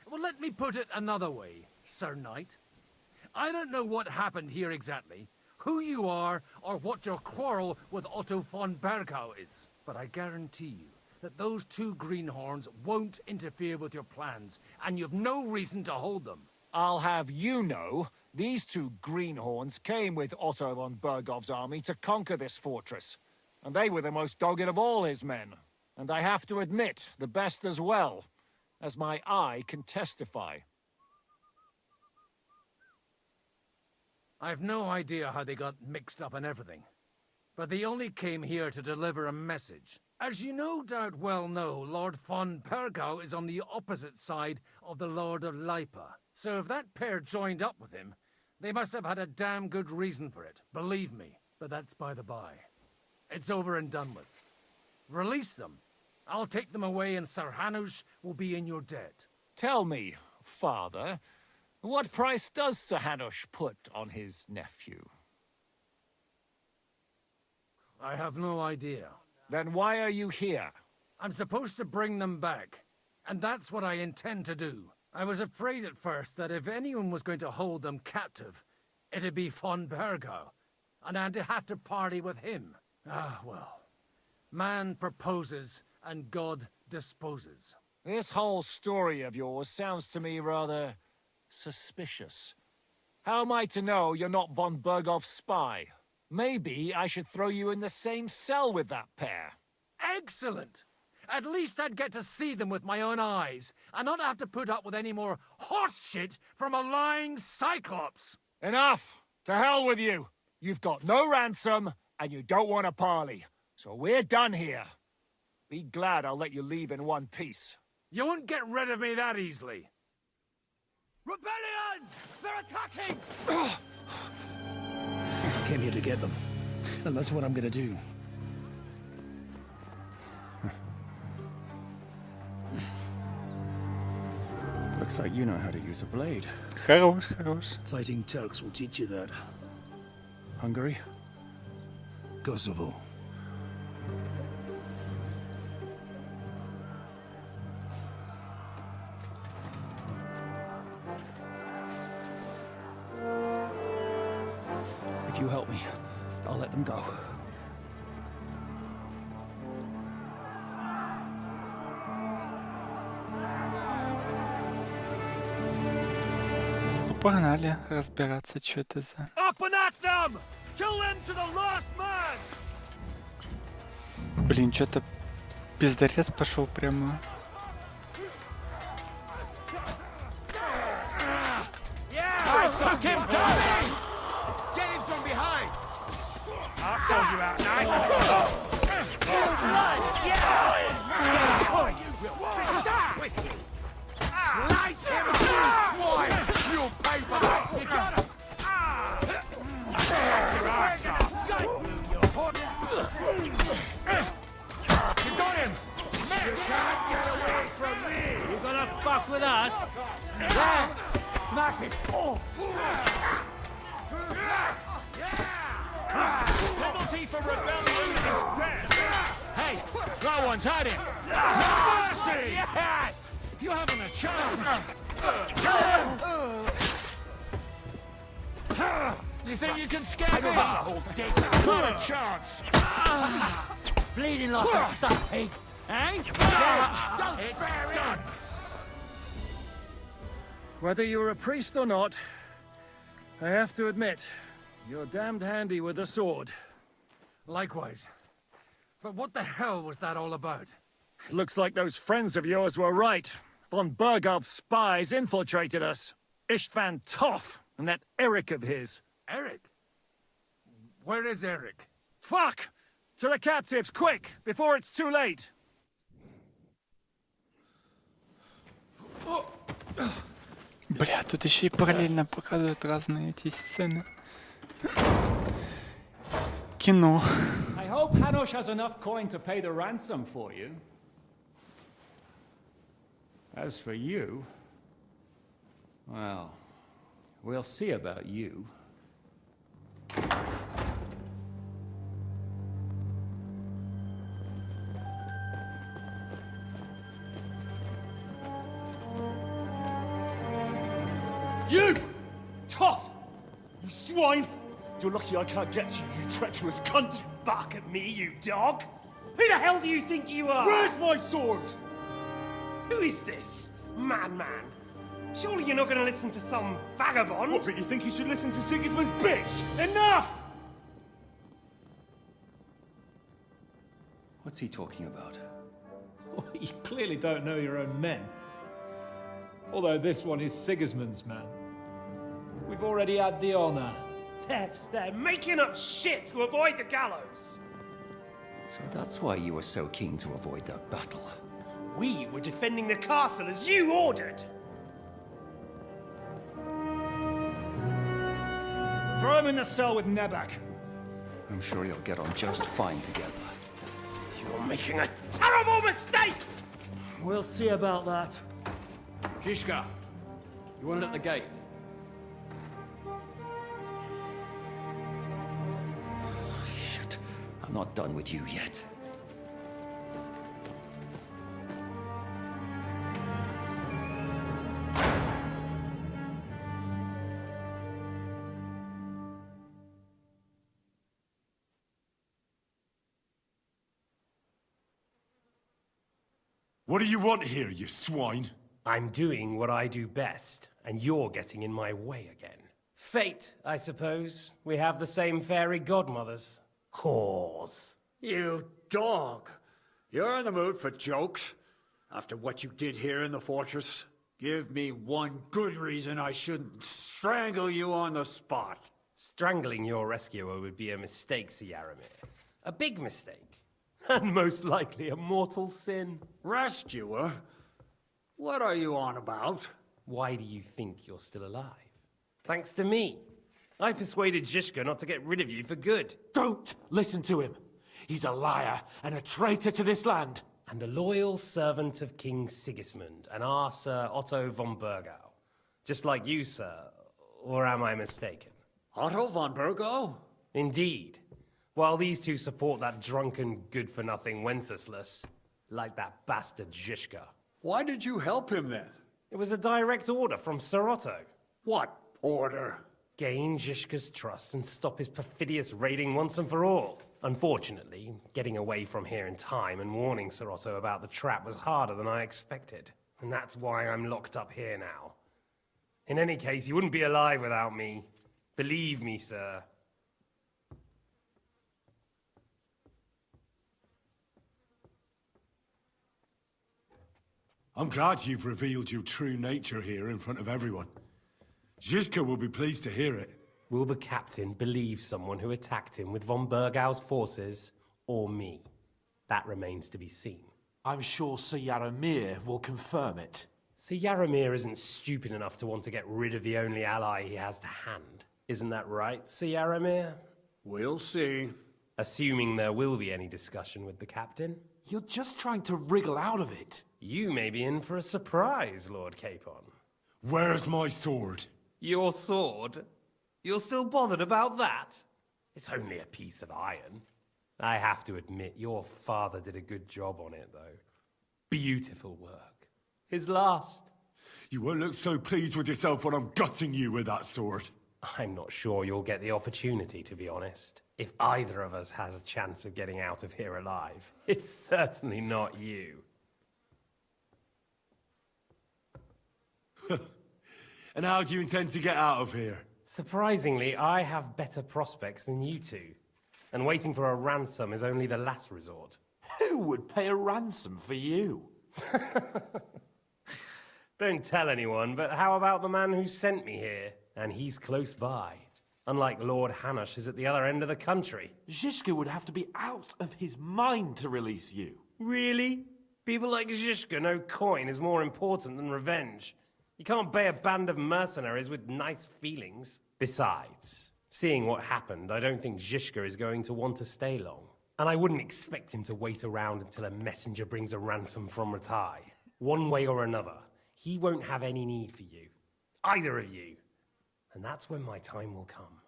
Well, let me put it another way, Sir Knight. I don't know what happened here exactly, who you are, or what your quarrel with Otto von Bergau is. But I guarantee you that those two greenhorns won't interfere with your plans, and you've no reason to hold them. I'll have you know, these two greenhorns came with Otto von Bergov's army to conquer this fortress. And they were the most dogged of all his men. And I have to admit, the best as well, as my eye can testify. I've no idea how they got mixed up in everything. But they only came here to deliver a message. As you no doubt well know, Lord von Bergau is on the opposite side of the Lord of Lipa. So if that pair joined up with him, they must have had a damn good reason for it, believe me. But that's by the by. It's over and done with. Release them. I'll take them away and Sir Hanush will be in your debt. Tell me, father, what price does Sir Hanush put on his nephew? I have no idea. Then why are you here? I'm supposed to bring them back, and that's what I intend to do. I was afraid at first that if anyone was going to hold them captive, it'd be von Bergau, and I'd have to party with him. Ah, well. Man proposes, and God disposes. This whole story of yours sounds to me rather suspicious. How am I to know you're not von Bergov's spy? Maybe I should throw you in the same cell with that pair. Excellent! At least I'd get to see them with my own eyes, and not have to put up with any more horse shit from a lying cyclops! Enough! To hell with you! You've got no ransom, and you don't want a parley. So we're done here. Be glad I'll let you leave in one piece. You won't get rid of me that easily. Rebellion! They're attacking! I came here to get them, and that's what I'm gonna do. Looks like you know how to use a blade. Хорош, хорош. Fighting Turks will teach you that. Hungary? Kosovo. If you help me, I'll let them go. Ну, погнали разбираться, что это за... Up and at them! Kill them to the last man! Блин, что-то пиздарез пошел прямо. Yeah! Fuck him down! Get him from behind! I'll show you out nice. Yeah! Oh, you will finish that quickly! Slice him up, you swine! You'll pay for that! You got him! You got him! You can't get away from me! You gonna fuck with us? There! Smash it! Oh! Penalty for rebellion is death! Hey, that one's had it! Mercy! Yes! You haven't a chance! You think you can scare me? Not a chance! Bleeding like a stuck pig, eh? It's done! Whether you're a priest or not, I have to admit, you're damned handy with a sword. Likewise. But what the hell was that all about? Looks like those friends of yours were right. Von Bergov's spies infiltrated us. Istvan Toth and that Eric of his. Eric? Where is Eric? Fuck! To the captives, quick, before it's too late! Бля, тут еще и параллельно показывают разные эти сцены. Кино. I hope Hanush has enough coin to pay the ransom for you. As for you, well, we'll see about you. You! Tough! You swine! You're lucky I can't get to you, you treacherous cunt! Back at me, you dog! Who the hell do you think you are? Where's my sword? Who is this? Man. Surely you're not going to listen to some vagabond? What, but you think you should listen to Sigismund's bitch? Enough! What's he talking about? You clearly don't know your own men. Although this one is Sigismund's man. We've already had the honor. They're making up shit to avoid the gallows. So that's why you were so keen to avoid that battle. We were defending the castle as you ordered. Throw him in the cell with Nebak. I'm sure you'll get on just fine together. You're making a terrible mistake! We'll see about that. Zhishka, you want it at the gate? Shit, I'm not done with you yet. What do you want here, you swine? I'm doing what I do best, and you're getting in my way again. Fate, I suppose. We have the same fairy godmothers. Whores. You dog! You're in the mood for jokes? After what you did here in the fortress? Give me one good reason I shouldn't strangle you on the spot. Strangling your rescuer would be a mistake, Yaramir. A big mistake. And most likely a mortal sin. Rescuer? What are you on about? Why do you think you're still alive? Thanks to me. I persuaded Zhishka not to get rid of you for good. Don't listen to him. He's a liar and a traitor to this land. And a loyal servant of King Sigismund and our Sir Otto von Bergau. Just like you, sir. Or am I mistaken? Otto von Bergau? Indeed. While these two support that drunken, good-for-nothing Wenceslas, like that bastard Zhishka. Why did you help him then? It was a direct order from Sir Otto. What order? Gain Zhishka's trust and stop his perfidious raiding once and for all. Unfortunately, getting away from here in time and warning Sir Otto about the trap was harder than I expected. And that's why I'm locked up here now. In any case, you wouldn't be alive without me. Believe me, sir. I'm glad you've revealed your true nature here in front of everyone. Zhishka will be pleased to hear it. Will the captain believe someone who attacked him with von Bergau's forces, or me? That remains to be seen. I'm sure Sir Yaramir will confirm it. Sir Yaramir isn't stupid enough to want to get rid of the only ally he has to hand. Isn't that right, Sir Yaramir? We'll see. Assuming there will be any discussion with the captain. You're just trying to wriggle out of it. You may be in for a surprise, Lord Capon. Where's my sword? Your sword? You're still bothered about that? It's only a piece of iron. I have to admit, your father did a good job on it, though. Beautiful work. His last. You won't look so pleased with yourself when I'm gutting you with that sword. I'm not sure you'll get the opportunity, to be honest. If either of us has a chance of getting out of here alive, it's certainly not you. And how do you intend to get out of here? Surprisingly, I have better prospects than you two. And waiting for a ransom is only the last resort. Who would pay a ransom for you? Don't tell anyone, but how about the man who sent me here? And he's close by. Unlike Lord Hanush is at the other end of the country. Zhishka would have to be out of his mind to release you. Really? People like Zhishka know coin is more important than revenge. You can't pay a band of mercenaries with nice feelings. Besides, seeing what happened, I don't think Zhishka is going to want to stay long. And I wouldn't expect him to wait around until a messenger brings a ransom from Ratai. One way or another, he won't have any need for you. Either of you. And that's when my time will come.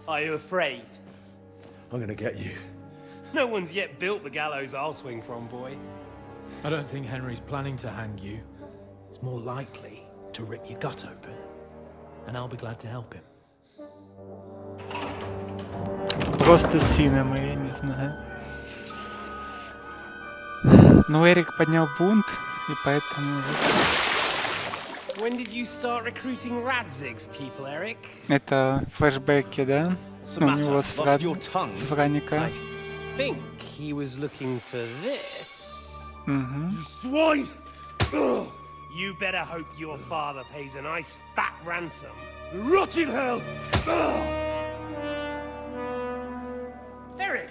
Are you afraid? I'm gonna get you. No one's yet built the gallows I'll swing from, boy. I don't think Henry's planning to hang you. It's more likely to rip your gut open. And I'll be glad to help him. Просто Синема, я не знаю. Но Эрик поднял бунт, и поэтому... When did you start recruiting Radzig's people, Eric? Это флешбеки, да? У него с Враника. I think he was looking for this. Угу. You swine! You better hope your father pays a nice fat ransom. Rot in hell! Eric!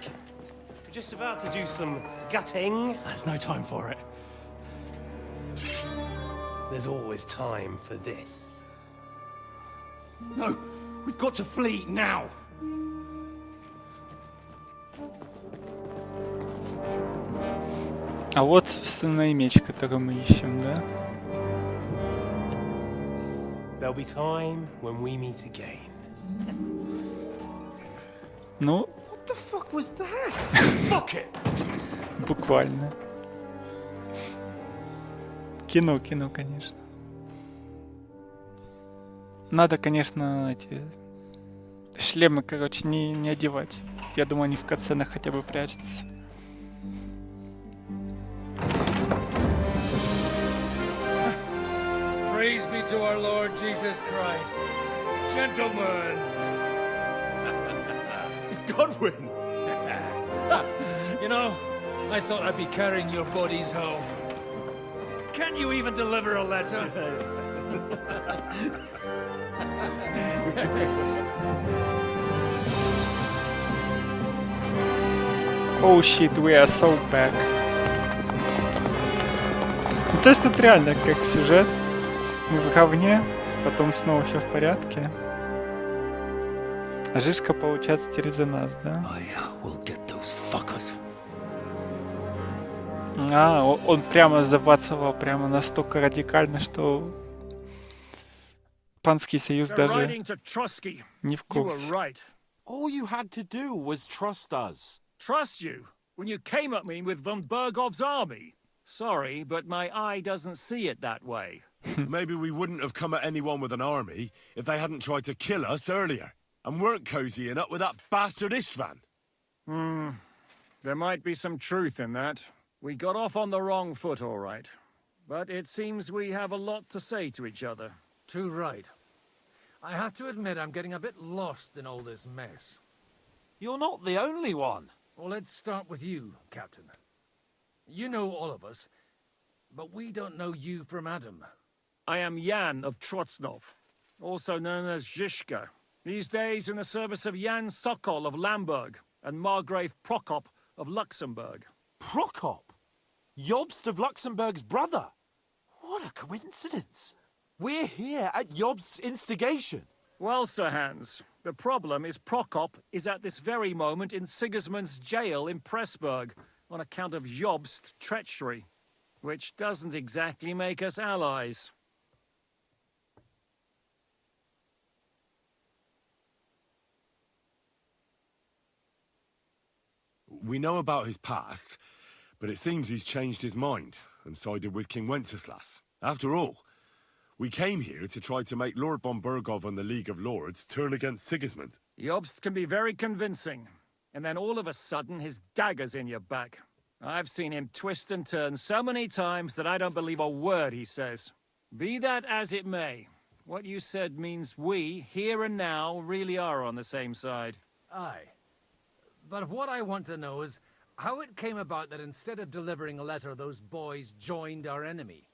We're just about to do some gutting. There's no time for it. There's always time for this. No, we've got to flee now. А вот, собственно, и меч, который мы ищем, да? There'll be time when we meet again. Ну, What the fuck was that? Fuck it! буквально. Кино, конечно. Надо, конечно, эти шлемы, короче, не одевать. Я думаю, они в катсценах хотя бы прячутся. Praise be to our Lord Jesus Christ. Gentlemen! It's Godwin! You know, I thought I'd be carrying your bodies home. Can't you even deliver a letter? Oh shit, we are so back. Ну, то есть тут реально как сюжет. Мы в говне, потом снова все в порядке. А Жишка, получается, через нас, да? А, он прямо забацывал, прямо настолько радикально, что Панский союз даже не в курсе. All you had to do was trust us. Trust you? When you came at me with von Bergov's army? Sorry, but my eye doesn't see it that way. Maybe we wouldn't have come at anyone with an army if they hadn't tried to kill us earlier. And weren't cozying up with that bastard Istvan. There might be some truth in that. We got off on the wrong foot, all right. But it seems we have a lot to say to each other. Too right. I have to admit I'm getting a bit lost in all this mess. You're not the only one. Well, let's start with you, Captain. You know all of us, but we don't know you from Adam. I am Jan of Trotsnov, also known as Zhishka. These days in the service of Jan Sokol of Lamberg and Margrave Prokop of Luxembourg. Prokop? Jobst of Luxembourg's brother? What a coincidence. We're here at Jobst's instigation. Well, Sir Hans, the problem is Prokop is at this very moment in Sigismund's jail in Pressburg on account of Jobst's treachery, which doesn't exactly make us allies. We know about his past, But it seems he's changed his mind and sided with King Wenceslas. After all, we came here to try to make Lord von Bergov and the League of Lords turn against Sigismund. Jobst can be very convincing, and then all of a sudden his dagger's in your back. I've seen him twist and turn so many times that I don't believe a word he says. Be that as it may, what you said means we, here and now, really are on the same side. Aye. But what I want to know is how it came about that instead of delivering a letter, those boys joined our enemy.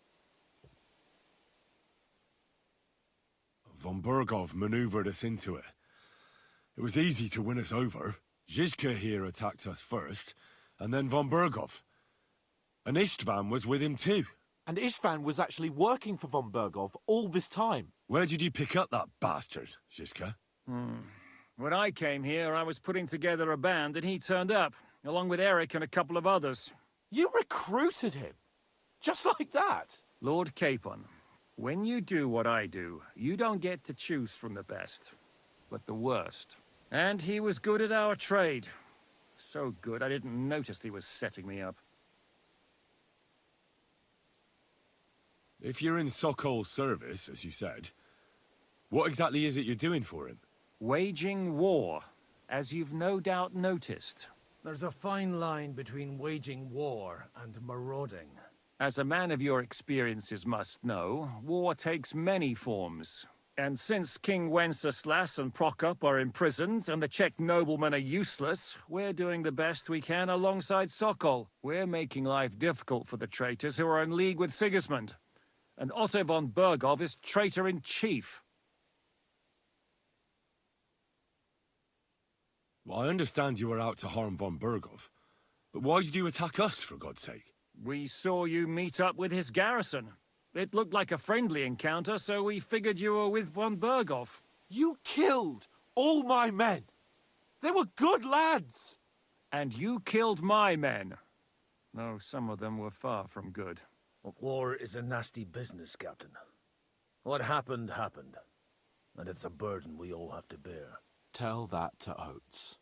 Von Bergov maneuvered us into it. It was easy to win us over. Zizka here attacked us first, and then von Bergov. And Istvan was with him too. And Istvan was actually working for von Bergov all this time. Where did you pick up that bastard, Zizka? When I came here, I was putting together a band, and he turned up, along with Eric and a couple of others. You recruited him? Just like that? Lord Capon, when you do what I do, you don't get to choose from the best, but the worst. And he was good at our trade. So good, I didn't notice he was setting me up. If you're in Sokol's service, as you said, what exactly is it you're doing for him? Waging war, as you've no doubt noticed. There's a fine line between waging war and marauding. As a man of your experiences must know, war takes many forms. And since King Wenceslas and Prokop are imprisoned and the Czech noblemen are useless, we're doing the best we can alongside Sokol. We're making life difficult for the traitors who are in league with Sigismund. And Otto von Bergov is traitor-in-chief. Well, I understand you were out to harm von Bergov, but why did you attack us, for God's sake? We saw you meet up with his garrison. It looked like a friendly encounter, so we figured you were with von Bergov. You killed all my men. They were good lads. And you killed my men. Though some of them were far from good. War is a nasty business, Captain. What happened, happened. And it's a burden we all have to bear. Tell that to Oates.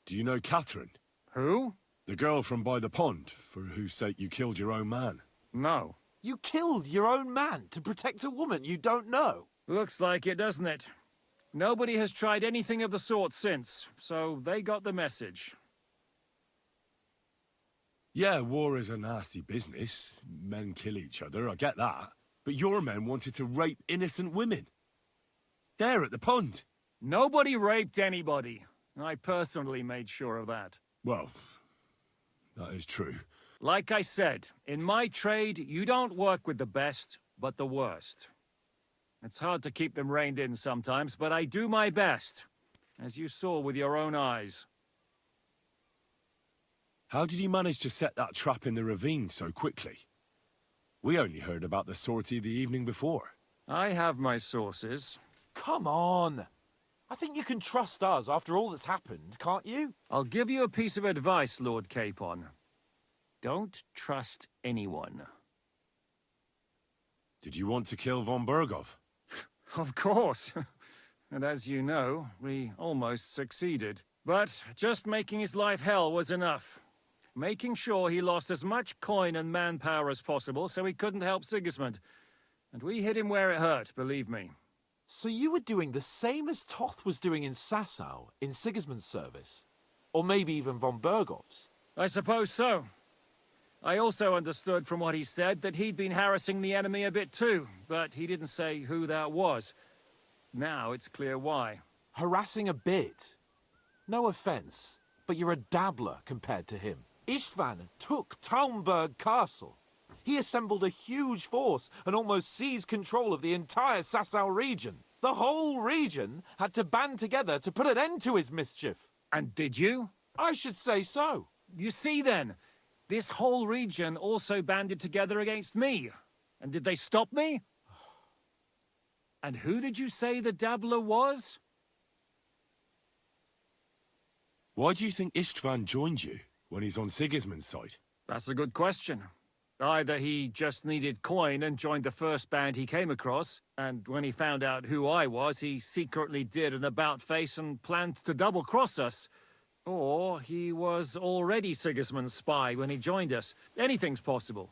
Do you know Catherine? Who? The girl from by the pond, for whose sake you killed your own man. No. You killed your own man to protect a woman you don't know. Looks like it, doesn't it? Nobody has tried anything of the sort since, so they got the message. Yeah, war is a nasty business. Men kill each other, I get that. But your men wanted to rape innocent women. There at the pond. Nobody raped anybody. I personally made sure of that. Well, that is true. Like I said, in my trade, you don't work with the best, but the worst. It's hard to keep them reined in sometimes, but I do my best, as you saw with your own eyes. How did you manage to set that trap in the ravine so quickly? We only heard about the sortie the evening before. I have my sources. Come on! I think you can trust us after all that's happened, can't you? I'll give you a piece of advice, Lord Capon. Don't trust anyone. Did you want to kill von Bergov? Of course. And as you know, we almost succeeded. But just making his life hell was enough. Making sure he lost as much coin and manpower as possible so he couldn't help Sigismund. And we hit him where it hurt, believe me. So you were doing the same as Toth was doing in Sasau, in Sigismund's service? Or maybe even von Bergov's? I suppose so. I also understood from what he said that he'd been harassing the enemy a bit too, but he didn't say who that was. Now it's clear why. Harassing a bit? No offense, but you're a dabbler compared to him. Istvan took Talmberg Castle. He assembled a huge force and almost seized control of the entire Sasau region. The whole region had to band together to put an end to his mischief. And did you? I should say so. You see then, this whole region also banded together against me. And did they stop me? And who did you say the dabbler was? Why do you think Istvan joined you when he's on Sigismund's side? That's a good question. Either he just needed coin and joined the first band he came across, and when he found out who I was, he secretly did an about-face and planned to double-cross us. Or he was already Sigismund's spy when he joined us. Anything's possible.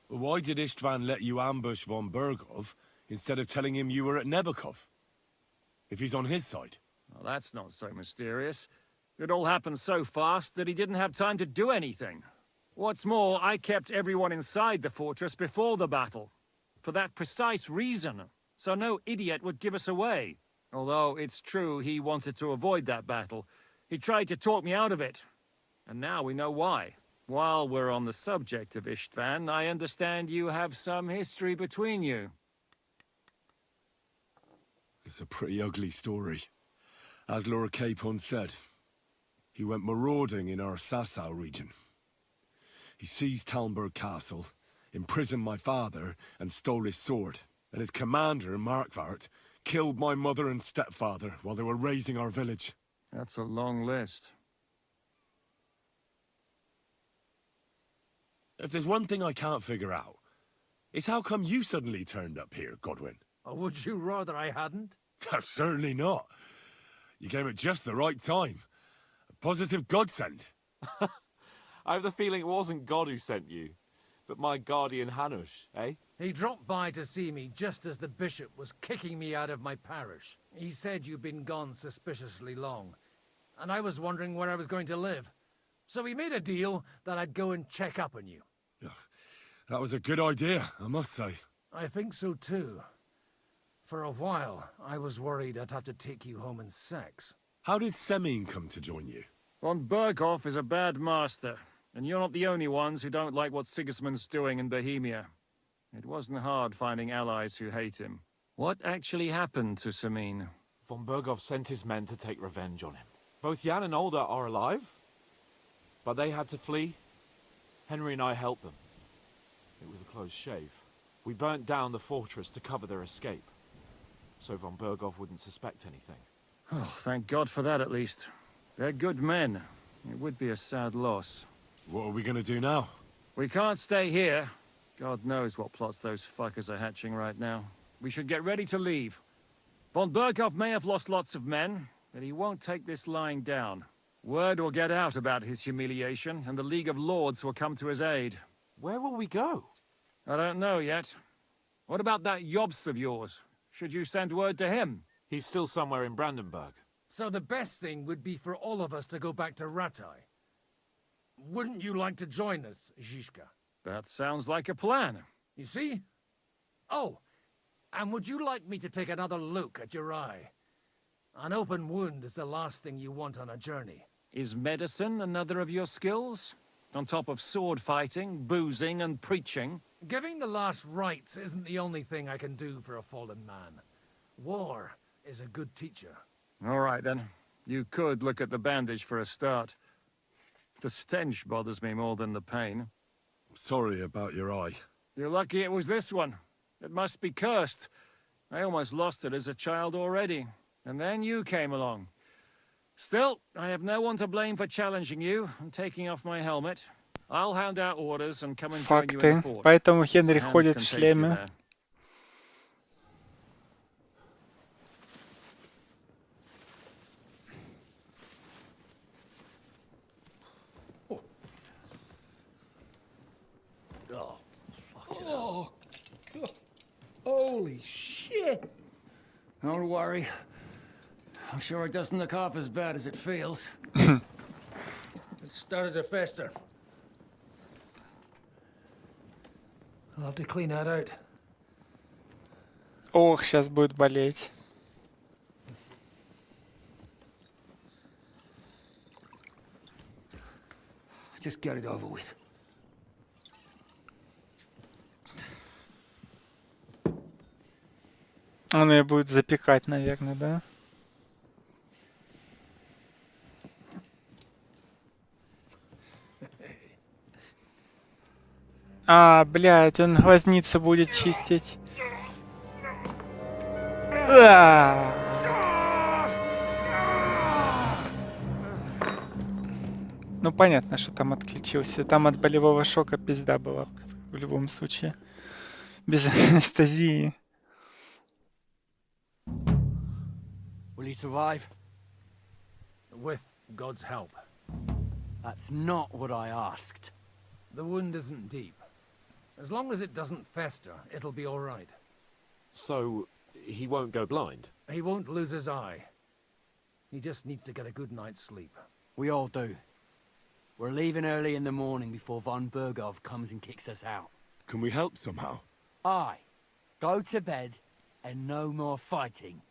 Why did Istvan let you ambush von Bergov instead of telling him you were at Nebukov? If he's on his side. Well, that's not so mysterious. It all happened so fast that he didn't have time to do anything. What's more, I kept everyone inside the fortress before the battle. For that precise reason. So no idiot would give us away. Although it's true he wanted to avoid that battle. He tried to talk me out of it. And now we know why. While we're on the subject of Istvan, I understand you have some history between you. It's a pretty ugly story. As Lord Capon said, he went marauding in our Sasau region. He seized Talmberg Castle, imprisoned my father, and stole his sword. And his commander, Markvart, killed my mother and stepfather while they were raising our village. That's a long list. If there's one thing I can't figure out, it's how come you suddenly turned up here, Godwin? Or would you rather I hadn't? Certainly not. You came at just the right time. A positive godsend. I have the feeling it wasn't God who sent you, but my guardian Hanush, eh? He dropped by to see me just as the bishop was kicking me out of my parish. He said you'd been gone suspiciously long, and I was wondering where I was going to live. So we made a deal that I'd go and check up on you. That was a good idea, I must say. I think so too. For a while, I was worried I'd have to take you home in sex. How did Semine come to join you? Von Berghoff is a bad master, and you're not the only ones who don't like what Sigismund's doing in Bohemia. It wasn't hard finding allies who hate him. What actually happened to Semine? Von Berghoff sent his men to take revenge on him. Both Jan and Olda are alive, but they had to flee. Henry and I helped them. It was a close shave. We burnt down the fortress to cover their escape, so von Berghoff wouldn't suspect anything. Oh, thank God for that at least. They're good men. It would be a sad loss. What are we gonna do now? We can't stay here. God knows what plots those fuckers are hatching right now. We should get ready to leave. Von Berghoff may have lost lots of men, but he won't take this lying down. Word will get out about his humiliation, and the League of Lords will come to his aid. Where will we go? I don't know yet. What about that Jobst of yours? Should you send word to him? He's still somewhere in Brandenburg. So the best thing would be for all of us to go back to Ratai. Wouldn't you like to join us, Zizka? That sounds like a plan. You see? Oh, and would you like me to take another look at your eye? An open wound is the last thing you want on a journey. Is medicine another of your skills? On top of sword fighting, boozing, and preaching? Giving the last rites isn't the only thing I can do for a fallen man. War is a good teacher. All right, then. You could look at the bandage for a start. The stench bothers me more than the pain. Sorry about your eye. You're lucky it was this one. It must be cursed. I almost lost it as a child already. And then you came along. Still, I have no one to blame for challenging you and taking off my helmet. I'll hand out orders and come and join you in the Факты. fort. Поэтому Хенри Hans ходит can в take you шлеме. there. Oh, fucking hell. God. Holy shit! Don't worry. I'm sure it doesn't look half as bad as it feels. It started to fester. I'll have to clean that out. Ох, сейчас будет болеть. Just get it over with. Он ее будет запекать, наверное, да? А, блядь, он глазницу будет чистить. Ну, понятно, что там отключился. Там от болевого шока пизда была в любом случае. Без анестезии. Will he survive? With God's help. That's not what I asked. The wound isn't deep. As long as it doesn't fester, it'll be all right. So, he won't go blind? He won't lose his eye. He just needs to get a good night's sleep. We all do. We're leaving early in the morning before von Bergov comes and kicks us out. Can we help somehow? Aye. Go to bed and no more fighting.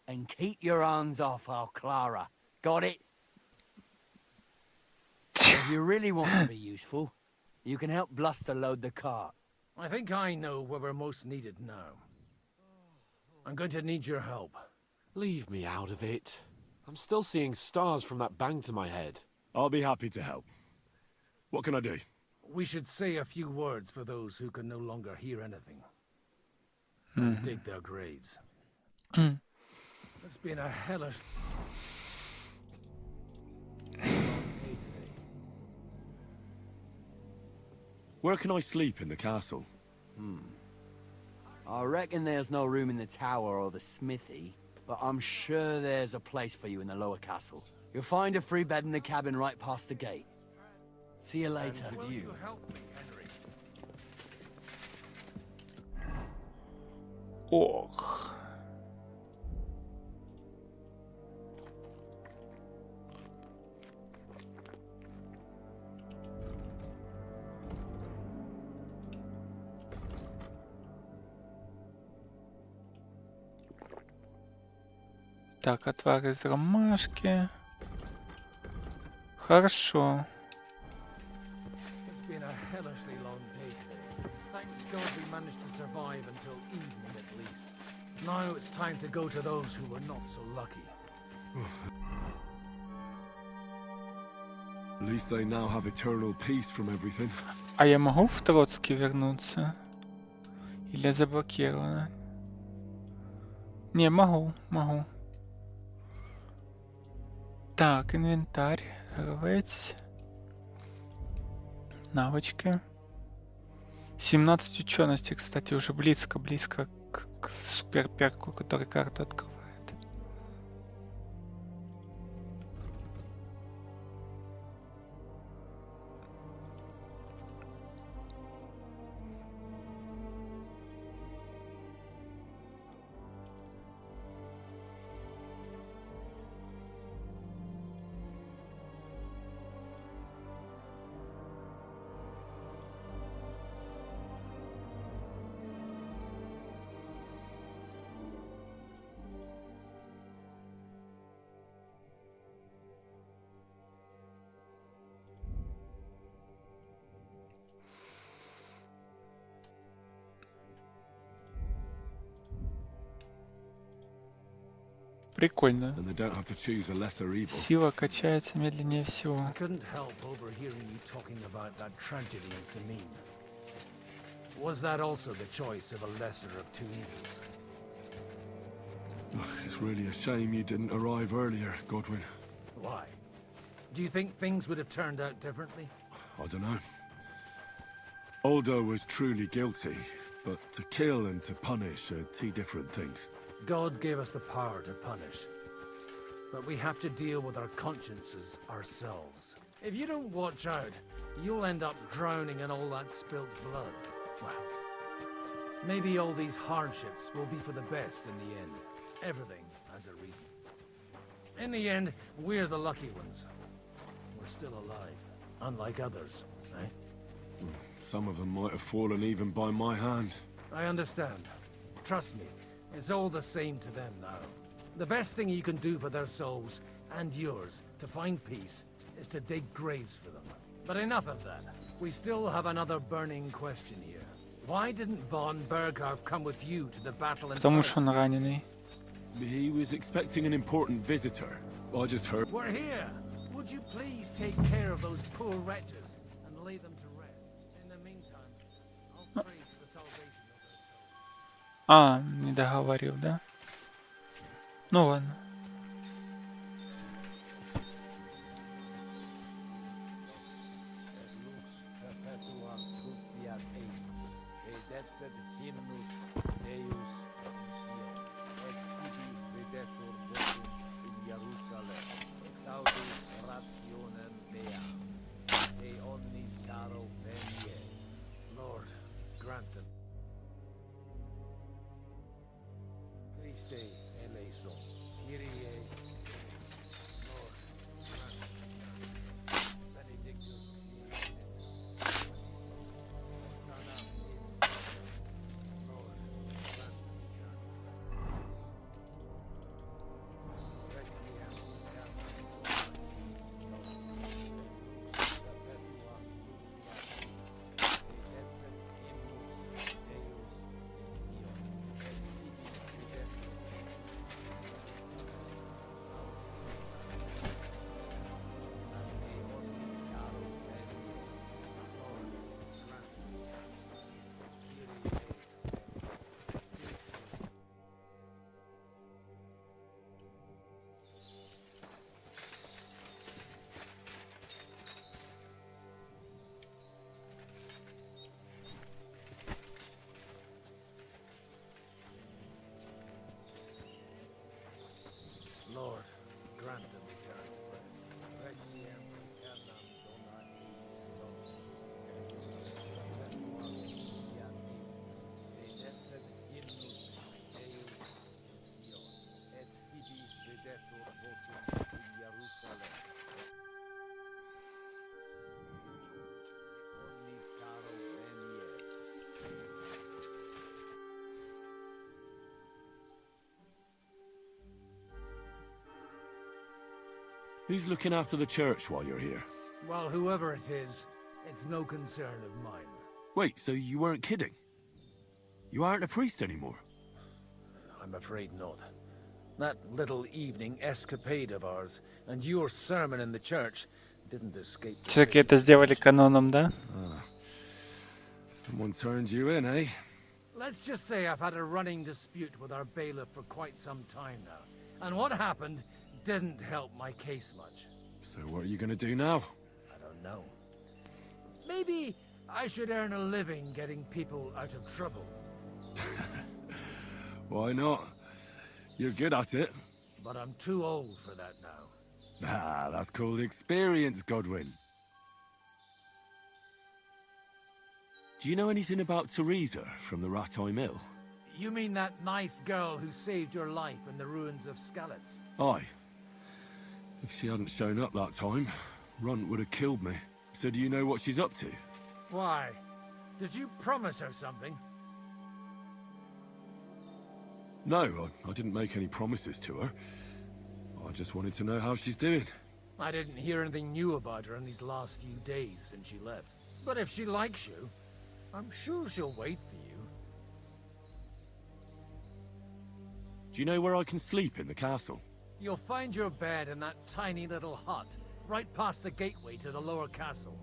And keep your hands off our Clara. Got it? If you really want to be useful, you can help Bluster load the cart. I think I know where we're most needed now. I'm going to need your help. Leave me out of it. I'm still seeing stars from that bang to my head. I'll be happy to help. What can I do? We should say a few words for those who can no longer hear anything. And dig their graves. It's been a hellish day today. Where can I sleep in the castle? I reckon there's no room in the tower or the smithy, but I'm sure there's a place for you in the lower castle. You'll find a free bed in the cabin right past the gate. See you later. Will you help me, Henry? Ох. Так, отвар из ромашки. Хорошо. It's been a hellishly long day today. Thank God we managed to survive until evening at least. Now it's time to go to those who were not so lucky. At least they now have eternal peace from everything. А я могу в Троцкий вернуться? Или заблокировано? Не, могу. Так, инвентарь, рвать, навычки. 17 учености, кстати, уже близко к суперперку, который карту открывает. Прикольно. And they don't have to choose a lesser evil. Сила качается медленнее всего. I couldn't help overhearing you talking about that tragedy in Samin. Was that also the choice of a lesser of two evils? It's really a shame you didn't arrive earlier, Godwin. Why? Do you think things would have turned out differently? I don't know. Aldo was truly guilty, but to kill and to punish are two different things. God gave us the power to punish. But we have to deal with our consciences ourselves. If you don't watch out, you'll end up drowning in all that spilt blood. Well, maybe all these hardships will be for the best in the end. Everything has a reason. In the end, we're the lucky ones. We're still alive, unlike others, eh? Some of them might have fallen even by my hand. I understand. Trust me, it's all the same to them now. The best thing you can do for their souls, and yours, to find peace, is to dig graves for them. But enough of that. We still have another burning question here. Why didn't von Berghoff come with you to the battle in Потому что он раненый. He was expecting an important visitor. I just heard... We're here! Would you please take care of those poor wretches and lay them to rest? In the meantime, I'll pray for the salvation of their souls. А, не договорил, да? Ну ладно. sed hymnus Deus in Sion, et tibi videtur votum in Jerusalem, exaudus rationem meam, et omnis caro venie. Lord, grant them. Christe eleison, Kyrie, Lord, grant them. Benedictus Lord, grant them eternal rest. Requiem aeternam dona eis Domini, et perpetua fiat eis, et ecce hymnus Deus in Sion, et tibi videtur votum in Jerusalem. Omnis caro venie. Who's looking after the church while you're here? Well, whoever it is, it's no concern of mine. Wait, so you weren't kidding? You aren't a priest anymore? I'm afraid not. That little evening escapade of ours and your sermon in the church didn't escape. Все-таки это сделали каноном, да? Someone turned you in, eh? Let's just say I've had a running dispute with our bailiff for quite some time now. And what happened didn't help my case much. So what are you gonna do now? I don't know. Maybe I should earn a living getting people out of trouble. Why not? You're good at it. But I'm too old for that now. Ah, that's called experience, Godwin. Do you know anything about Teresa from the Rattay Mill? You mean that nice girl who saved your life in the ruins of Skalitz? Aye. If she hadn't shown up that time, Runt would have killed me. So do you know what she's up to? Why? Did you promise her something? No, I didn't make any promises to her. I just wanted to know how she's doing. I didn't hear anything new about her in these last few days since she left. But if she likes you, I'm sure she'll wait for you. Do you know where I can sleep in the castle? You'll find your bed in that tiny little hut, right past the gateway to the lower castle.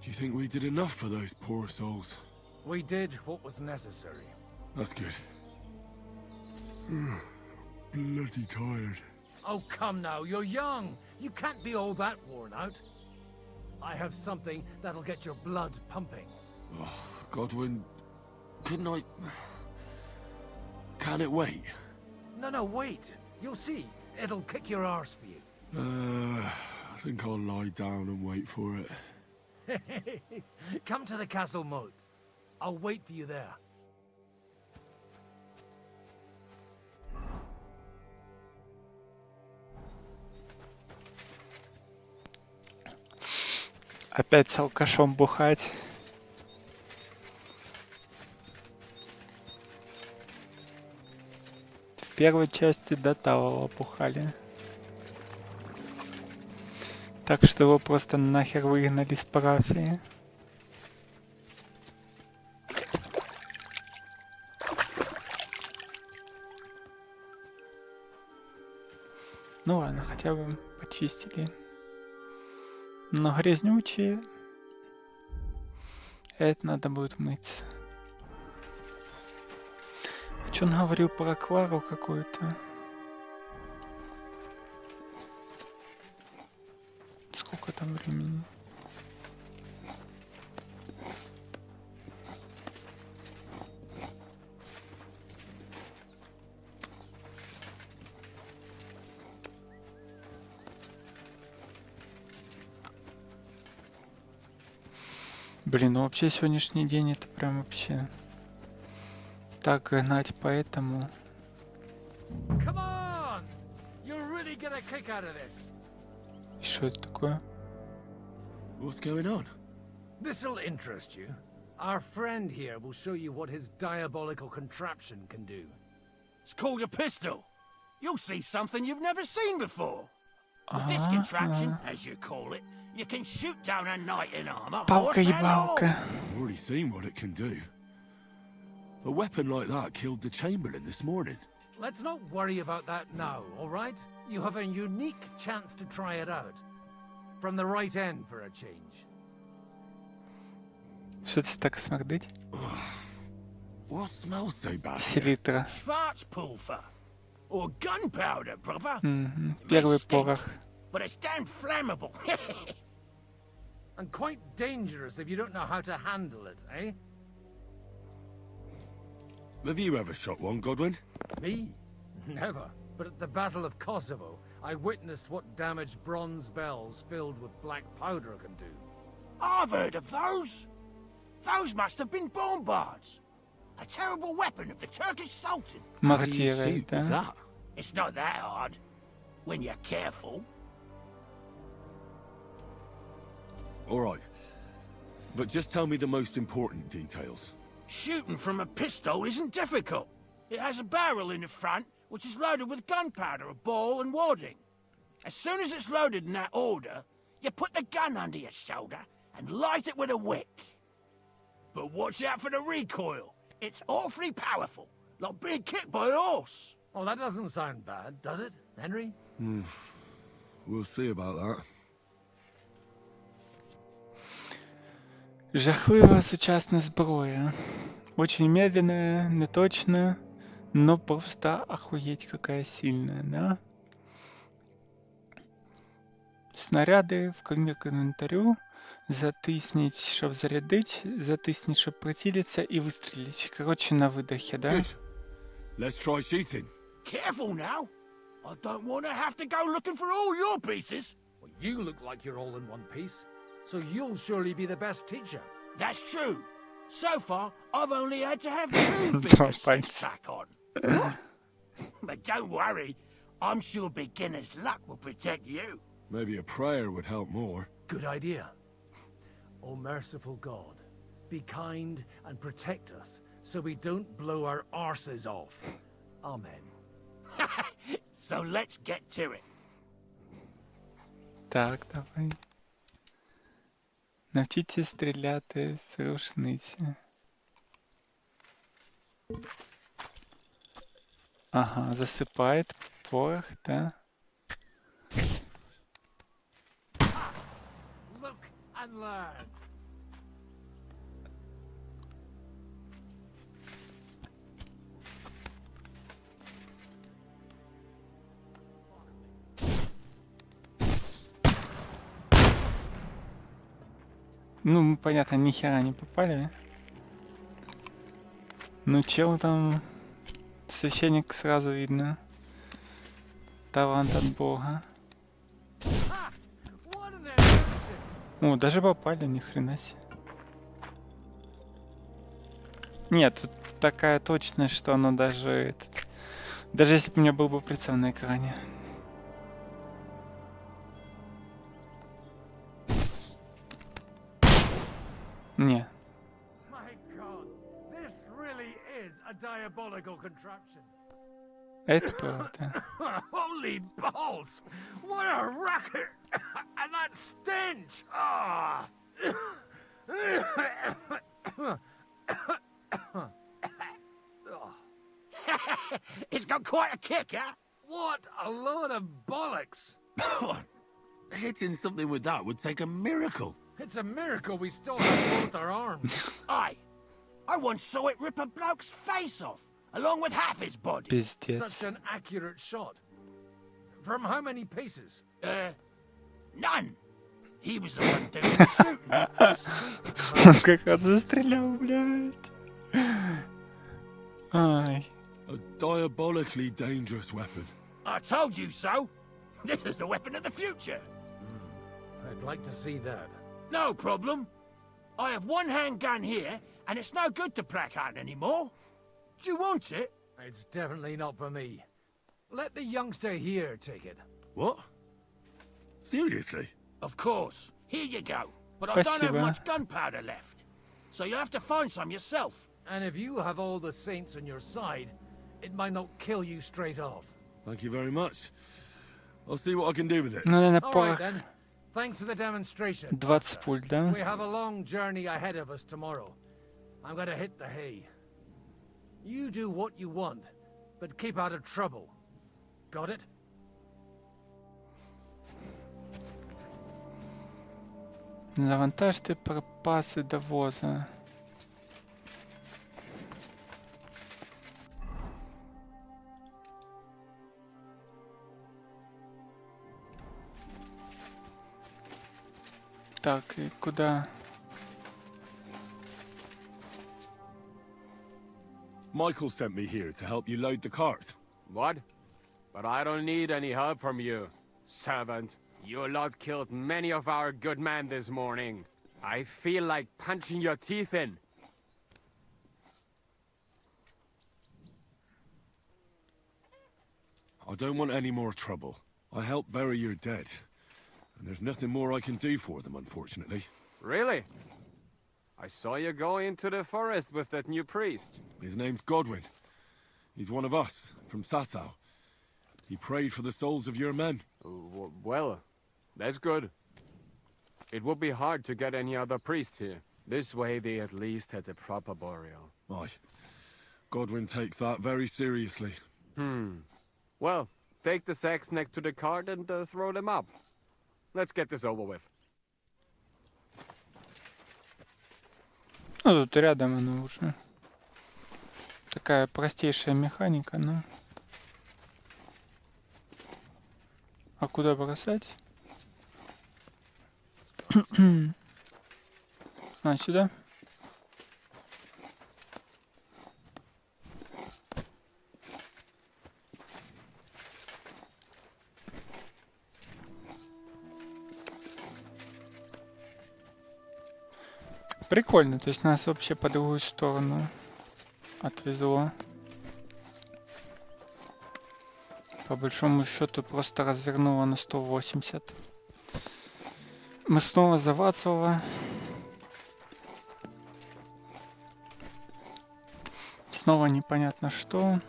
Do you think we did enough for those poor souls? We did what was necessary. That's good. Bloody tired. Oh, come now, you're young. You can't be all that worn out. I have something that'll get your blood pumping. Oh, Godwin, couldn't I... Can it wait? No, wait. You'll see. It'll kick your arse for you. I think I'll lie down and wait for it. Come to the castle moat. I'll wait for you there. Опять с алкашом бухать. В первой части до талого бухали. Так что его просто нахер выгнали с парафии. Ну ладно, хотя бы почистили. Но грязнючие. Это надо будет мыться. Что он говорил про Клару какую-то? Сколько там времени? Блин, ну вообще сегодняшний день это прям вообще так гнать по этому. Come on! You'll really get a kick out of this. И что это такое? What's going on? This'll interest you. Our friend here will show you what his diabolical contraption can do. It's called a pistol. You'll see something you've never seen before. With this contraption, as you call it, you can shoot down a knight in armor, horse and all. I've already seen what it can do. A weapon like that killed the Chamberlain this morning. Let's not worry about that now, all right? You have a unique chance to try it out. From the right end for a change. Що це так смердить? What smells so bad? Селитра. Schwarzpulver. Or gunpowder, brother. Первый порох. But it's damn flammable. And quite dangerous if you don't know how to handle it, eh? Have you ever shot one, Godwin? Me? Never. But at the Battle of Kosovo, I witnessed what damage bronze bells filled with black powder can do. I've heard of those. Those must have been bombards. A terrible weapon of the Turkish Sultan. Мортиры, да? It's not that hard, when you're careful. All right. But just tell me the most important details. Shooting from a pistol isn't difficult. It has a barrel in the front, which is loaded with gunpowder, a ball, and wadding. As soon as it's loaded in that order, you put the gun under your shoulder and light it with a wick. But watch out for the recoil. It's awfully powerful, like being kicked by a horse. Oh, that doesn't sound bad, does it, Henry? We'll see about that. Жахлива сучасна зброя. Очень медленная, неточная, но просто охуеть какая сильная, да? Снаряди в інвентарю. Затисніть, щоб зарядить, затисніть, щоб прицілитися і вистрілити. Короче, на видохе, да? Good. Let's try shooting. Careful now. I don't want to have to go looking for all your pieces. Well, you look like you're all in one piece, so you'll surely be the best teacher. That's true. So far, I've only had to have 2 fingers stitched back on. But don't worry. I'm sure beginner's luck will protect you. Maybe a prayer would help more. Good idea. O merciful God, be kind and protect us so we don't blow our arses off. Amen. So let's get to it. Так, давай. Навчіться стріляти з рушниці. Ага, засипает порох, да? Look and learn. Ну, мы, понятно, ни хера не попали. Ну, чел там... Священник сразу видно. Талант от Бога. О, даже попали, ни хрена себе. Нет, тут такая точность, что оно даже... Даже если бы у меня был бы прицел на экране. Не. My God, this really is a diabolical contraption. Это правда. Holy balls! What a racket! And that stench! Ah! It's got quite a kick, huh? What a load of bollocks! Hitting something with that would take a miracle. It's a miracle we still have both our arms. Aye. I once saw it rip a bloke's face off, along with half his body. Пиздец. Such an accurate shot. From how many paces? None. He was the one doing the shooting. Он как раз застрелял, блядь. Ай. A diabolically dangerous weapon. I told you so. This is the weapon of the future. I'd like to see that. No problem. I have one handgun here, and it's no good to prac out anymore. Do you want it? It's definitely not for me. Let the youngster here take it. What? Seriously? Of course. Here you go. But I don't have Спасибо. much gunpowder left. So you'll have to find some yourself. And if you have all the saints on your side, it might not kill you straight off. Thank you very much. I'll see what I can do with it. Ну, наверное, All right порох then. Thanks for the demonstration. 20 пуль, да? We have a long journey ahead of us tomorrow. I'm gonna hit the hay. You do what you want, but keep out of trouble. Got it? Завантажте припаси до воза. Так, и куда? Michael sent me here to help you load the cart. What? But I don't need any help from you, servant. You lot killed many of our good men this morning. I feel like punching your teeth in. I don't want any more trouble. I helped bury your dead. And there's nothing more I can do for them, unfortunately. Really? I saw you go into the forest with that new priest. His name's Godwin. He's one of us, from Sasau. He prayed for the souls of your men. Well, that's good. It would be hard to get any other priest here. This way they at least had a proper burial. Aye. Godwin takes that very seriously. Well, take the sacks next to the cart and throw them up. Let's get this over with. Ну, тут рядом оно уже. Такая простейшая механика, но... А куда бросать? А, сюда? Прикольно, то есть нас вообще по другую сторону отвезло. По большому счету просто развернуло на 180. Мы снова за Вацлава. Снова непонятно что.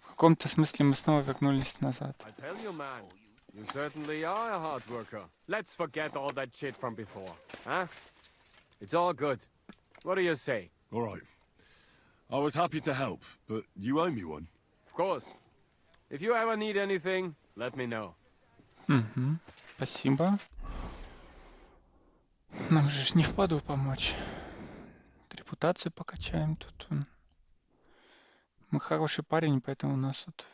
В каком-то смысле мы снова вернулись назад. I tell you, man, you certainly are a hard worker. Let's forget all that shit from before, huh? It's all good. What do you say? All right. I was happy to help, but you owe me one. Of course. If you ever need anything, let me know. Угу. Спасибо. Нам же ж не впаду помочь. Репутацию покачаем тут. Мы хороший парень, поэтому у нас тут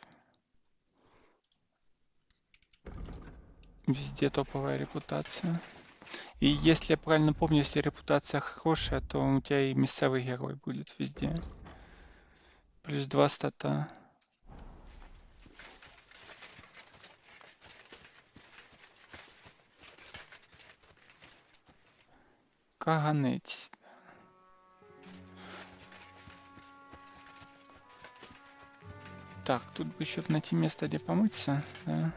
везде топовая репутация. И если я правильно помню, если репутация хорошая, то у тебя и мясовый герой будет везде. Плюс 2 стата. Каганець. Так, тут бы еще найти место, где помыться. Да.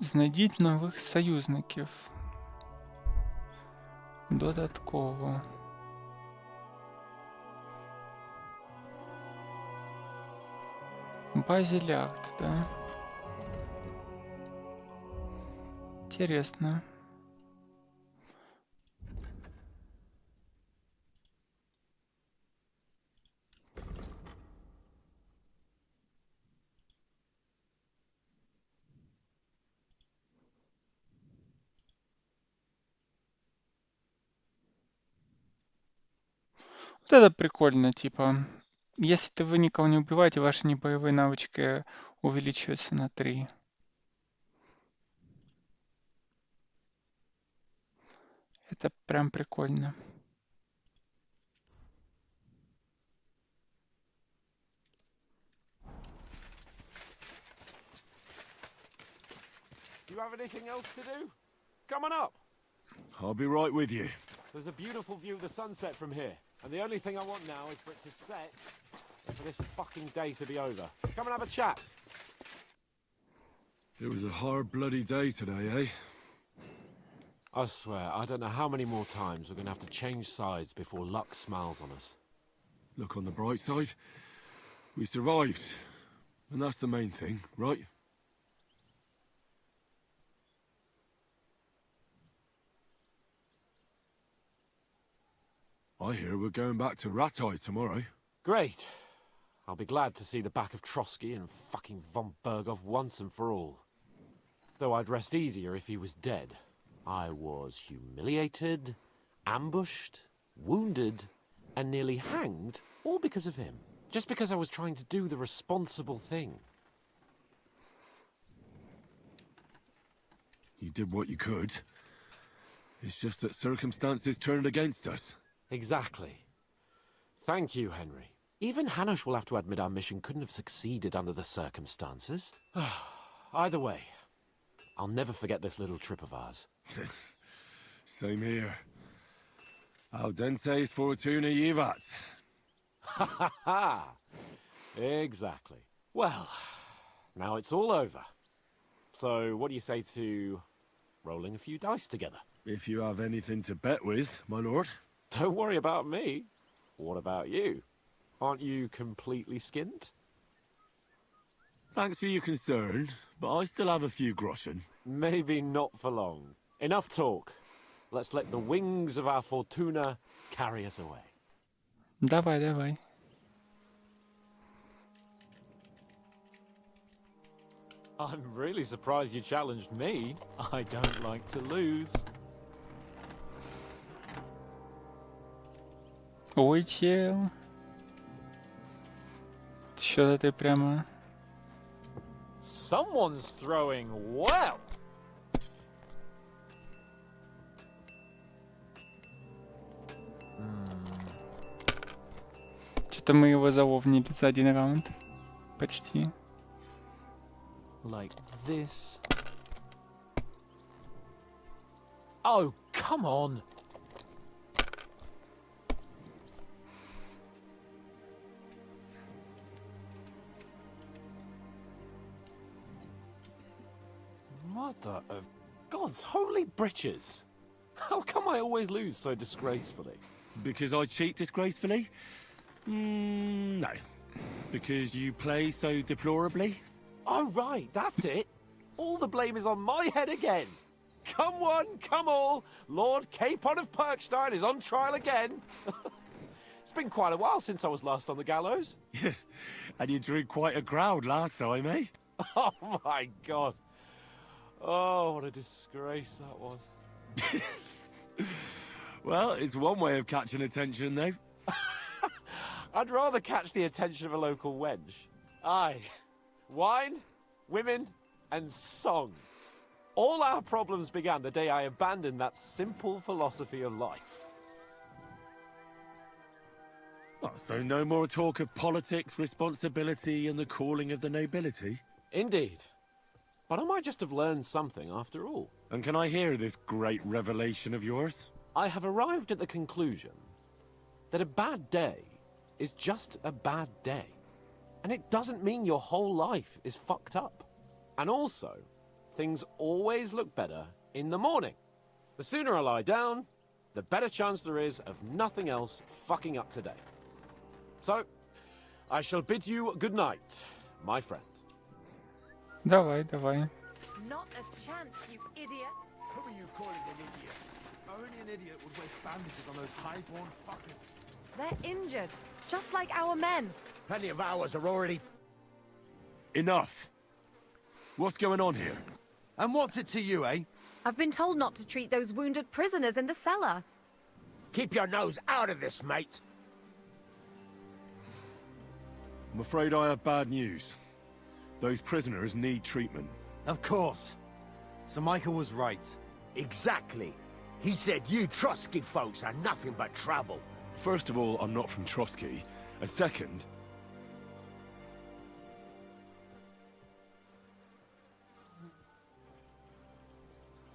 Знайдіть нових союзників. Додатково. Базилярд, да? Интересно. Вот это прикольно, типа, если вы никого не убиваете, ваши небоевые навычки увеличиваются на 3. Это прям прикольно. You have anything else to do? Come on up. I'll be right with you. There's a beautiful view of the sunset from here, and the only thing I want now is for it to set and for this fucking day to be over. Come and have a chat. It was a hard bloody day today, eh? I swear, I don't know how many more times we're gonna have to change sides before luck smiles on us. Look on the bright side. We survived. And that's the main thing, right? I hear we're going back to Ratai tomorrow. Great. I'll be glad to see the back of Trotsky and fucking von Berghoff once and for all. Though I'd rest easier if he was dead. I was humiliated, ambushed, wounded, and nearly hanged, all because of him. Just because I was trying to do the responsible thing. You did what you could. It's just that circumstances turned against us. Exactly. Thank you, Henry. Even Hanush will have to admit our mission couldn't have succeeded under the circumstances. Either way, I'll never forget this little trip of ours. Same here. Al dente fortuna jivat. Ha ha ha! Exactly. Well, now it's all over. So, what do you say to rolling a few dice together? If you have anything to bet with, my lord. Don't worry about me. What about you? Aren't you completely skinned? Thanks for your concern, but I still have a few groschen. Maybe not for long. Enough talk. Let's let the wings of our fortuna carry us away. Давай, давай. I'm really surprised you challenged me. I don't like to lose. Ой, чел. Что-то ты прямо... Someone's throwing well. Что-то мы его заловнили за один раунд. Почти. Like this. Oh, come on. Mother of God's holy britches! How come I always lose so disgracefully? Because I cheat disgracefully? No. Because you play so deplorably? Oh, right, that's it. All the blame is on my head again. Come one, come all. Lord Capon of Perkstein is on trial again. It's been quite a while since I was last on the gallows. And you drew quite a crowd last time, eh? Oh, my God. Oh, what a disgrace that was. Well, it's one way of catching attention, though. I'd rather catch the attention of a local wench. Aye. Wine, women, and song. All our problems began the day I abandoned that simple philosophy of life. Oh, so no more talk of politics, responsibility, and the calling of the nobility? Indeed. But I might just have learned something after all. And can I hear this great revelation of yours? I have arrived at the conclusion that a bad day is just a bad day. And it doesn't mean your whole life is fucked up. And also, things always look better in the morning. The sooner I lie down, the better chance there is of nothing else fucking up today. So, I shall bid you good night, my friend. Давай, давай. Not a chance, you idiot. Who are you calling an idiot? Only an idiot would waste bandages on those high-born fuckers. They're injured, just like our men. Plenty of ours are already... Enough! What's going on here? And what's it to you, eh? I've been told not to treat those wounded prisoners in the cellar. Keep your nose out of this, mate. I'm afraid I have bad news. Those prisoners need treatment. Of course. Sir Michael was right. Exactly. He said you Trotsky folks are nothing but trouble. First of all, I'm not from Trotsky. And second...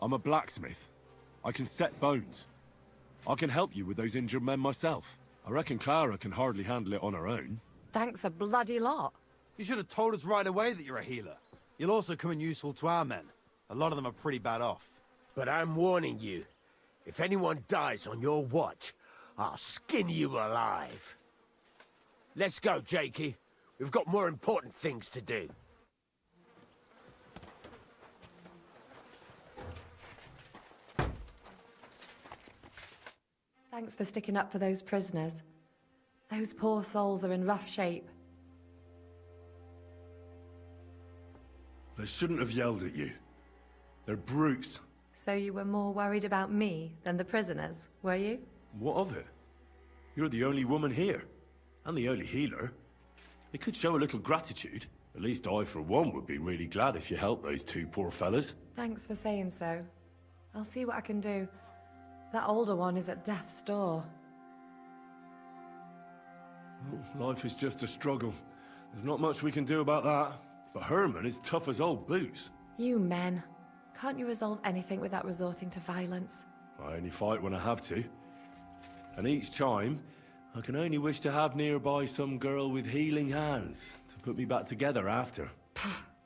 I'm a blacksmith. I can set bones. I can help you with those injured men myself. I reckon Clara can hardly handle it on her own. Thanks a bloody lot. You should have told us right away that you're a healer. You'll also come in useful to our men. A lot of them are pretty bad off. But I'm warning you, if anyone dies on your watch, I'll skin you alive. Let's go, Jakey. We've got more important things to do. Thanks for sticking up for those prisoners. Those poor souls are in rough shape. They shouldn't have yelled at you. They're brutes. So you were more worried about me than the prisoners, were you? What of it? You're the only woman here. And the only healer. It could show a little gratitude. At least I, for one, would be really glad if you helped those two poor fellas. Thanks for saying so. I'll see what I can do. That older one is at death's door. Well, life is just a struggle. There's not much we can do about that. But Herman is tough as old boots. You men. Can't you resolve anything without resorting to violence? I only fight when I have to. And each time, I can only wish to have nearby some girl with healing hands to put me back together after.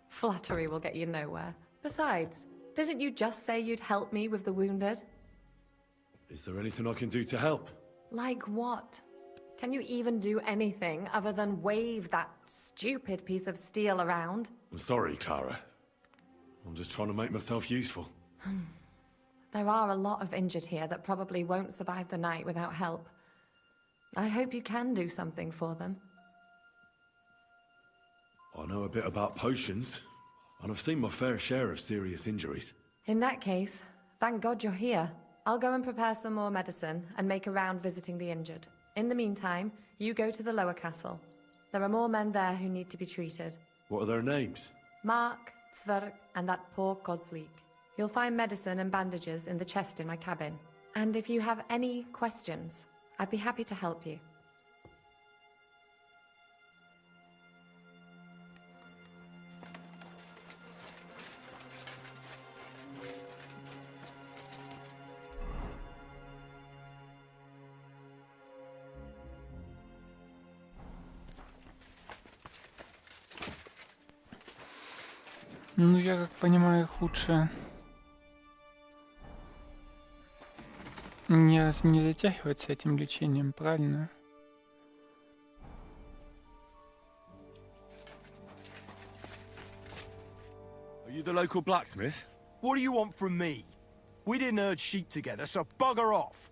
Flattery will get you nowhere. Besides, didn't you just say you'd help me with the wounded? Is there anything I can do to help? Like what? Can you even do anything other than wave that stupid piece of steel around? I'm sorry, Clara. I'm just trying to make myself useful. There are a lot of injured here that probably won't survive the night without help. I hope you can do something for them. I know a bit about potions, and I've seen my fair share of serious injuries. In that case, thank God you're here. I'll go and prepare some more medicine and make a round visiting the injured. In the meantime, you go to the lower castle. There are more men there who need to be treated. What are their names? Mark, Zverk, and that poor Godsleek. You'll find medicine and bandages in the chest in my cabin. And if you have any questions, I'd be happy to help you. Ну, я как понимаю, их лучше не затягивать с этим лечением, правильно? Are you the local blacksmith? What do you want from me? We didn't herd sheep together, so bugger off.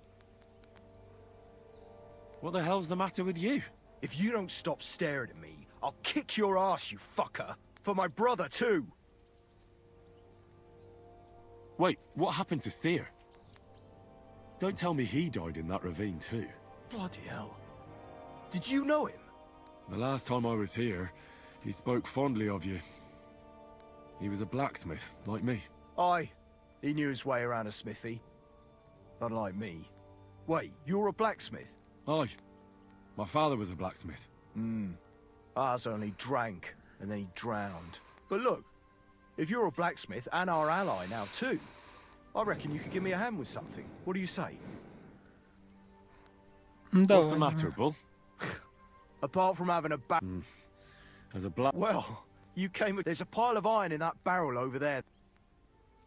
What the hell's the matter with you? If you don't stop staring at me, I'll kick your ass, you fucker. For my brother, too. Wait, what happened to Steer? Don't tell me he died in that ravine too. Bloody hell. Did you know him? The last time I was here, he spoke fondly of you. He was a blacksmith, like me. Aye. He knew his way around a smithy. Unlike me. Wait, you're a blacksmith? Aye. My father was a blacksmith. Ours only drank, and then he drowned. But look, if you're a blacksmith and our ally now too, I reckon you could give me a hand with something. What do you say? What's the matter, Bull? Apart from having a As a black... Well, you came... There's a pile of iron in that barrel over there.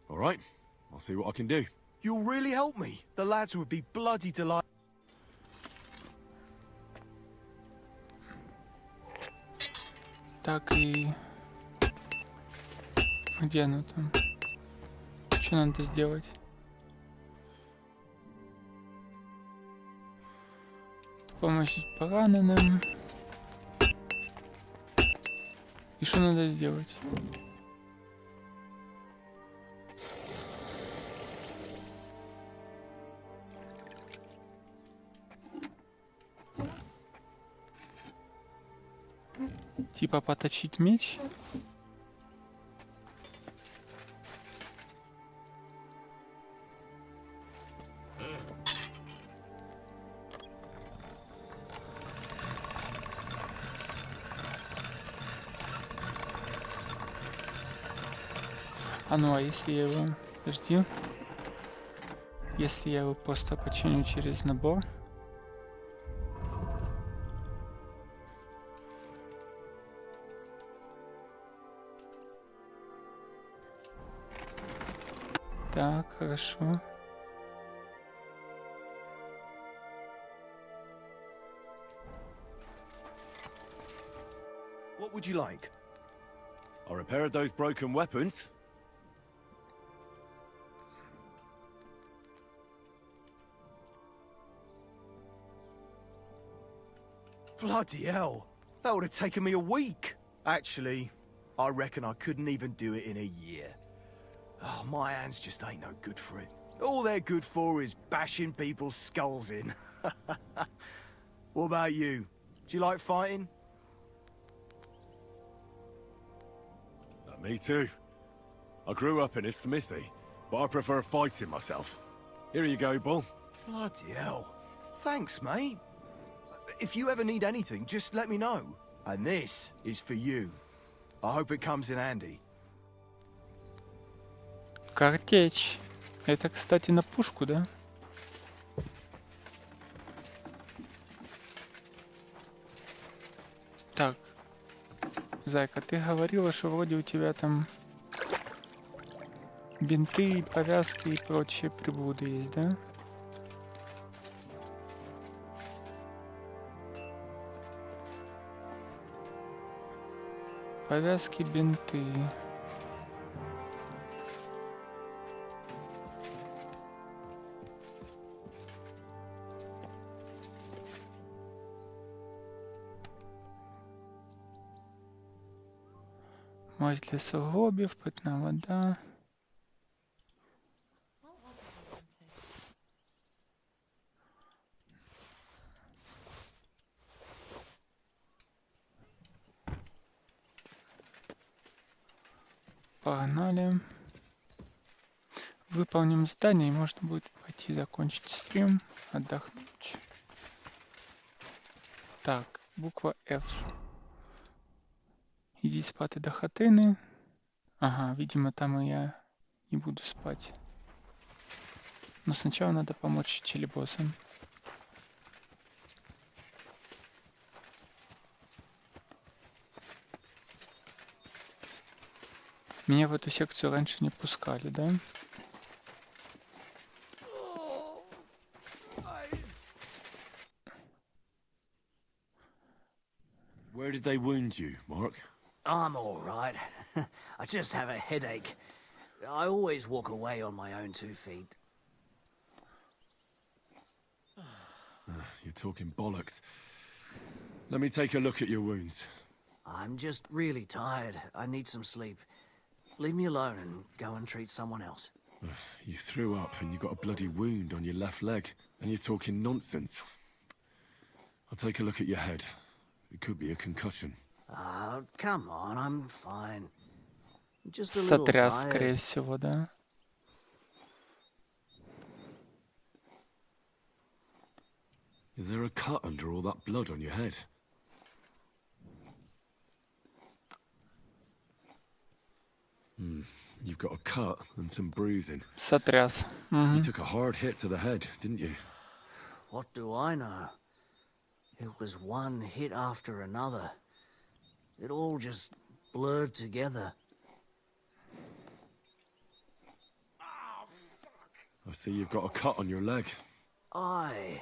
All right, I'll see what I can do. You'll really help me. The lads would be bloody delighted. Так и... Где оно там? Что надо сделать? Помощь пораненым. И что надо сделать? Типа поточить меч? А ну, а если я его... Подожди. Если я его просто починю через набор. Так, хорошо. What would you like? I repaired those broken weapons. Bloody hell. That would have taken me a week. Actually, I reckon I couldn't even do it in a year. Oh, my hands just ain't no good for it. All they're good for is bashing people's skulls in. What about you? Do you like fighting? Me too. I grew up in a smithy, but I prefer fighting myself. Here you go, Bull. Bloody hell. Thanks, mate. If you ever need anything, just let me know. And this is for you. I hope it comes in handy. Картечь. Это, кстати, на пушку, да? Так. Зайка, ты говорила, что вроде у тебя там бинты, повязки и прочие приблуды есть, да? Повязки, бинты. Мазь для сугробів, питна вода. Погнали. Выполним задание, и можно будет пойти закончить стрим, отдохнуть. Так, буква F. Иди спати до хатини. Ага, видимо, там и я не буду спать. Но сначала надо помочь челебоссам. Меня в эту секцию раньше не пускали, да? Where did they wound you, Mark? I'm all right. I just have a headache. I always walk away on my own 2 feet. You're talking bollocks. Let me take a look at your wounds. I'm just really tired. I need some sleep. Leave me alone and go and treat someone else. You threw up and you got a bloody wound on your left leg. And you're talking nonsense. I'll take a look at your head. It could be a concussion. Oh, come on, I'm fine. Just a little Сотряс, скорее tired. всего, да? Is there a cut under all that blood on your head? You've got a cut and some bruising. Сотряс. You took a hard hit to the head, didn't you? What do I know? It was one hit after another. It all just blurred together. I see you've got a cut on your leg. Aye,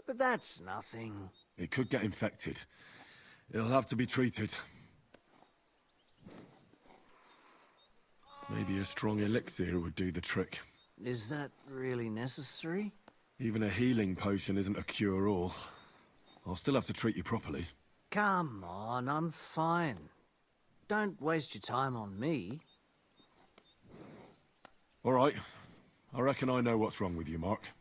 but that's nothing. It could get infected. It'll have to be treated. Maybe a strong elixir would do the trick. Is that really necessary? Even a healing potion isn't a cure-all. I'll still have to treat you properly. Come on, I'm fine. Don't waste your time on me. All right. I reckon I know what's wrong with you, Mark.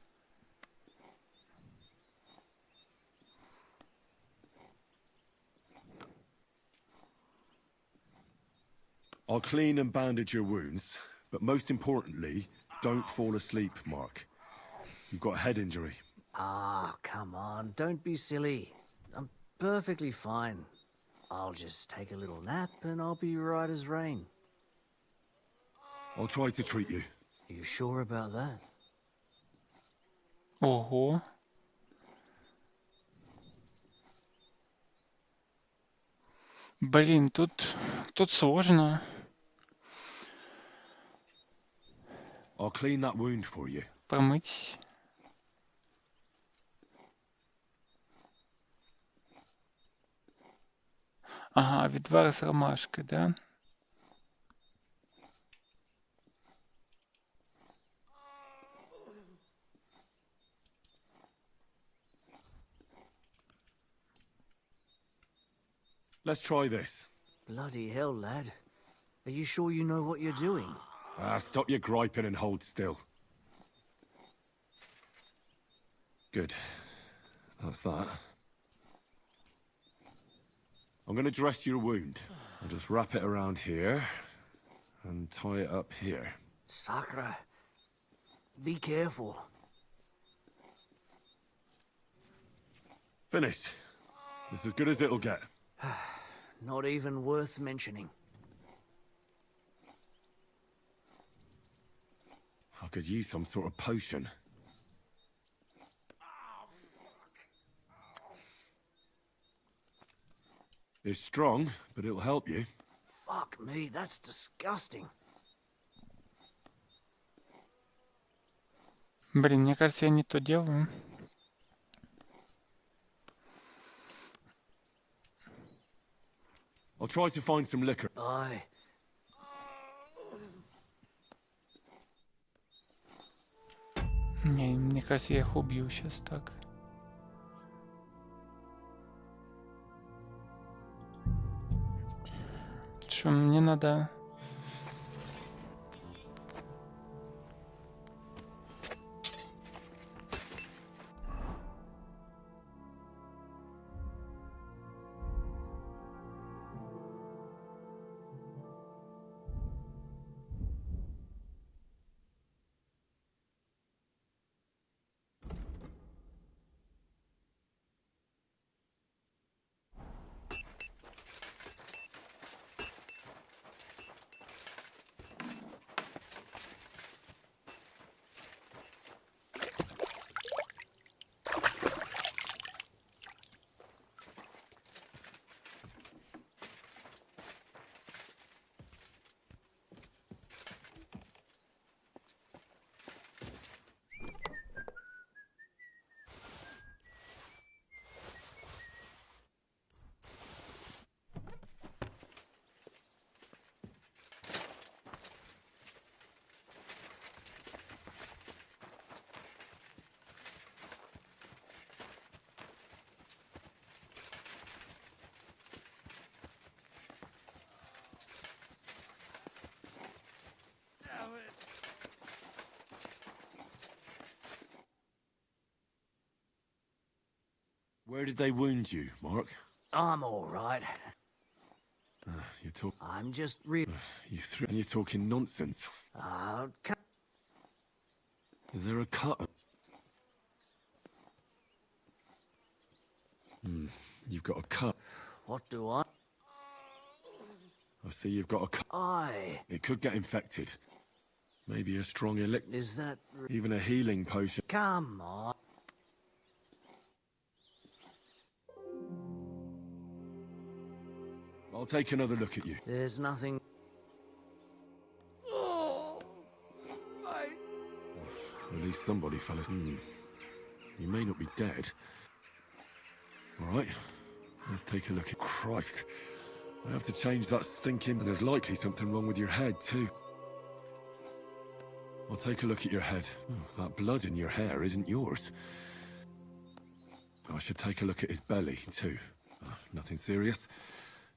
I'll clean and bandage your wounds, but most importantly, don't fall asleep, Mark. You've got a head injury. Ah, come on, don't be silly. I'm perfectly fine. I'll just take a little nap and I'll be right as rain. I'll try to treat you. You sure about that? Ого. Блин, тут сложно. I'll clean that wound for you. Промыть. Ага, відвар з ромашки, да? Let's try this. Bloody hell, lad. Are you sure you know what you're doing? Stop your griping and hold still. Good. That's that. I'm going to dress your wound. I'll just wrap it around here and tie it up here. Sakra. Be careful. Finished. It's as good as it'll get. Not even worth mentioning. I could use some sort of potion. It's strong, but it'll help you. Fuck me, that's disgusting. Блин, мне кажется, я не то делаю. I'll try to find some liquor. Aye. Не, мне кажется, я их убью сейчас так. Что, мне надо... Where did they wound you, Mark? I'm all right. You talk. I'm just real. And you're talking nonsense. Is there a cut? You've got a cut. What do I? I see you've got a cut. Aye. It could get infected. Maybe a strong elixir. Is that... Even a healing potion. Come on. I'll take another look at you. There's nothing... At least somebody fell asleep. You may not be dead. All right, let's take a look at... Christ, I have to change that stinking... And there's likely something wrong with your head, too. I'll take a look at your head. That blood in your hair isn't yours. I should take a look at his belly, too. Nothing serious.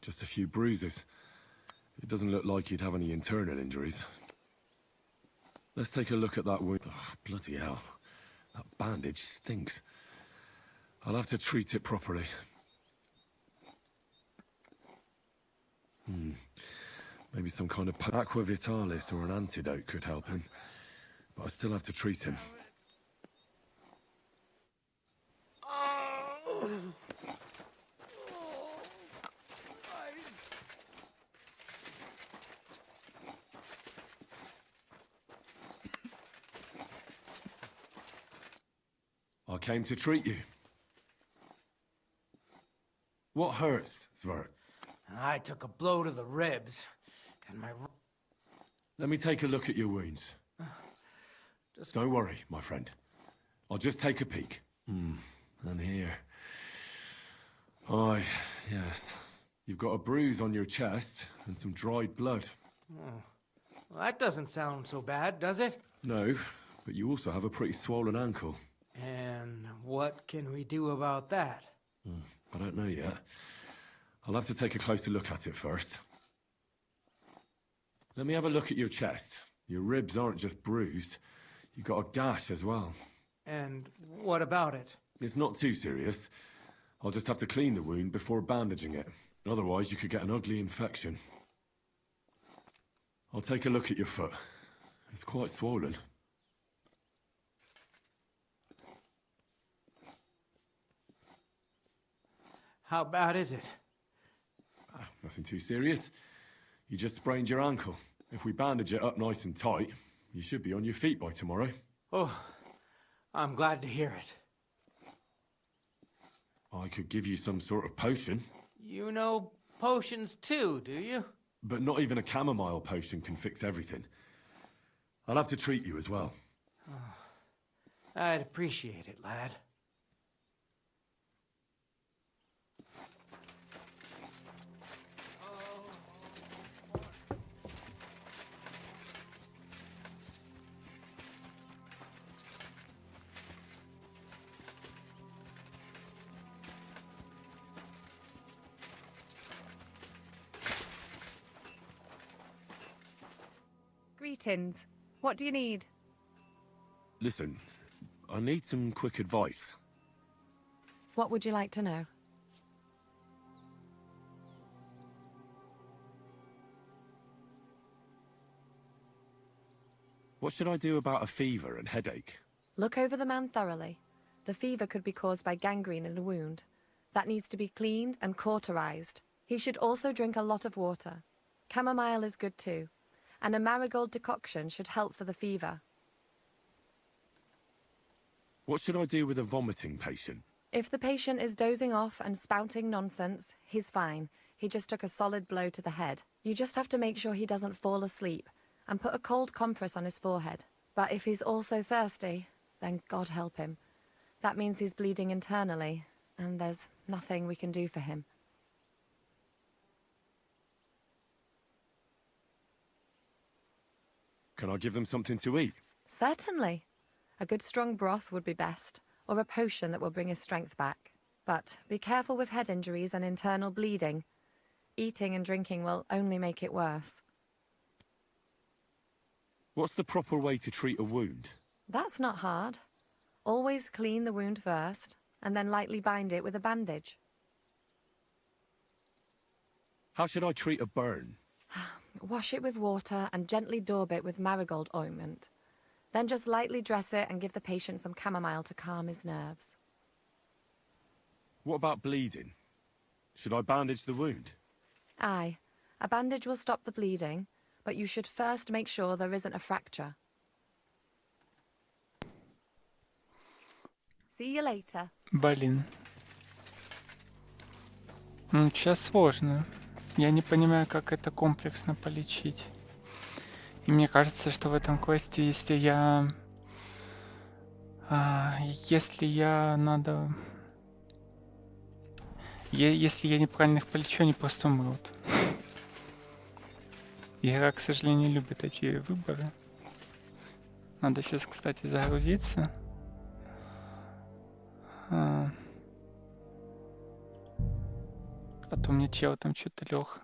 Just a few bruises. It doesn't look like he'd have any internal injuries. Let's take a look at that wound. Oh, bloody hell. That bandage stinks. I'll have to treat it properly. Maybe some kind of aqua vitalis or an antidote could help him. But I still have to treat him. I came to treat you. What hurts, Svert? I took a blow to the ribs, and my... Let me take a look at your wounds. Don't worry, my friend. I'll just take a peek. And here. Aye, yes. You've got a bruise on your chest and some dried blood. Oh. Well, that doesn't sound so bad, does it? No, but you also have a pretty swollen ankle. And what can we do about that? I don't know yet. I'll have to take a closer look at it first. Let me have a look at your chest. Your ribs aren't just bruised. You've got a gash as well. And what about it? It's not too serious. I'll just have to clean the wound before bandaging it. Otherwise, you could get an ugly infection. I'll take a look at your foot. It's quite swollen. How bad is it? Nothing too serious. You just sprained your ankle. If we bandage it up nice and tight, you should be on your feet by tomorrow. Oh, I'm glad to hear it. I could give you some sort of potion. You know potions too, do you? But not even a chamomile potion can fix everything. I'll have to treat you as well. I'd appreciate it, lad. Greetings. What do you need? Listen, I need some quick advice. What would you like to know? What should I do about a fever and headache? Look over the man thoroughly. The fever could be caused by gangrene in a wound. That needs to be cleaned and cauterized. He should also drink a lot of water. Chamomile is good too. And a marigold decoction should help for the fever. What should I do with a vomiting patient? If the patient is dozing off and spouting nonsense, he's fine. He just took a solid blow to the head. You just have to make sure he doesn't fall asleep and put a cold compress on his forehead. But if he's also thirsty, then God help him. That means he's bleeding internally, and there's nothing we can do for him. Can I give them something to eat? Certainly. A good strong broth would be best, or a potion that will bring his strength back. But be careful with head injuries and internal bleeding. Eating and drinking will only make it worse. What's the proper way to treat a wound? That's not hard. Always clean the wound first, and then lightly bind it with a bandage. How should I treat a burn? Wash it with water and gently daub it with marigold ointment. Then just lightly dress it and give the patient some chamomile to calm his nerves. What about bleeding? Should I bandage the wound? Aye. A bandage will stop the bleeding, but you should first make sure there isn't a fracture. See you later. Блин. Сейчас сложно. Я не понимаю, как это комплексно полечить. И мне кажется, что в этом квесте, если я неправильно их полечу, они просто умрут. Игра, к сожалению, любит такие выборы. Надо сейчас, кстати, загрузиться. А то мне чел там что-то лег.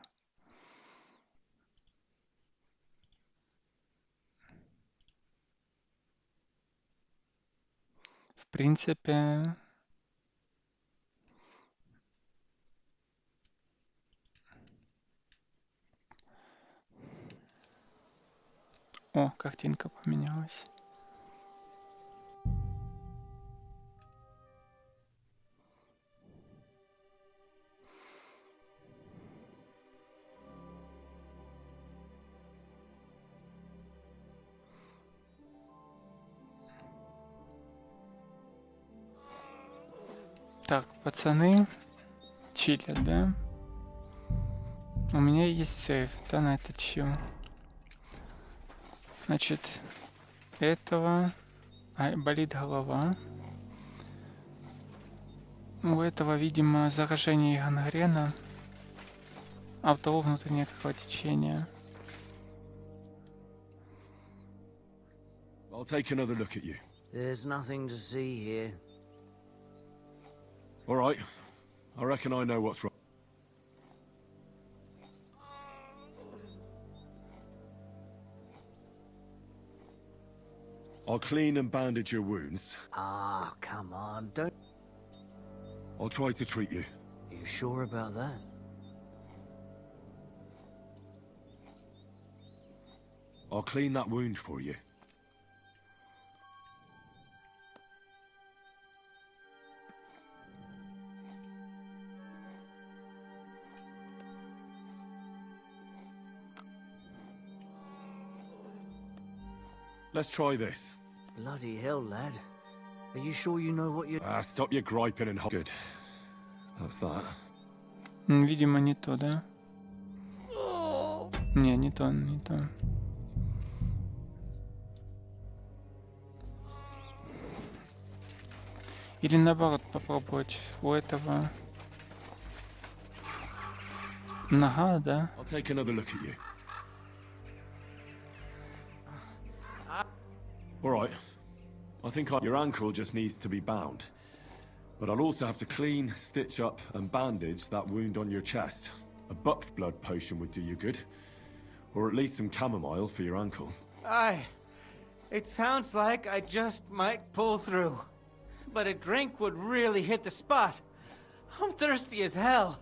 В принципе... О, картинка поменялась. Так, пацаны, чилят, да? У меня есть сейф, да, на этот чил. Значит, этого... болит голова. У этого, видимо, заражение и гангрена. А у того внутреннее кровотечение. I'll take another look at you. There's nothing to see here. All right. I reckon I know what's wrong. I'll clean and bandage your wounds. Ah, come on, don't... I'll try to treat you. You sure about that? I'll clean that wound for you. Let's try this. Bloody hell, lad. Are you sure you know what you're... Stop your griping and... Good. That's that. Видимо, не то, да? Не, не то, не то. Или наоборот попробовать у этого... Нога, да? I'll take another look at you. All right. I think your ankle just needs to be bound. But I'll also have to clean, stitch up, and bandage that wound on your chest. A buck's blood potion would do you good. Or at least some chamomile for your ankle. Aye. It sounds like I just might pull through. But a drink would really hit the spot. I'm thirsty as hell.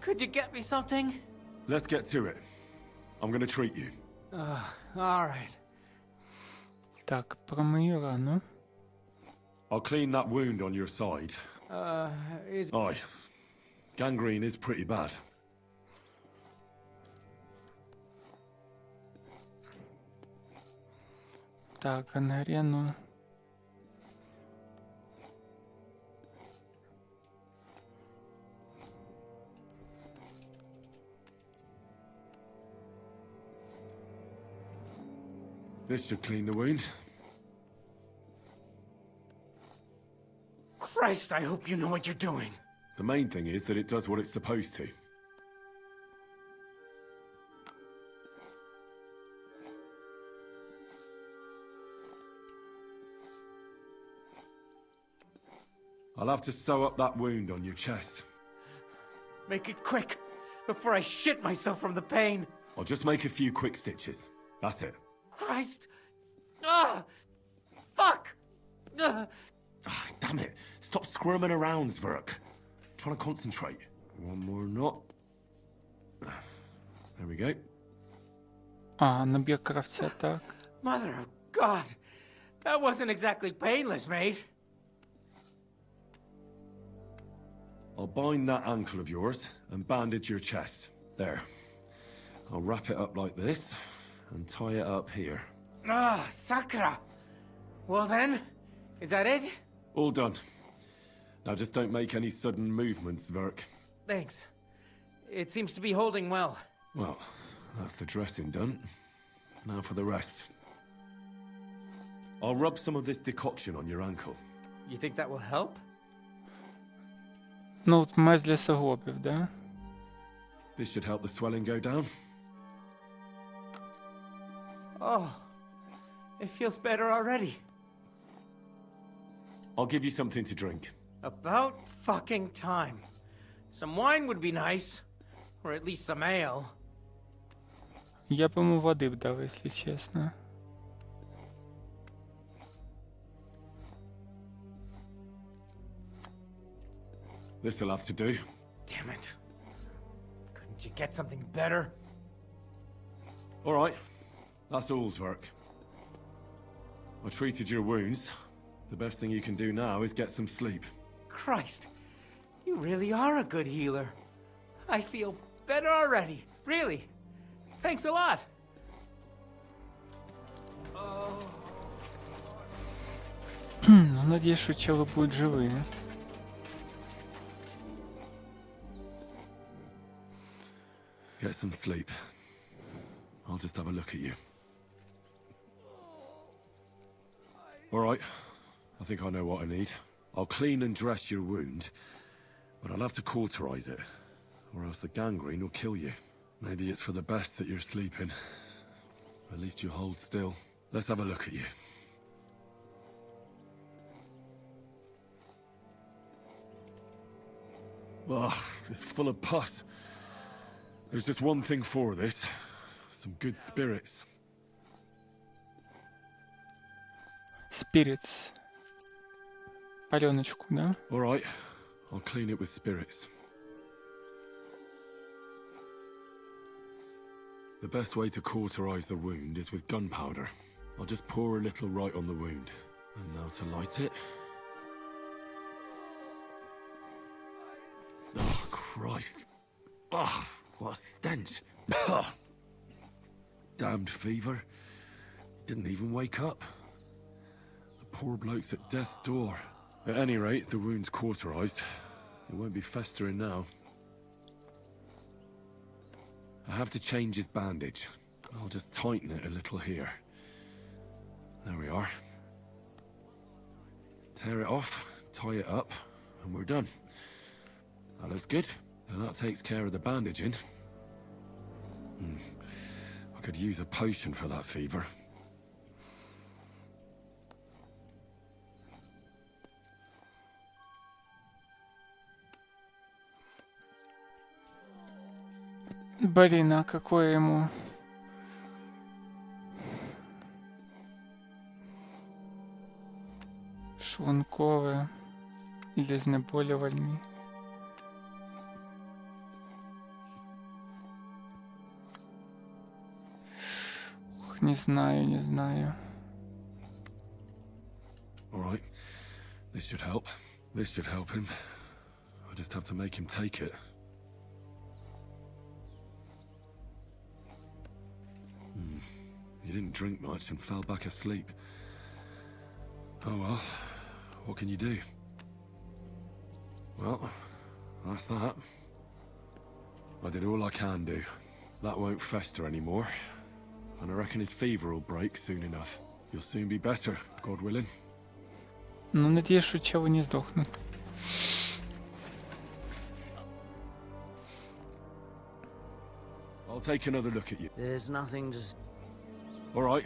Could you get me something? Let's get to it. I'm gonna treat you. All right. Так, промою рану. I'll clean that wound on your side. Is... Aye. Gangrene is pretty bad. Так, гангрену. This should clean the wound. Christ, I hope you know what you're doing. The main thing is that it does what it's supposed to. I'll have to sew up that wound on your chest. Make it quick, before I shit myself from the pain. I'll just make a few quick stitches. That's it. Christ! Ah! Fuck! Damn it. Stop squirming around, Zverk. Trying to concentrate. One more knot. There we go. Набір кравця, так. Mother of God! That wasn't exactly painless, mate. I'll bind that ankle of yours and bandage your chest. There. I'll wrap it up like this and tie it up here. Sakra! Well then, is that it? All done. Now just don't make any sudden movements, Zverk. Thanks. It seems to be holding well. Well, that's the dressing done. Now for the rest. I'll rub some of this decoction on your ankle. You think that will help? Ну, от мазь для суглобів, да? This should help the swelling go down. Oh, it feels better already. I'll give you something to drink. About fucking time. Some wine would be nice. Or at least some ale. Я б йому води б дав, якщо чесно. This'll have to do. Damn it. Couldn't you get something better? All right. That's all, Zverk. I treated your wounds. The best thing you can do now is get some sleep. Christ. You really are a good healer. I feel better already. Really. Thanks a lot. Ну, надеюсь, что челы будут живые. Get some sleep. I'll just have a look at you. All right. I think I know what I need. I'll clean and dress your wound, but I'll have to cauterize it, or else the gangrene will kill you. Maybe it's for the best that you're sleeping. At least you hold still. Let's have a look at you. Oh, it's full of pus. There's just one thing for this. Some good spirits. Spirits. Паленочку, да? All right. I'll clean it with spirits. The best way to cauterize the wound is with gunpowder. I'll just pour a little right on the wound. And now to light it. Oh, Christ. Oh, what a stench. Damned fever. Didn't even wake up. The poor bloke's at death's door. At any rate, the wound's cauterized. It won't be festering now. I have to change his bandage. I'll just tighten it a little here. There we are. Tear it off, tie it up, and we're done. That looks good. And that takes care of the bandaging. I could use a potion for that fever. Блин, а какое ему? Шлунковое или знеболювальний? Ух, не знаю, не знаю. All right. This should help. This should help him. I just have to make him take it. He didn't drink much and fell back asleep. Oh well, what can you do? Well, that's that. I did all I can do. That won't fester anymore. And I reckon his fever will break soon enough. You'll soon be better, God willing. Ну, надеюсь, что челы не сдохнут. I'll take another look at you. There's nothing to... All right.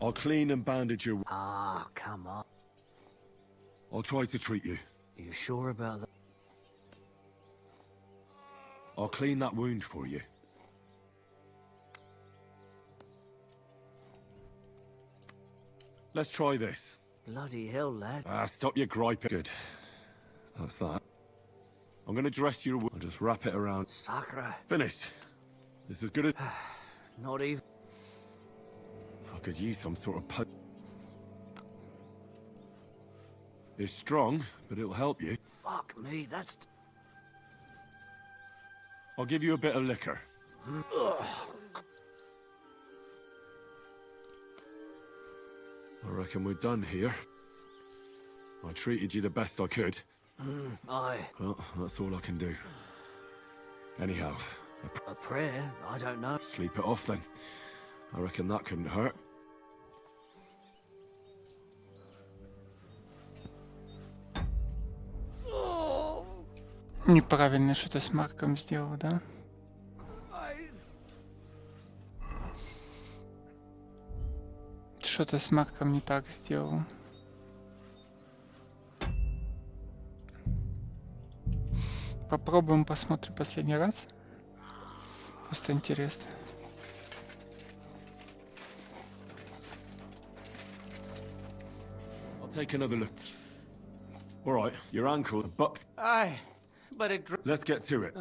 I'll clean and bandage your... Ah, come on. I'll try to treat you. You sure about that? I'll clean that wound for you. Let's try this. Bloody hell, lad. Stop your griping. Good. That's that. I'm gonna dress your wound and just wrap it around. Sacre. Finished. This is as good as... Not even... I could use some sort of It's strong, but it'll help you. Fuck me, that's... I'll give you a bit of liquor. I reckon we're done here. I treated you the best I could. Aye. Well, that's all I can do. Anyhow, A prayer? I don't know. sleep it off then. I reckon that couldn't hurt. Неправильно что-то с Марком сделал, да? Что-то с Марком не так сделал. Попробуем, посмотрим последний раз. Просто интересно. I'll take another look. All right, your ankle, but... Aye, but it... Let's get to it.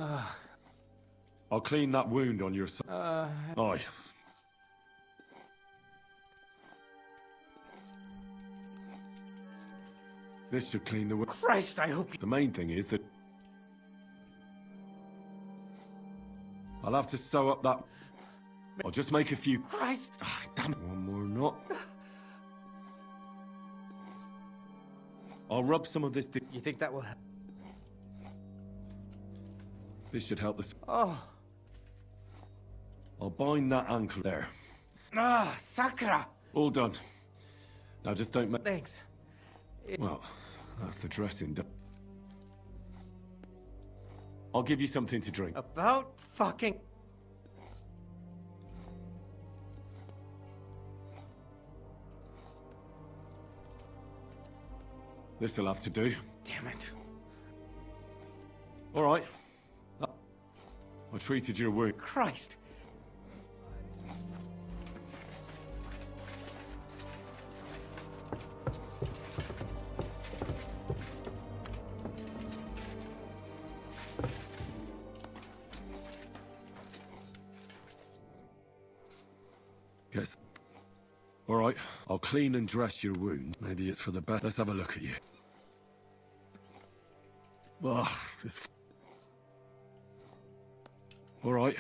I'll clean that wound on your side. Aye. This should clean the wound. Christ, I hope you... The main thing is that... I'll have to sew up that... I'll just make a few... Christ! Damn it. One more knot. I'll rub some of this... You think that will help? This should help the... Oh. I'll bind that ankle there. Ah, Sakra! All done. Now just don't make... Thanks. Well, that's the dressing done. I'll give you something to drink. About fucking... This'll have to do. Damn it. All right. I treated your wound. Christ. Yes. All right. I'll clean and dress your wound. Maybe it's for the best. Let's have a look at you. Ugh, it's... All right.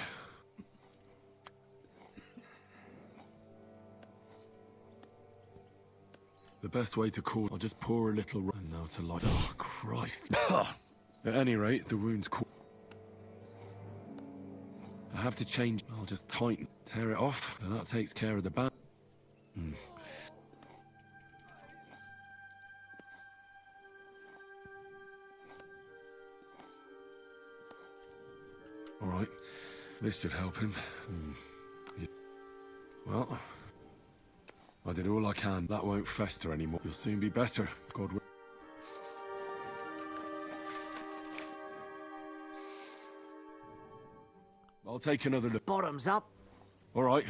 The best way to cool... I'll just pour a little... And now to light... Oh, Christ. At any rate, the wound's cool. I have to change... I'll just tighten... Tear it off, and that takes care of the band. All right. This should help him. Well, I did all I can. That won't fester anymore. You'll soon be better, God will. I'll take another look. Bottoms up. All right.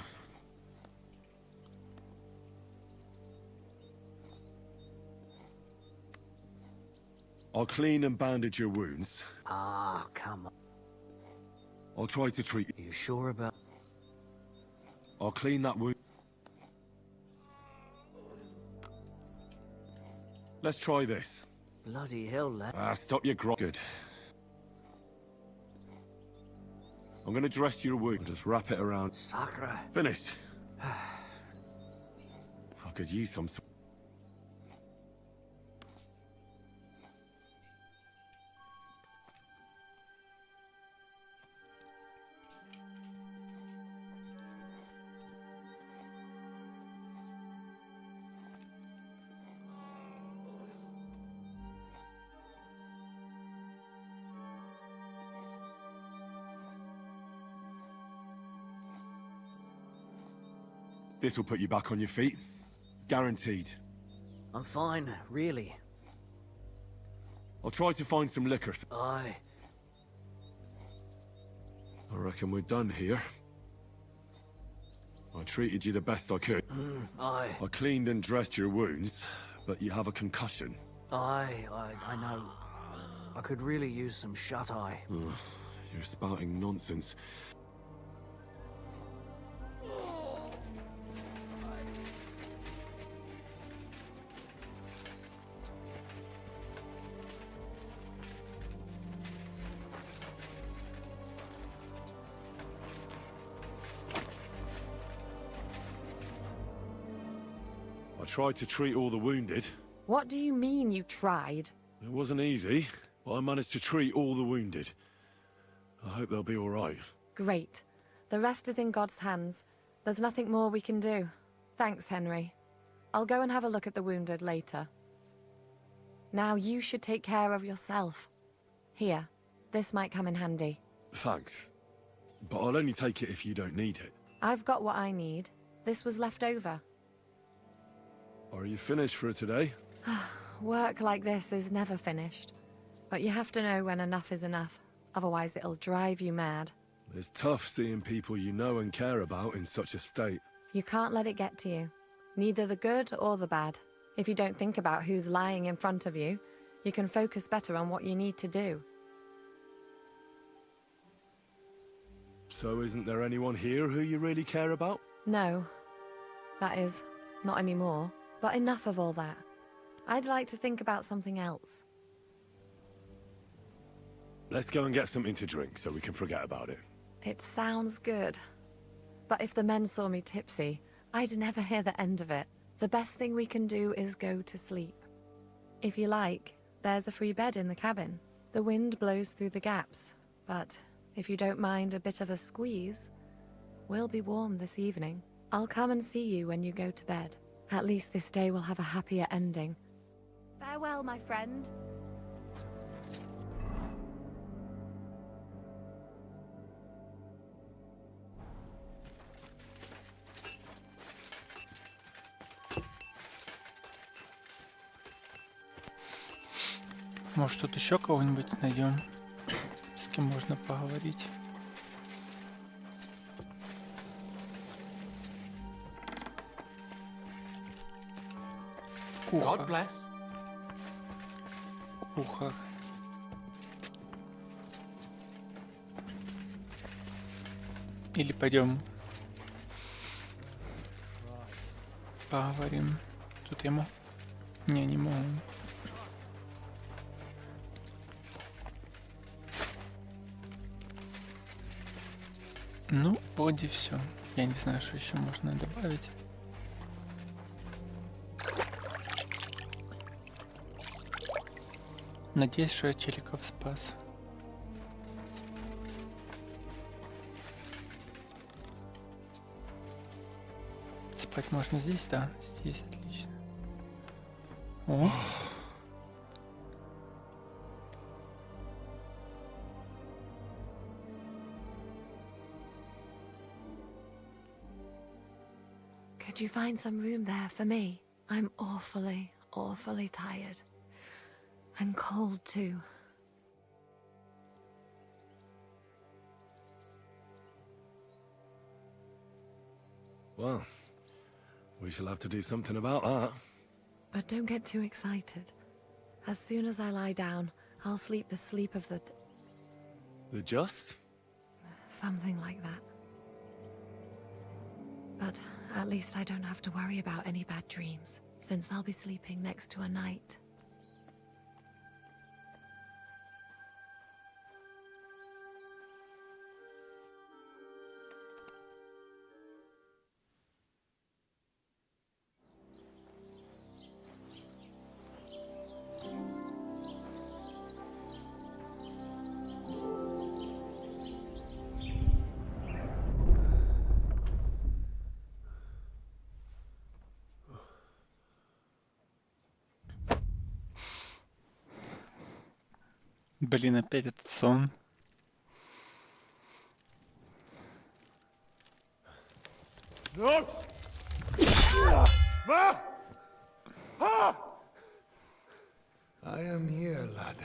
I'll clean and bandage your wounds. Ah, come on. I'll try to treat you. You sure about... I'll clean that wound. Let's try this. Bloody hell, lad. Stop your grog. Good. I'm gonna dress your wound. Just wrap it around. Sakra. Finished. I could use some... This will put you back on your feet. Guaranteed. I'm fine, really. I'll try to find some liquor. Aye. I reckon we're done here. I treated you the best I could. Aye. I cleaned and dressed your wounds, but you have a concussion. Aye, I know. I could really use some shut-eye. You're spouting nonsense. I tried to treat all the wounded. What do you mean you tried? It wasn't easy, but I managed to treat all the wounded. I hope they'll be all right. Great. The rest is in God's hands. There's nothing more we can do. Thanks, Henry. I'll go and have a look at the wounded later. Now you should take care of yourself. Here, this might come in handy. Thanks. But I'll only take it if you don't need it. I've got what I need. This was left over. Are you finished for today? Work like this is never finished. But you have to know when enough is enough. Otherwise it'll drive you mad. It's tough seeing people you know and care about in such a state. You can't let it get to you. Neither the good or the bad. If you don't think about who's lying in front of you, you can focus better on what you need to do. So isn't there anyone here who you really care about? No. That is, not anymore. But enough of all that. I'd like to think about something else. Let's go and get something to drink so we can forget about it. It sounds good. But if the men saw me tipsy, I'd never hear the end of it. The best thing we can do is go to sleep. If you like, there's a free bed in the cabin. The wind blows through the gaps, but If you don't mind a bit of a squeeze, we'll be warm this evening. I'll come and see you when you go to bed. At least this day will have a happier ending. Farewell, my friend. Может, тут еще кого-нибудь найдем, с кем можно поговорить. Кухар. God bless. Кухар. Или пойдем поговорим. Тут ему? Не могу. Ну, вроде все. Я не знаю, что еще можно добавить. Надеюсь, что я челиков спас. Спать можно здесь, да? Здесь отлично. О! Could you find some room there for me? I'm awfully, awfully tired. And cold too. Well, we shall have to do something about that. But don't get too excited. As soon as I lie down, I'll sleep the sleep of the... The just? something like that. But at least I don't have to worry about any bad dreams, since I'll be sleeping next to a knight. Блин, опять этот сон. No! I am here, lad.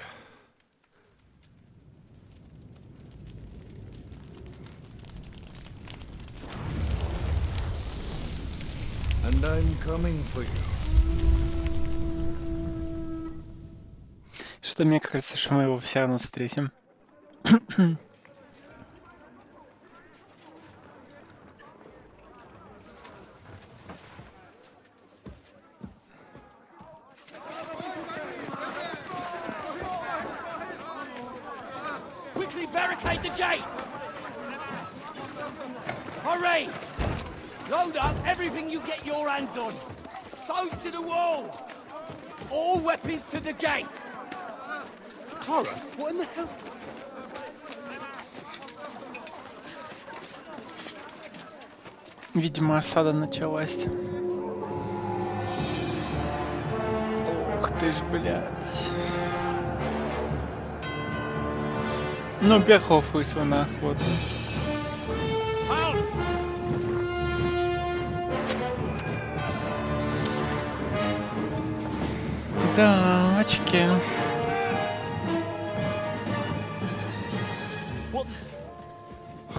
And I'm coming for you. Что-то мне кажется, что мы его все равно встретим. Quickly barricade the gate! Hurry! Load up everything you get your hands on. Stones to the wall! All weapons to the gate! Clara, what in the hell? Видимо, осада началась. Ух ты ж, блядь. Ну, Бехов вышел на охоту. Да, очки.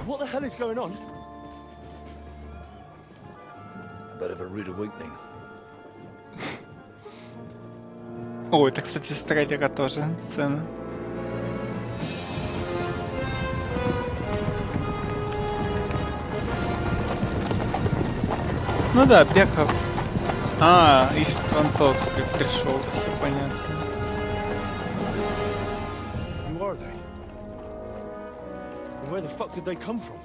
What the hell is going on? Bit of a rude awakening. О, это, кстати, с трейлера тоже сцена. Ну да, Бехов. А, Истван тот пришел, все понятно. Who are they? And where the fuck did they come from?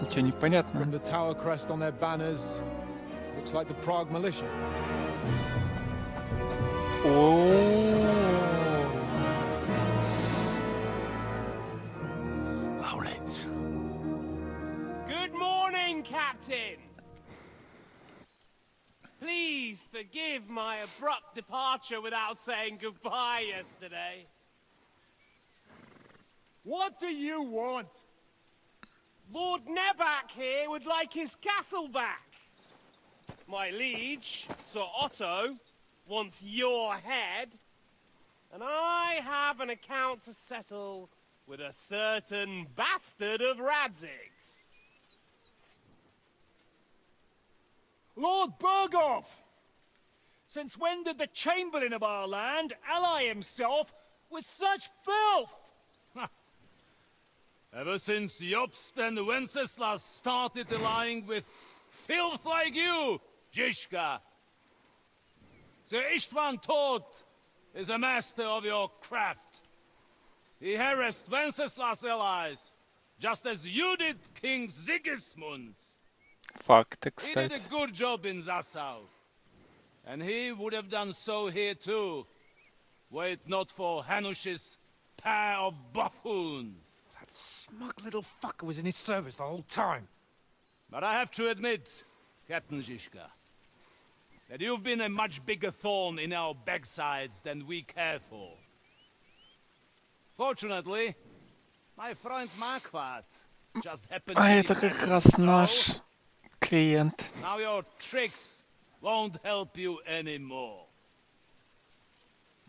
Ничего не понятно. From the tower crest on their banners, looks like the Prague militia. Owlets. doing, Captain? Please forgive my abrupt departure without saying goodbye yesterday. What do you want? Lord Nebak here would like his castle back. My liege, Sir Otto, wants your head. And I have an account to settle with a certain bastard of Radzig's. Lord Berghoff! Since when did the Chamberlain of our land ally himself with such filth? Ever since Jobst and Wenceslas started allying with filth like you, Zizka. Sir Istvan Tod is a master of your craft. He harassed Wenceslas' allies, just as you did King Sigismund's. Факты, He did a кстати. good job in Zassau. And he would have done so here too, were it not for Hanush's pair of buffoons. That smug little fucker was in his service the whole time. But I have to admit, Captain Zizka, that you've been a much bigger thorn in our backsides than we care for. Fortunately, my friend Marquardt just happened А to это be как present, раз so наш клиент. now your tricks won't help you anymore.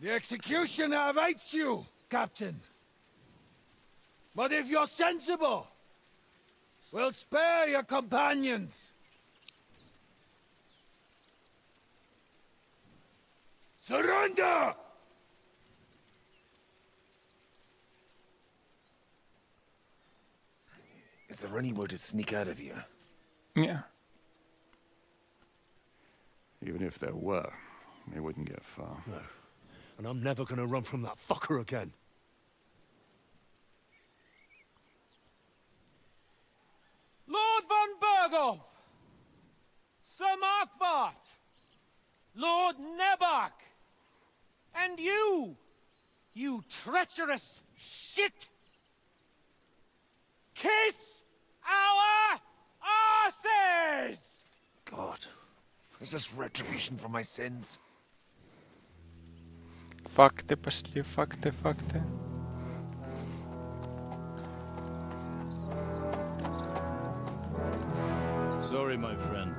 The executioner awaits you, Captain. But if you're sensible, we'll spare your companions. Surrender! Is there any way to sneak out of here? Не. Even if there were, they wouldn't get far. No. And I'm never gonna run from that fucker again. Lord von Berghoff! Sir Markbart! Lord Nebak! And you! You treacherous shit! Kiss our asses! God, is this retribution for my sins? Факты пошли, факты, факты. Sorry, my friend.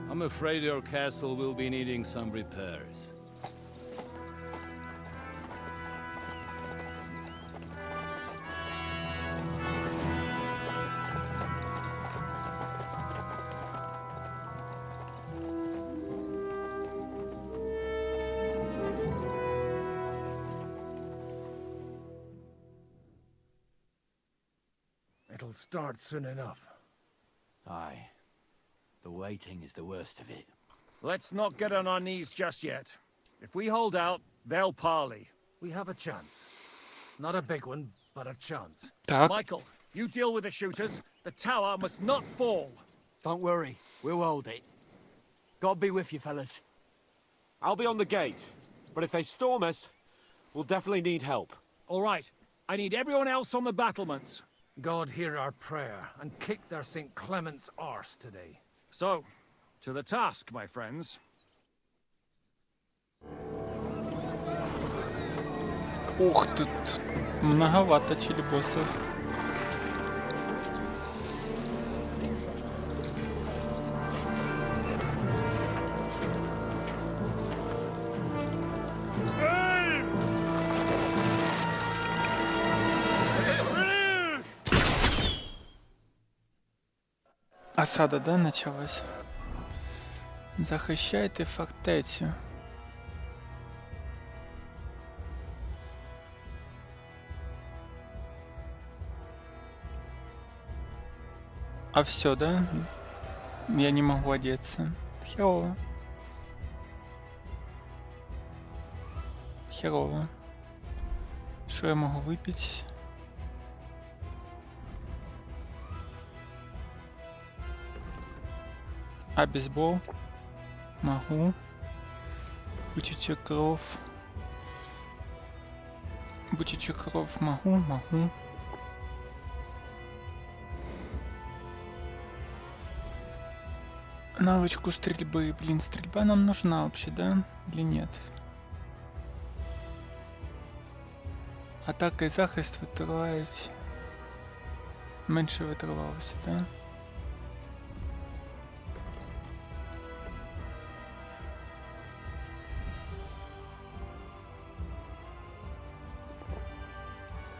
I'm afraid your castle will be needing some repairs. It'll start soon enough. Aye. The waiting is the worst of it. Let's not get on our knees just yet. If we hold out, they'll parley. We have a chance. Not a big one, but a chance. Так. Michael, you deal with the shooters. The tower must not fall. Don't worry, we'll hold it. God be with you, fellas. I'll be on the gate, but if they storm us, we'll definitely need help. All right, I need everyone else on the battlements. God hear our prayer and kick their St. Clement's arse today. So, to the task, my friends. Ух, тут многовато челебосов. Осада, да, началась? Захищайте фортецю. А все, да? Я не могу одеться. Херово. Херово. Что я могу выпить? А бейсбол? Могу. Бычачья кровь. Бычачья кровь могу. Навычку стрельбы. Блин, стрельба нам нужна вообще, да? Или нет? Атака і захист витривають. Менше витривалося, да?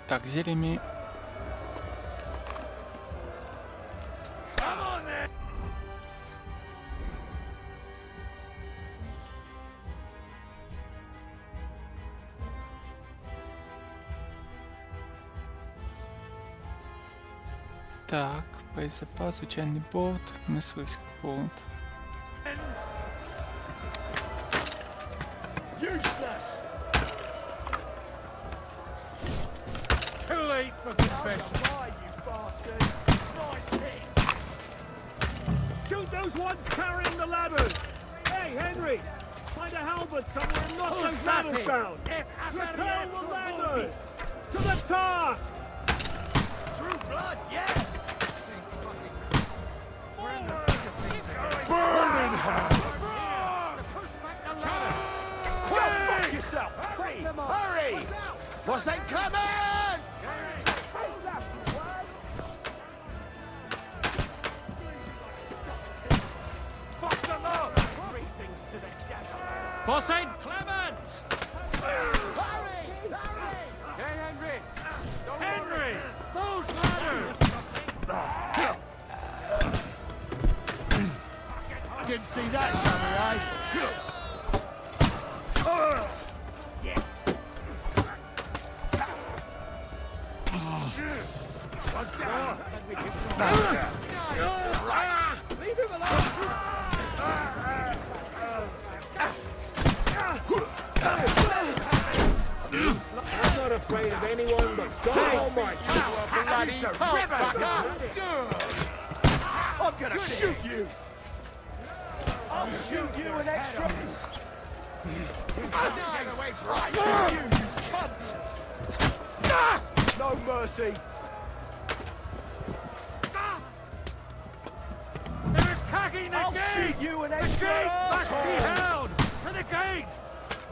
Так, зельями. Так, боєзапас, звичайний болт, мисливський болт. Useless! Too late for confession. You bastard! Nice hit! Shoot those ones carrying the ladders! Hey, Henry! Find a halberd somewhere and knock those ladders down! Repel the ladders! To the task! True blood, yeah! Burning hell! Go fuck yourself! Hurry! Hurry! Was ain't coming! Fuck them up! Boss St. Clement! Hurry! Hurry! Hey, Henry! Henry! Those ladders! Didn't see that coming, eh? Leave him alone! I'm not afraid of anyone but God Almighty. Bloody cockfucker! I'm gonna shoot you! I'll shoot you an extra... Right. You cunt! No mercy! They're attacking the I'll gate! shoot you an The extra... gate must be asshole! held! To the gate!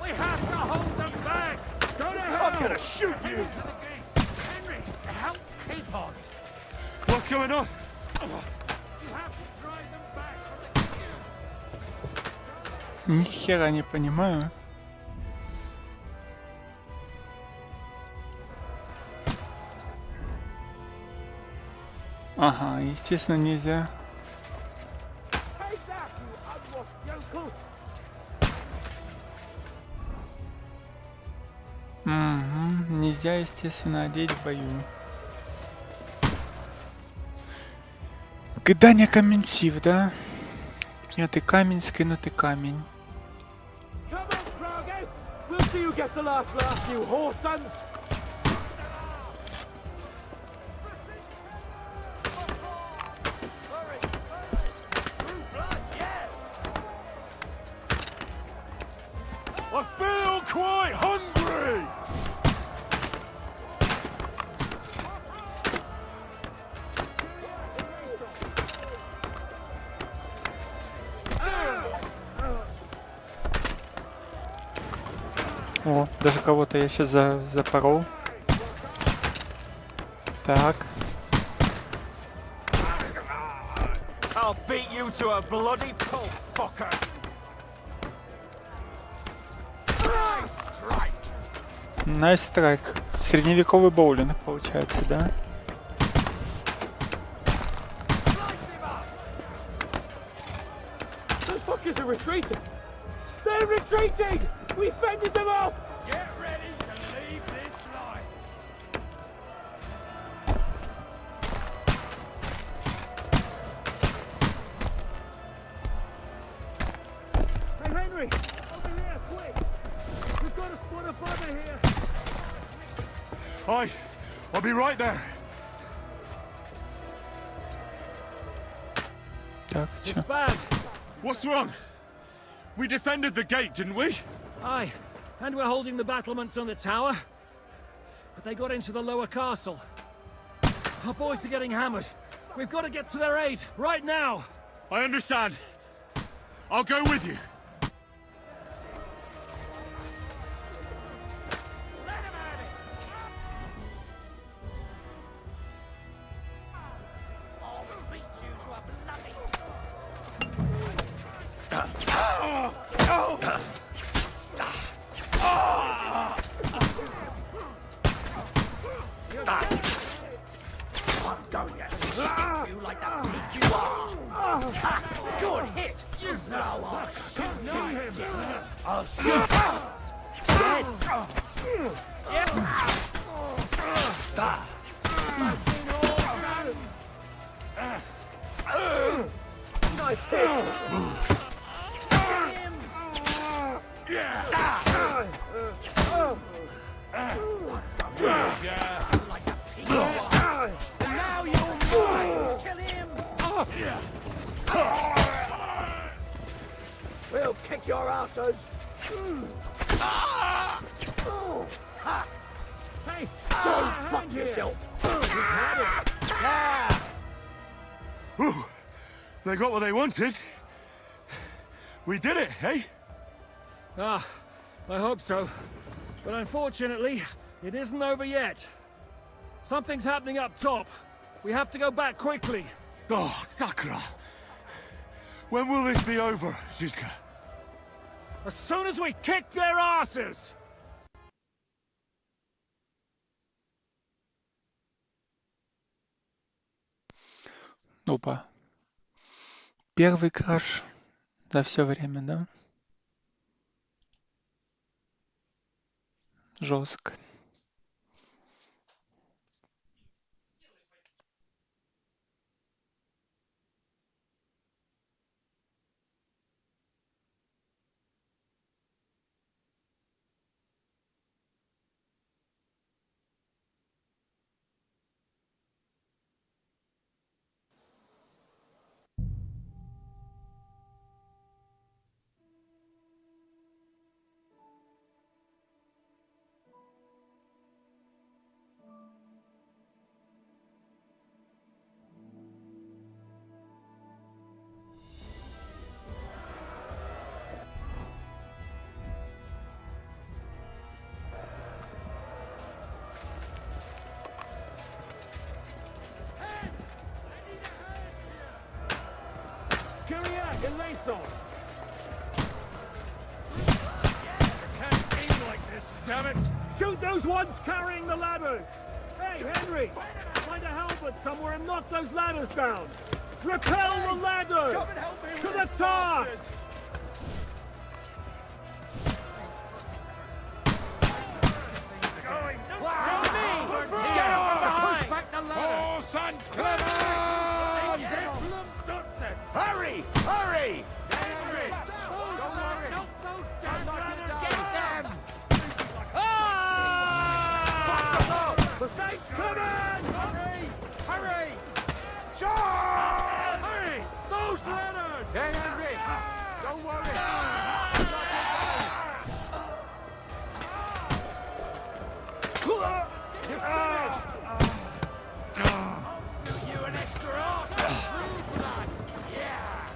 We have to hold them back! Go to hell! I'm gonna shoot you! To the gate! Henry, help keep on! What's going on? You have to drive them back from the Ни хера не понимаю. Ага, естественно, нельзя. Take that, you unwashed yokel! Угу. Нельзя, естественно, одеть в бою. Кидання камінців, да? Підняти камінь, скинути камінь. Come on, Drago! We'll see who gets the last laugh, you whore sons! I feel quite hungry! О, даже кого-то я сейчас запорол. Так. I'll beat you to a bloody pulp, fucker! Найс страйк. Средневековый боулинг получается, да? Those fuckers are retreating! They're retreating! We fended them off! Get ready to leave this life! Hey, Henry! Over here, quick! We've got a spot of fire here! I'll be right there. Так, It's bad! What's wrong? We defended the gate, didn't we? Aye, and we're holding the battlements on the tower. But they got into the lower castle. Our boys are getting hammered. We've got to get to their aid, right now! I understand. I'll go with you. I'm going to stick you like the pig you are. Good hit. You know I'll shoot you. I'll shoot. Dead. Nice hit. And now you're mine! Kill him! We'll kick your asses! Hey! Don't fuck yourself! Whew. They got what they wanted. We did it, eh? Ah, I hope so. But unfortunately, it isn't over yet. Something's happening up top. We have to go back quickly. Oh, Sakura! When will this be over, Zizka? As soon as we kick their asses! Опа. Первый краш за все время, да? Жестко. Kyriak and Lathor! Can't aim like this, damn it! Shoot those ones carrying the ladders! Hey, Henry! Find a halberd somewhere and knock those ladders down! Repel the ladders! Come and help me To with the this top! bastard. Push back the ladder! Horse and Clemens! Hurry! Hurry! Henry! Don't worry! Knock those damn ladders down! Mistake coming! Hurry! Hurry! Charge! Hurry! Those ladders! Hey, Henry! Don't worry! You an extra arse! Yeah!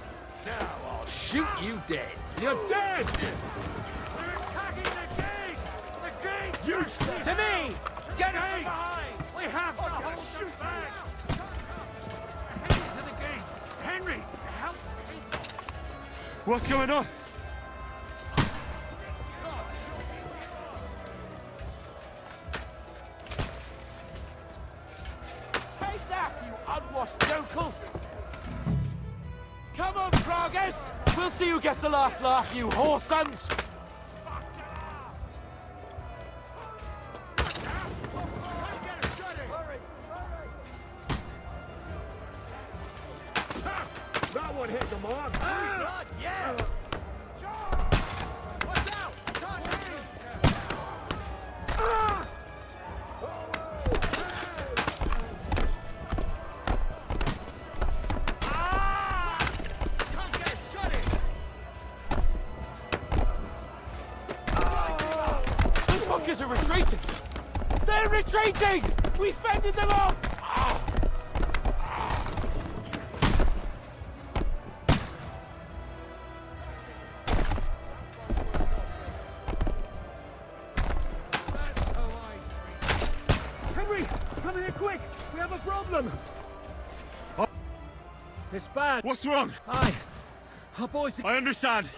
Now I'll shoot you dead! You're dead! They're attacking the gate! The gate! You To me! Get us from behind! We have to hold them back! Heading to the gates! Henry! Help me! What's going on? Take that, you unwashed yokel! Come on, Pragas! We'll see who gets the last laugh, you whore sons! That one hit the mark! Yeah! Watch out! Those fuckers are retreating! They're retreating! We fended them off! them! It's bad. What's wrong? Our boys... I understand.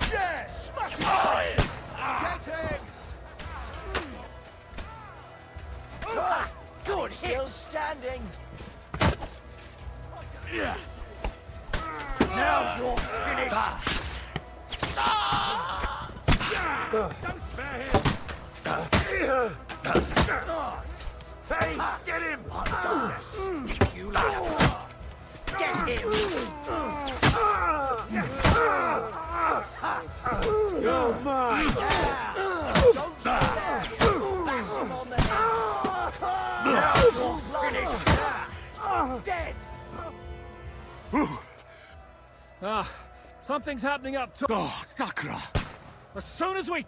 Yes! Smash it! Get him! Good hit! Still standing. Now you're finished. Don't spare him! Hey, get him! I'm gonna stick you like a... Get him! You're mine! Don't spare him! Bash him on the head! Now you're finished! Dead! Something's happening up top. Oh, Sakra! As soon as we...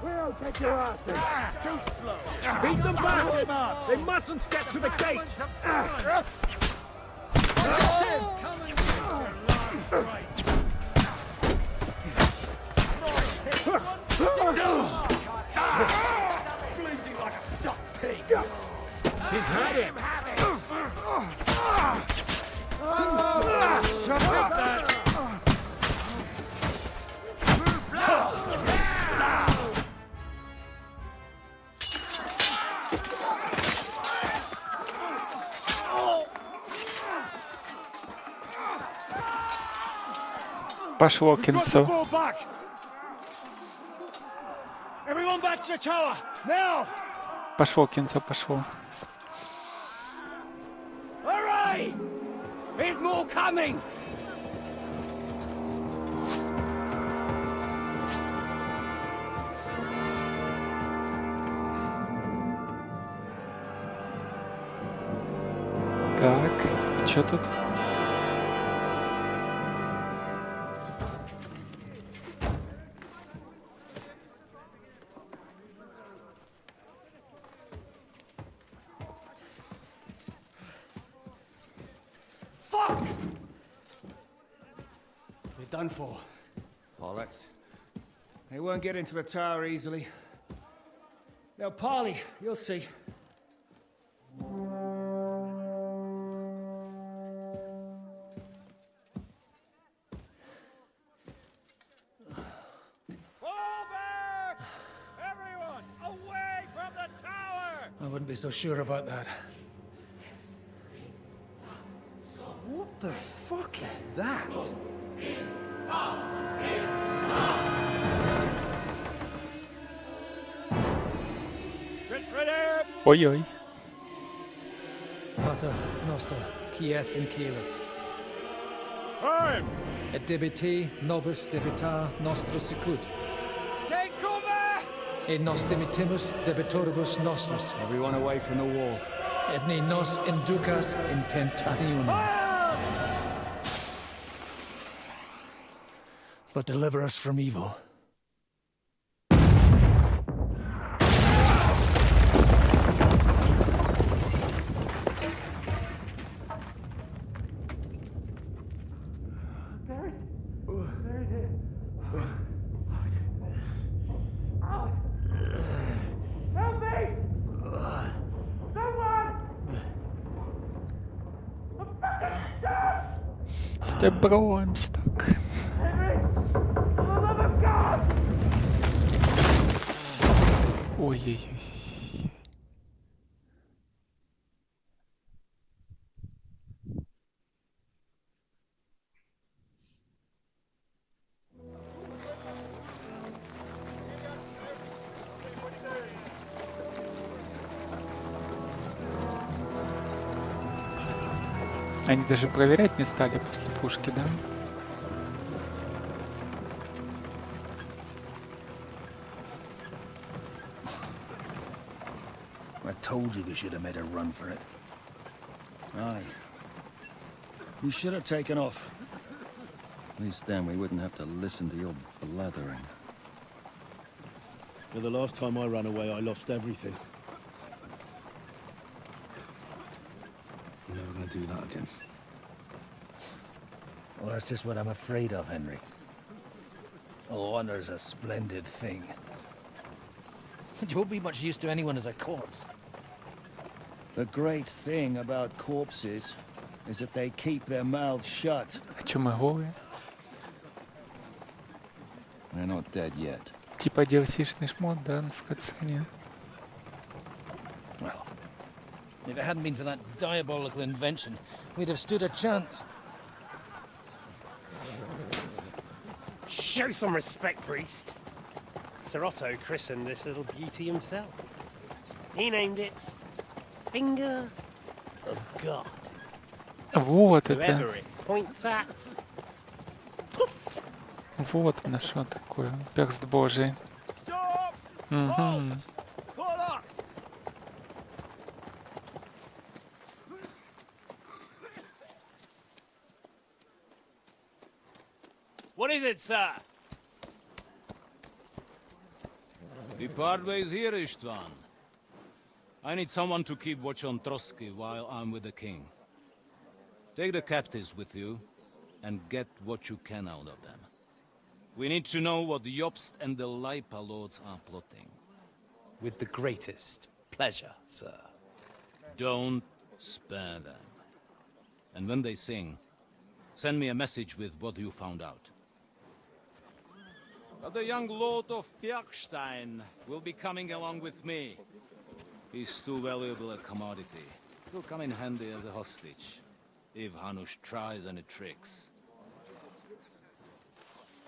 We'll take your ass in. Too slow! Beat them back! They mustn't get to the gate! Bleeding like a stuck pig! He's had it! Shut up! Пошло Got to кинцо. fall back! Everyone back to the tower! Now! Пошло кинцо, пошло. Hurry! There's more coming! Так, что тут? Fuck! We're done for. Bollocks. They won't get into the tower easily. They'll parley, you'll see. I wouldn't be so sure about that. What the fuck is that? Ой-ой. Pater Noster, Quies in Caelus. Time! Et debiti nobis debitar nostra sicut. Take cover! Et nos dimitimus debitoribus nostris. Everyone away from the wall. Et ne nos inducas in tentationem. But deliver us from evil. Step bro, I'm stuck. Ой-ой-ой. Они даже проверять не стали после пушки, да? I told you we should have made a run for it. Aye. We should have taken off. At least then we wouldn't have to listen to your blathering. Well, the last time I ran away, I lost everything. I'm never gonna do that again. Well, that's just what I'm afraid of, Henry. Oh, honor's a splendid thing. But you won't be much use to anyone as a corpse. The great thing about corpses is that they keep their mouths shut. О чем мы говорим? They're not dead yet. Типа DLC-шный шмот, да, в катсцене. Well, if it hadn't been for that diabolical invention, we'd have stood a chance. Show some respect, priest. Sir Otto christened this little beauty himself. He named it Finger of God. Вот это. Whoever it points at. Вот оно что такое. Перст Божий. Угу. What is it, sir? Depart ways here, Istvan. I need someone to keep watch on Trotsky while I'm with the king. Take the captives with you, and get what you can out of them. We need to know what the Jobst and the Leipa lords are plotting. With the greatest pleasure, sir. Don't spare them. And when they sing, send me a message with what you found out. But the young lord of Bjergstein will be coming along with me. He's too valuable a commodity. He'll come in handy as a hostage, if Hanush tries any tricks.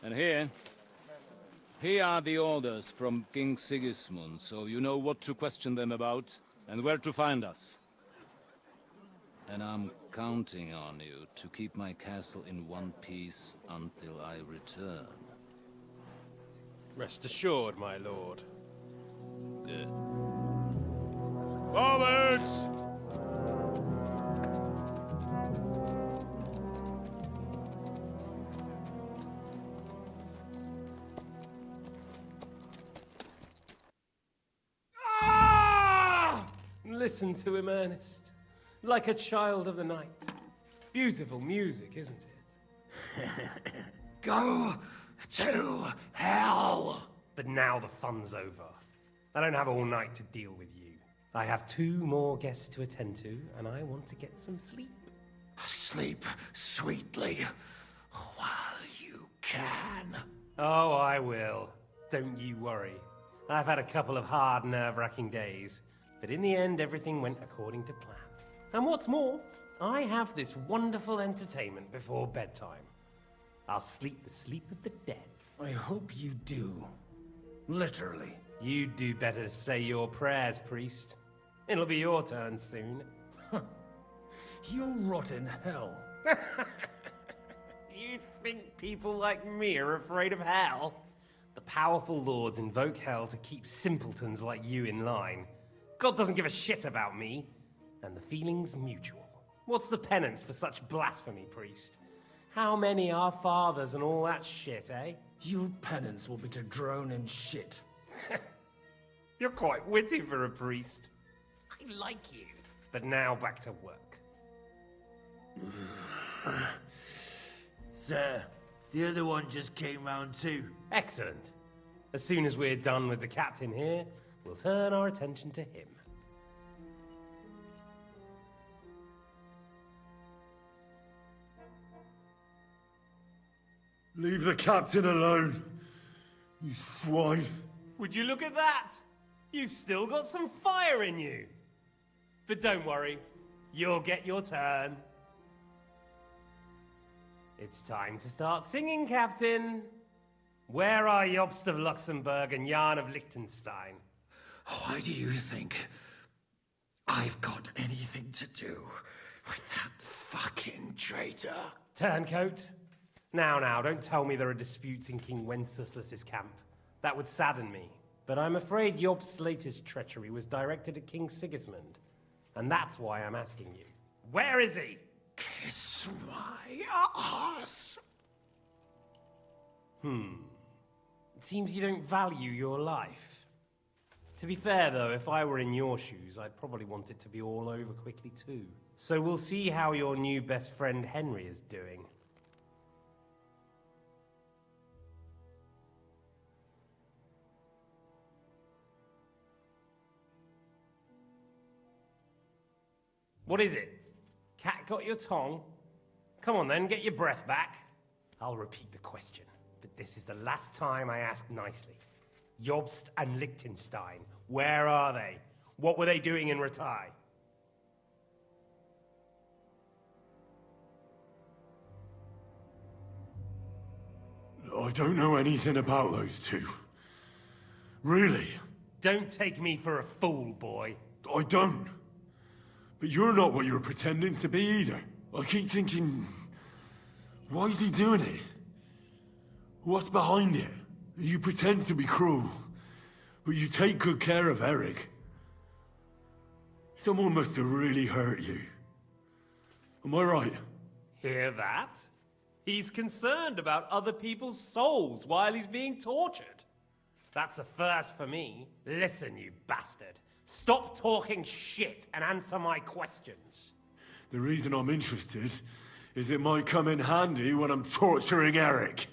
And here are the orders from King Sigismund, so you know what to question them about and where to find us. And I'm counting on you to keep my castle in one piece until I return. Rest assured, my lord. Good. Forwards! Listen to him, Ernest. Like a child of the night. Beautiful music, isn't it? Go to hell! But now the fun's over. I don't have all night to deal with you. I have 2 more guests to attend to, and I want to get some sleep. Sleep sweetly while you can. Oh, I will. Don't you worry. I've had a couple of hard, nerve-wracking days, but in the end, everything went according to plan. And what's more, I have this wonderful entertainment before bedtime. I'll sleep the sleep of the dead. I hope you do. Literally. You'd do better to say your prayers, priest. It'll be your turn soon. You'll rot in hell. Do you think people like me are afraid of hell? The powerful lords invoke hell to keep simpletons like you in line. God doesn't give a shit about me, and the feeling's mutual. What's the penance for such blasphemy, priest? How many are fathers and all that shit, eh? Your penance will be to drown in shit. You're quite witty for a priest. I like you. But now back to work. Sir, the other one just came round too. Excellent. As soon as we're done with the captain here, we'll turn our attention to him. Leave the captain alone, you swine. Would you look at that? You've still got some fire in you. But don't worry, you'll get your turn. It's time to start singing, Captain. Where are Jobst of Luxembourg and Jan of Liechtenstein? Why do you think I've got anything to do with that fucking traitor? Turncoat. Now, don't tell me there are disputes in King Wenceslas's camp. That would sadden me. But I'm afraid Jobst's latest treachery was directed at King Sigismund. And that's why I'm asking you. Where is he? Kiss my ass. It seems you don't value your life. To be fair, though, if I were in your shoes, I'd probably want it to be all over quickly, too. So we'll see how your new best friend Henry is doing. What is it? Cat got your tongue? Come on then, get your breath back. I'll repeat the question, but this is the last time I ask nicely. Jobst and Liechtenstein, where are they? What were they doing in Ratai? I don't know anything about those two. Really? Don't take me for a fool, boy. I don't. But you're not what you're pretending to be either. I keep thinking, why is he doing it? What's behind it? You pretend to be cruel, but you take good care of Eric. Someone must have really hurt you. Am I right? Hear that? He's concerned about other people's souls while he's being tortured. That's a first for me. Listen, you bastard. Stop talking shit and answer my questions. The reason I'm interested is it might come in handy when I'm torturing Eric.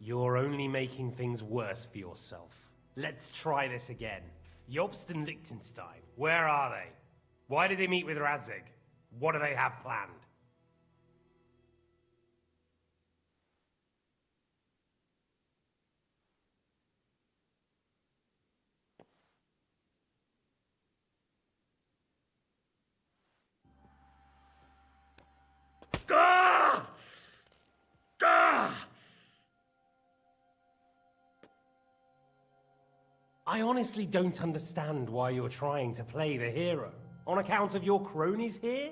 You're only making things worse for yourself. Let's try this again. Jobst and Liechtenstein, where are they? Why did they meet with Radzig? What do they have planned? Ah! Ah! I honestly don't understand why you're trying to play the hero. On account of your cronies here?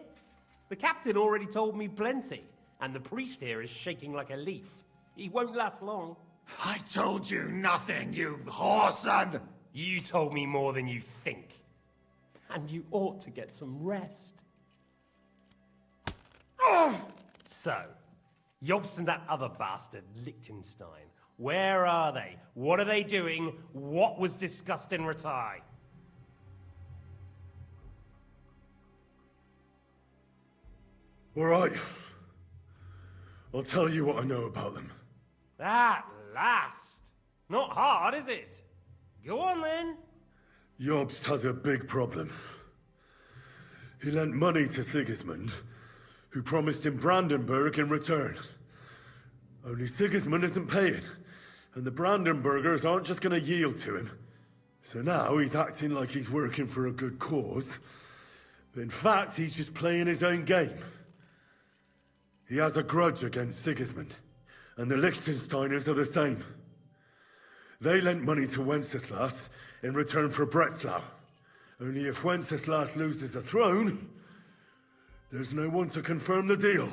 The captain already told me plenty, and the priest here is shaking like a leaf. He won't last long. I told you nothing, you whoreson! You told me more than you think. And you ought to get some rest. So, Jobst and that other bastard, Liechtenstein, where are they? What are they doing? What was discussed in Ratai? All right. I'll tell you what I know about them. At last! Not hard, is it? Go on then. Jobst has a big problem. He lent money to Sigismund, who promised him Brandenburg in return. Only Sigismund isn't paying, and the Brandenburgers aren't just gonna yield to him. So now he's acting like he's working for a good cause, but in fact he's just playing his own game. He has a grudge against Sigismund, and the Liechtensteiners are the same. They lent money to Wenceslas in return for Breslau. Only if Wenceslas loses the throne, there's no one to confirm the deal.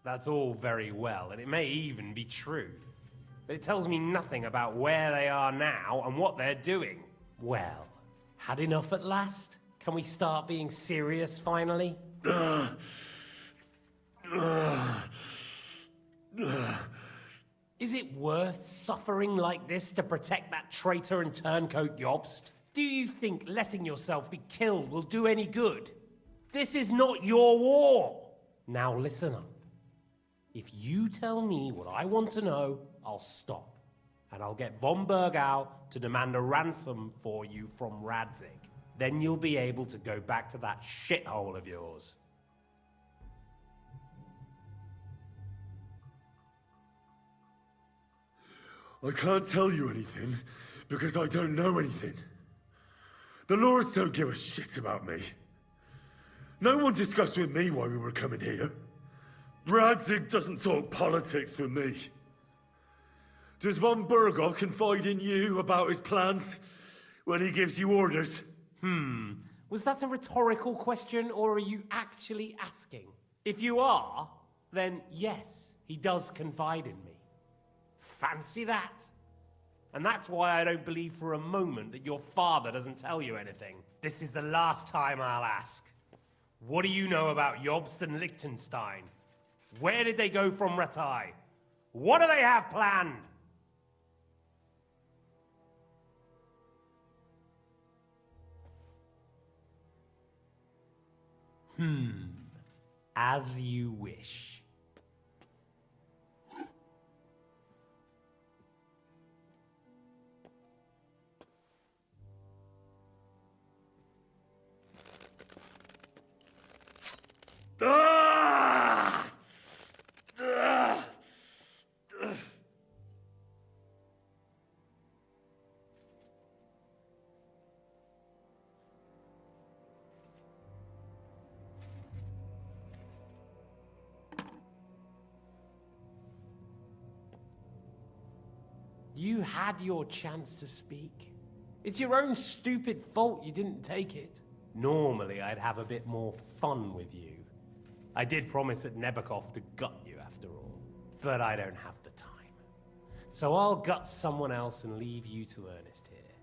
That's all very well, and it may even be true. But it tells me nothing about where they are now and what they're doing. Well, had enough at last? Can we start being serious finally? Is it worth suffering like this to protect that traitor and turncoat Jobst? Do you think letting yourself be killed will do any good? This is not your war! Now listen up. If you tell me what I want to know, I'll stop. And I'll get von Bergau to demand a ransom for you from Radzig. Then you'll be able to go back to that shithole of yours. I can't tell you anything, because I don't know anything. The Lords don't give a shit about me. No one discussed with me why we were coming here. Radzig doesn't talk politics with me. Does von Bergau confide in you about his plans when he gives you orders? Was that a rhetorical question, or are you actually asking? If you are, then yes, he does confide in me. Fancy that? And that's why I don't believe for a moment that your father doesn't tell you anything. This is the last time I'll ask. What do you know about Jobst and Liechtenstein? Where did they go from Ratai? What do they have planned? As you wish. You had your chance to speak. It's your own stupid fault you didn't take it. Normally, I'd have a bit more fun with you. I did promise at Nebakov to gut you after all, but I don't have the time. So I'll gut someone else and leave you to Ernest here.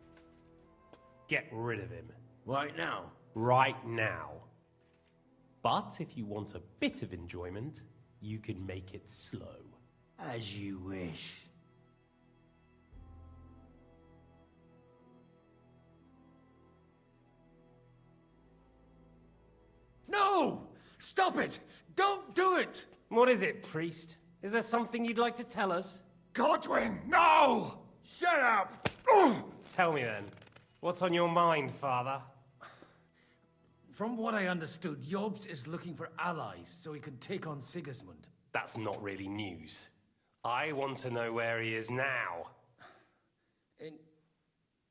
Get rid of him. Right now? Right now. But if you want a bit of enjoyment, you can make it slow. As you wish. No! Stop it! Don't do it! What is it, priest? Is there something you'd like to tell us? Godwin, no! Shut up! Tell me then. What's on your mind, father? From what I understood, Jobst is looking for allies so he can take on Sigismund. That's not really news. I want to know where he is now.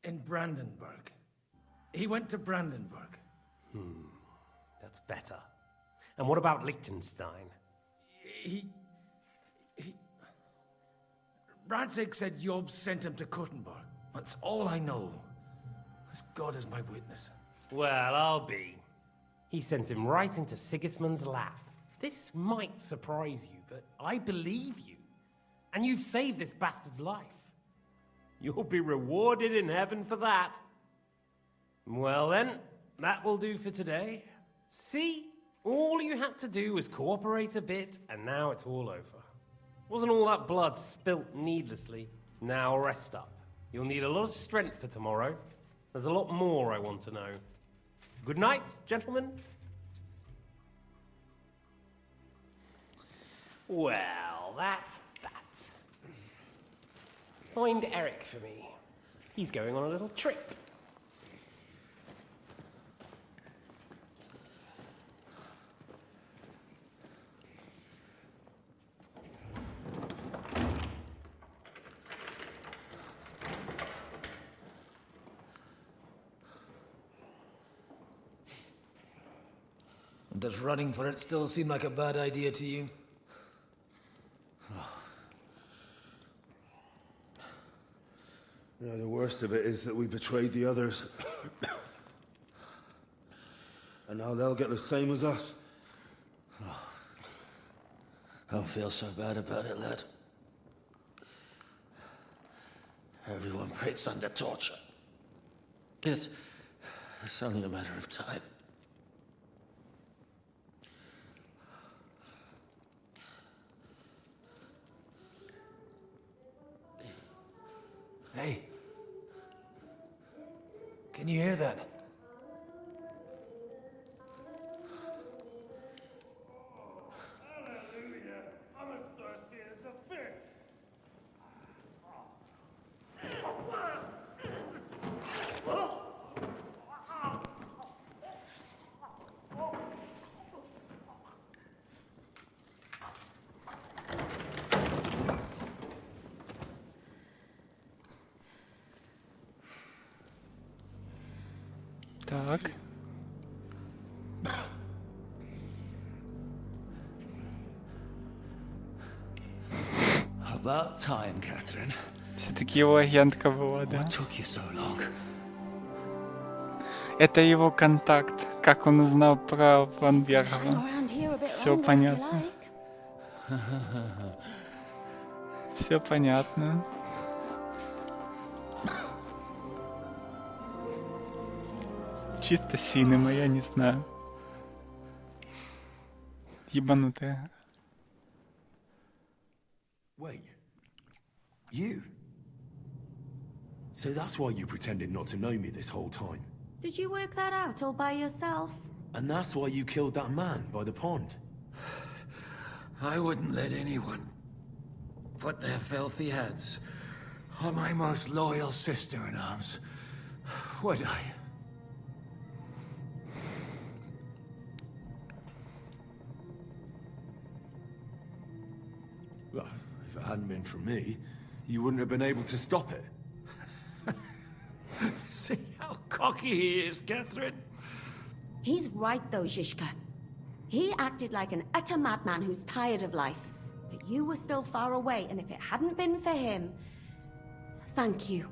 In Brandenburg. He went to Brandenburg. That's better. And what about Liechtenstein? Radzig said Jobst sent him to Kuttenberg. That's all I know. As God is my witness. Well, I'll be. He sent him right into Sigismund's lap. This might surprise you, but I believe you. And you've saved this bastard's life. You'll be rewarded in heaven for that. Well then, that will do for today. See? All you had to do was cooperate a bit, and now it's all over. Wasn't all that blood spilt needlessly. Now rest up. You'll need a lot of strength for tomorrow. There's a lot more I want to know. Good night, gentlemen. Well, that's that. Find Eric for me. He's going on a little trip. Does running for it still seem like a bad idea to you? You know, the worst of it is that we betrayed the others. And now they'll get the same as us. Don't feel so bad about it, lad. Everyone breaks under torture. It's only a matter of time. Hey. Can you hear that? Так. About time, Catherine. Все-таки его агентка была, да? What took you so long? Это его контакт. Как он узнал про Ван Бергова? Все понятно. Все понятно. Чисто синема, я не знаю. Ебанутая. Wait. You? So that's why you pretended not to know me this whole time. Did you work that out all by yourself? And that's why you killed that man by the pond. I wouldn't let anyone put their filthy heads on my most loyal sister-in-arms, would I? Well, if it hadn't been for me, you wouldn't have been able to stop it. See how cocky he is, Catherine? He's right though, Zhishka. He acted like an utter madman who's tired of life. But you were still far away, and if it hadn't been for him... Thank you,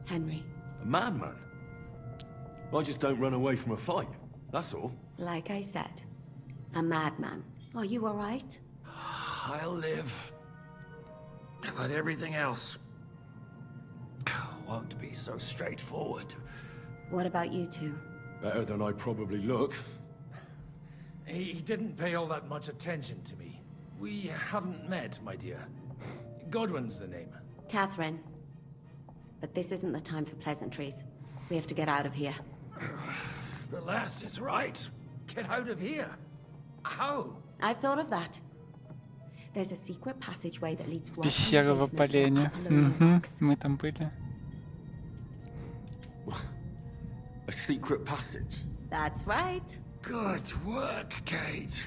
Henry. A madman? I just don't run away from a fight, that's all. Like I said, a madman. Are you all right? I'll live. But everything else won't be so straightforward. What about you two? Better than I probably look. He didn't pay all that much attention to me. We haven't met, my dear. Godwin's the name. Catherine. But this isn't the time for pleasantries. We have to get out of here. The lass is right. Get out of here? How? I've thought of that. There's a secret passageway that leads right Пещера в опалении. Угу, мы там были. A secret passage? That's right. Good work, Kate.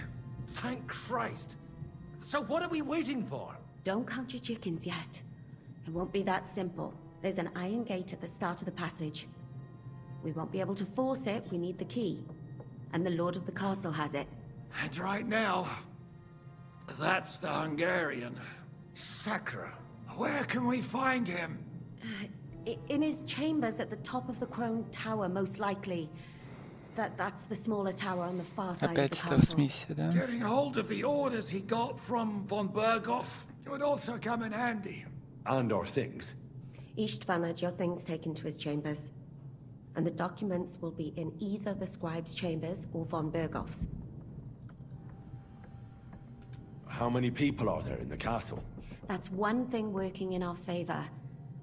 Thank Christ. So what are we waiting for? Don't count your chickens yet. It won't be that simple. There's an iron gate at the start of the passage. We won't be able to force it, we need the key. And the Lord of the Castle has it. And right now, that's the Hungarian. Sacra. Where can we find him? In his chambers at the top of the Crone Tower, most likely. That's the smaller tower on the far side of the Опять castle. миссия, да? Getting hold of the orders he got from von Berghoff would also come in handy. And our things. Istvan had your things taken to his chambers. And the documents will be in either the scribe's chambers or von Berghoff's. How many people are there in the castle? That's one thing working in our favor.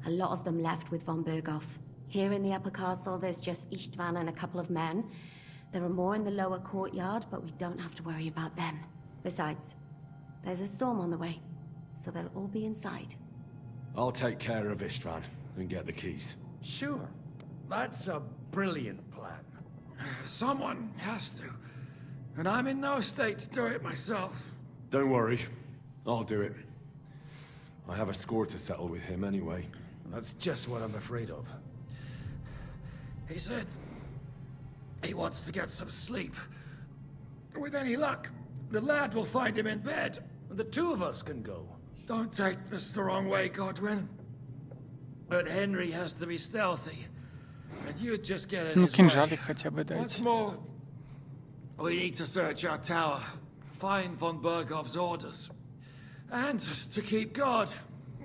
A lot of them left with von Berghoff. Here in the upper castle, there's just Istvan and a couple of men. There are more in the lower courtyard, but we don't have to worry about them. Besides, there's a storm on the way, so they'll all be inside. I'll take care of Istvan and get the keys. Sure. That's a brilliant plan. Someone has to. And I'm in no state to do it myself. Don't worry. I'll do it. I have a score to settle with him anyway. That's just what I'm afraid of. He said he wants to get some sleep. With any luck, the lad will find him in bed. The two of us can go. Don't take this the wrong way, Godwin. But Henry has to be stealthy. And you'd just get in Ну, his way. кинжалик хотя бы Once дайте. more, we need to search our tower, find von Berghoff's orders. And to keep guard.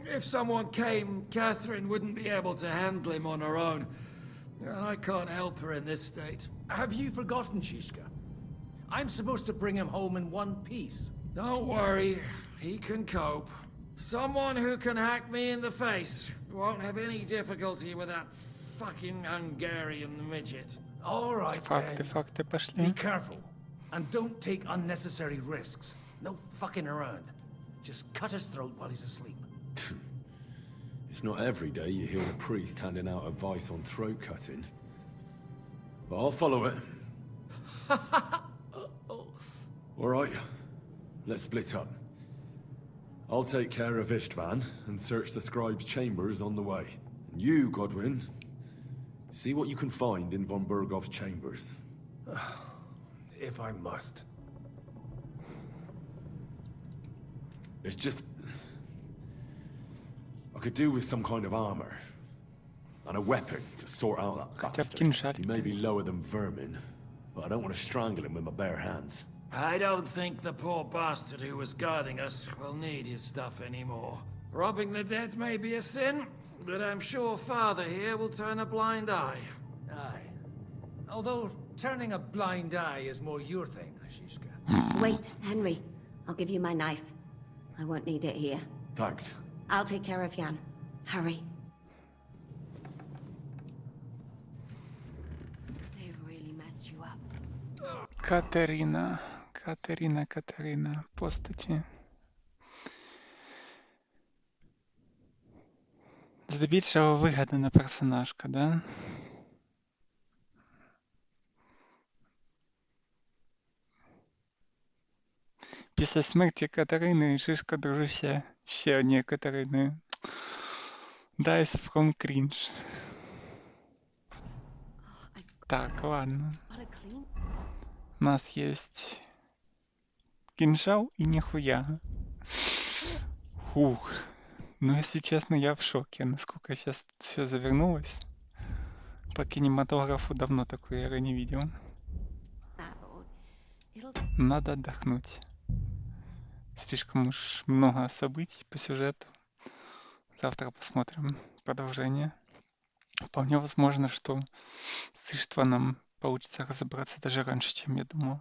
If someone came, Catherine wouldn't be able to handle him on her own. And I can't help her in this state. Have you forgotten, Zhishka? I'm supposed to bring him home in one piece. Don't worry, he can cope. Someone who can hack me in the face won't have any difficulty with that fucking Hungarian midget. All right, Факты, then. факты Be пошли. careful. And don't take unnecessary risks. No fucking around. Just cut his throat while he's asleep. It's not every day you hear a priest handing out advice on throat cutting. But I'll follow it. All right, let's split up. I'll take care of Istvan and search the scribe's chambers on the way. And you, Godwin, see what you can find in von Berghoff's chambers. If I must. It's just... I could do with some kind of armor. And a weapon to sort out that Хотя бы bastard. кинжалик. He may be lower than vermin, but I don't want to strangle him with my bare hands. I don't think the poor bastard who was guarding us will need his stuff anymore. Robbing the dead may be a sin, but I'm sure Father here will turn a blind eye. Aye. Although turning a blind eye is more your thing, Zhishka. Wait, Henry. I'll give you my knife. I won't need it here. Thanks. I'll take care of Jan. Hurry. They've really messed you up. Катерина. Катерина. Постаті. Здебільшого вигадана персонажка, да? Після смерті Катерини Шишка дружився ще однією Катериною. Dies from cringe. Так, ладно. У нас есть кинжал и нихуя. Фух. Ну, если честно, я в шоке, насколько сейчас все завернулось. По кинематографу давно такой эры не видел. Надо отдохнуть. Слишком уж много событий по сюжету. Завтра посмотрим продолжение. Вполне возможно, что с Иштваном получится разобраться даже раньше, чем я думал.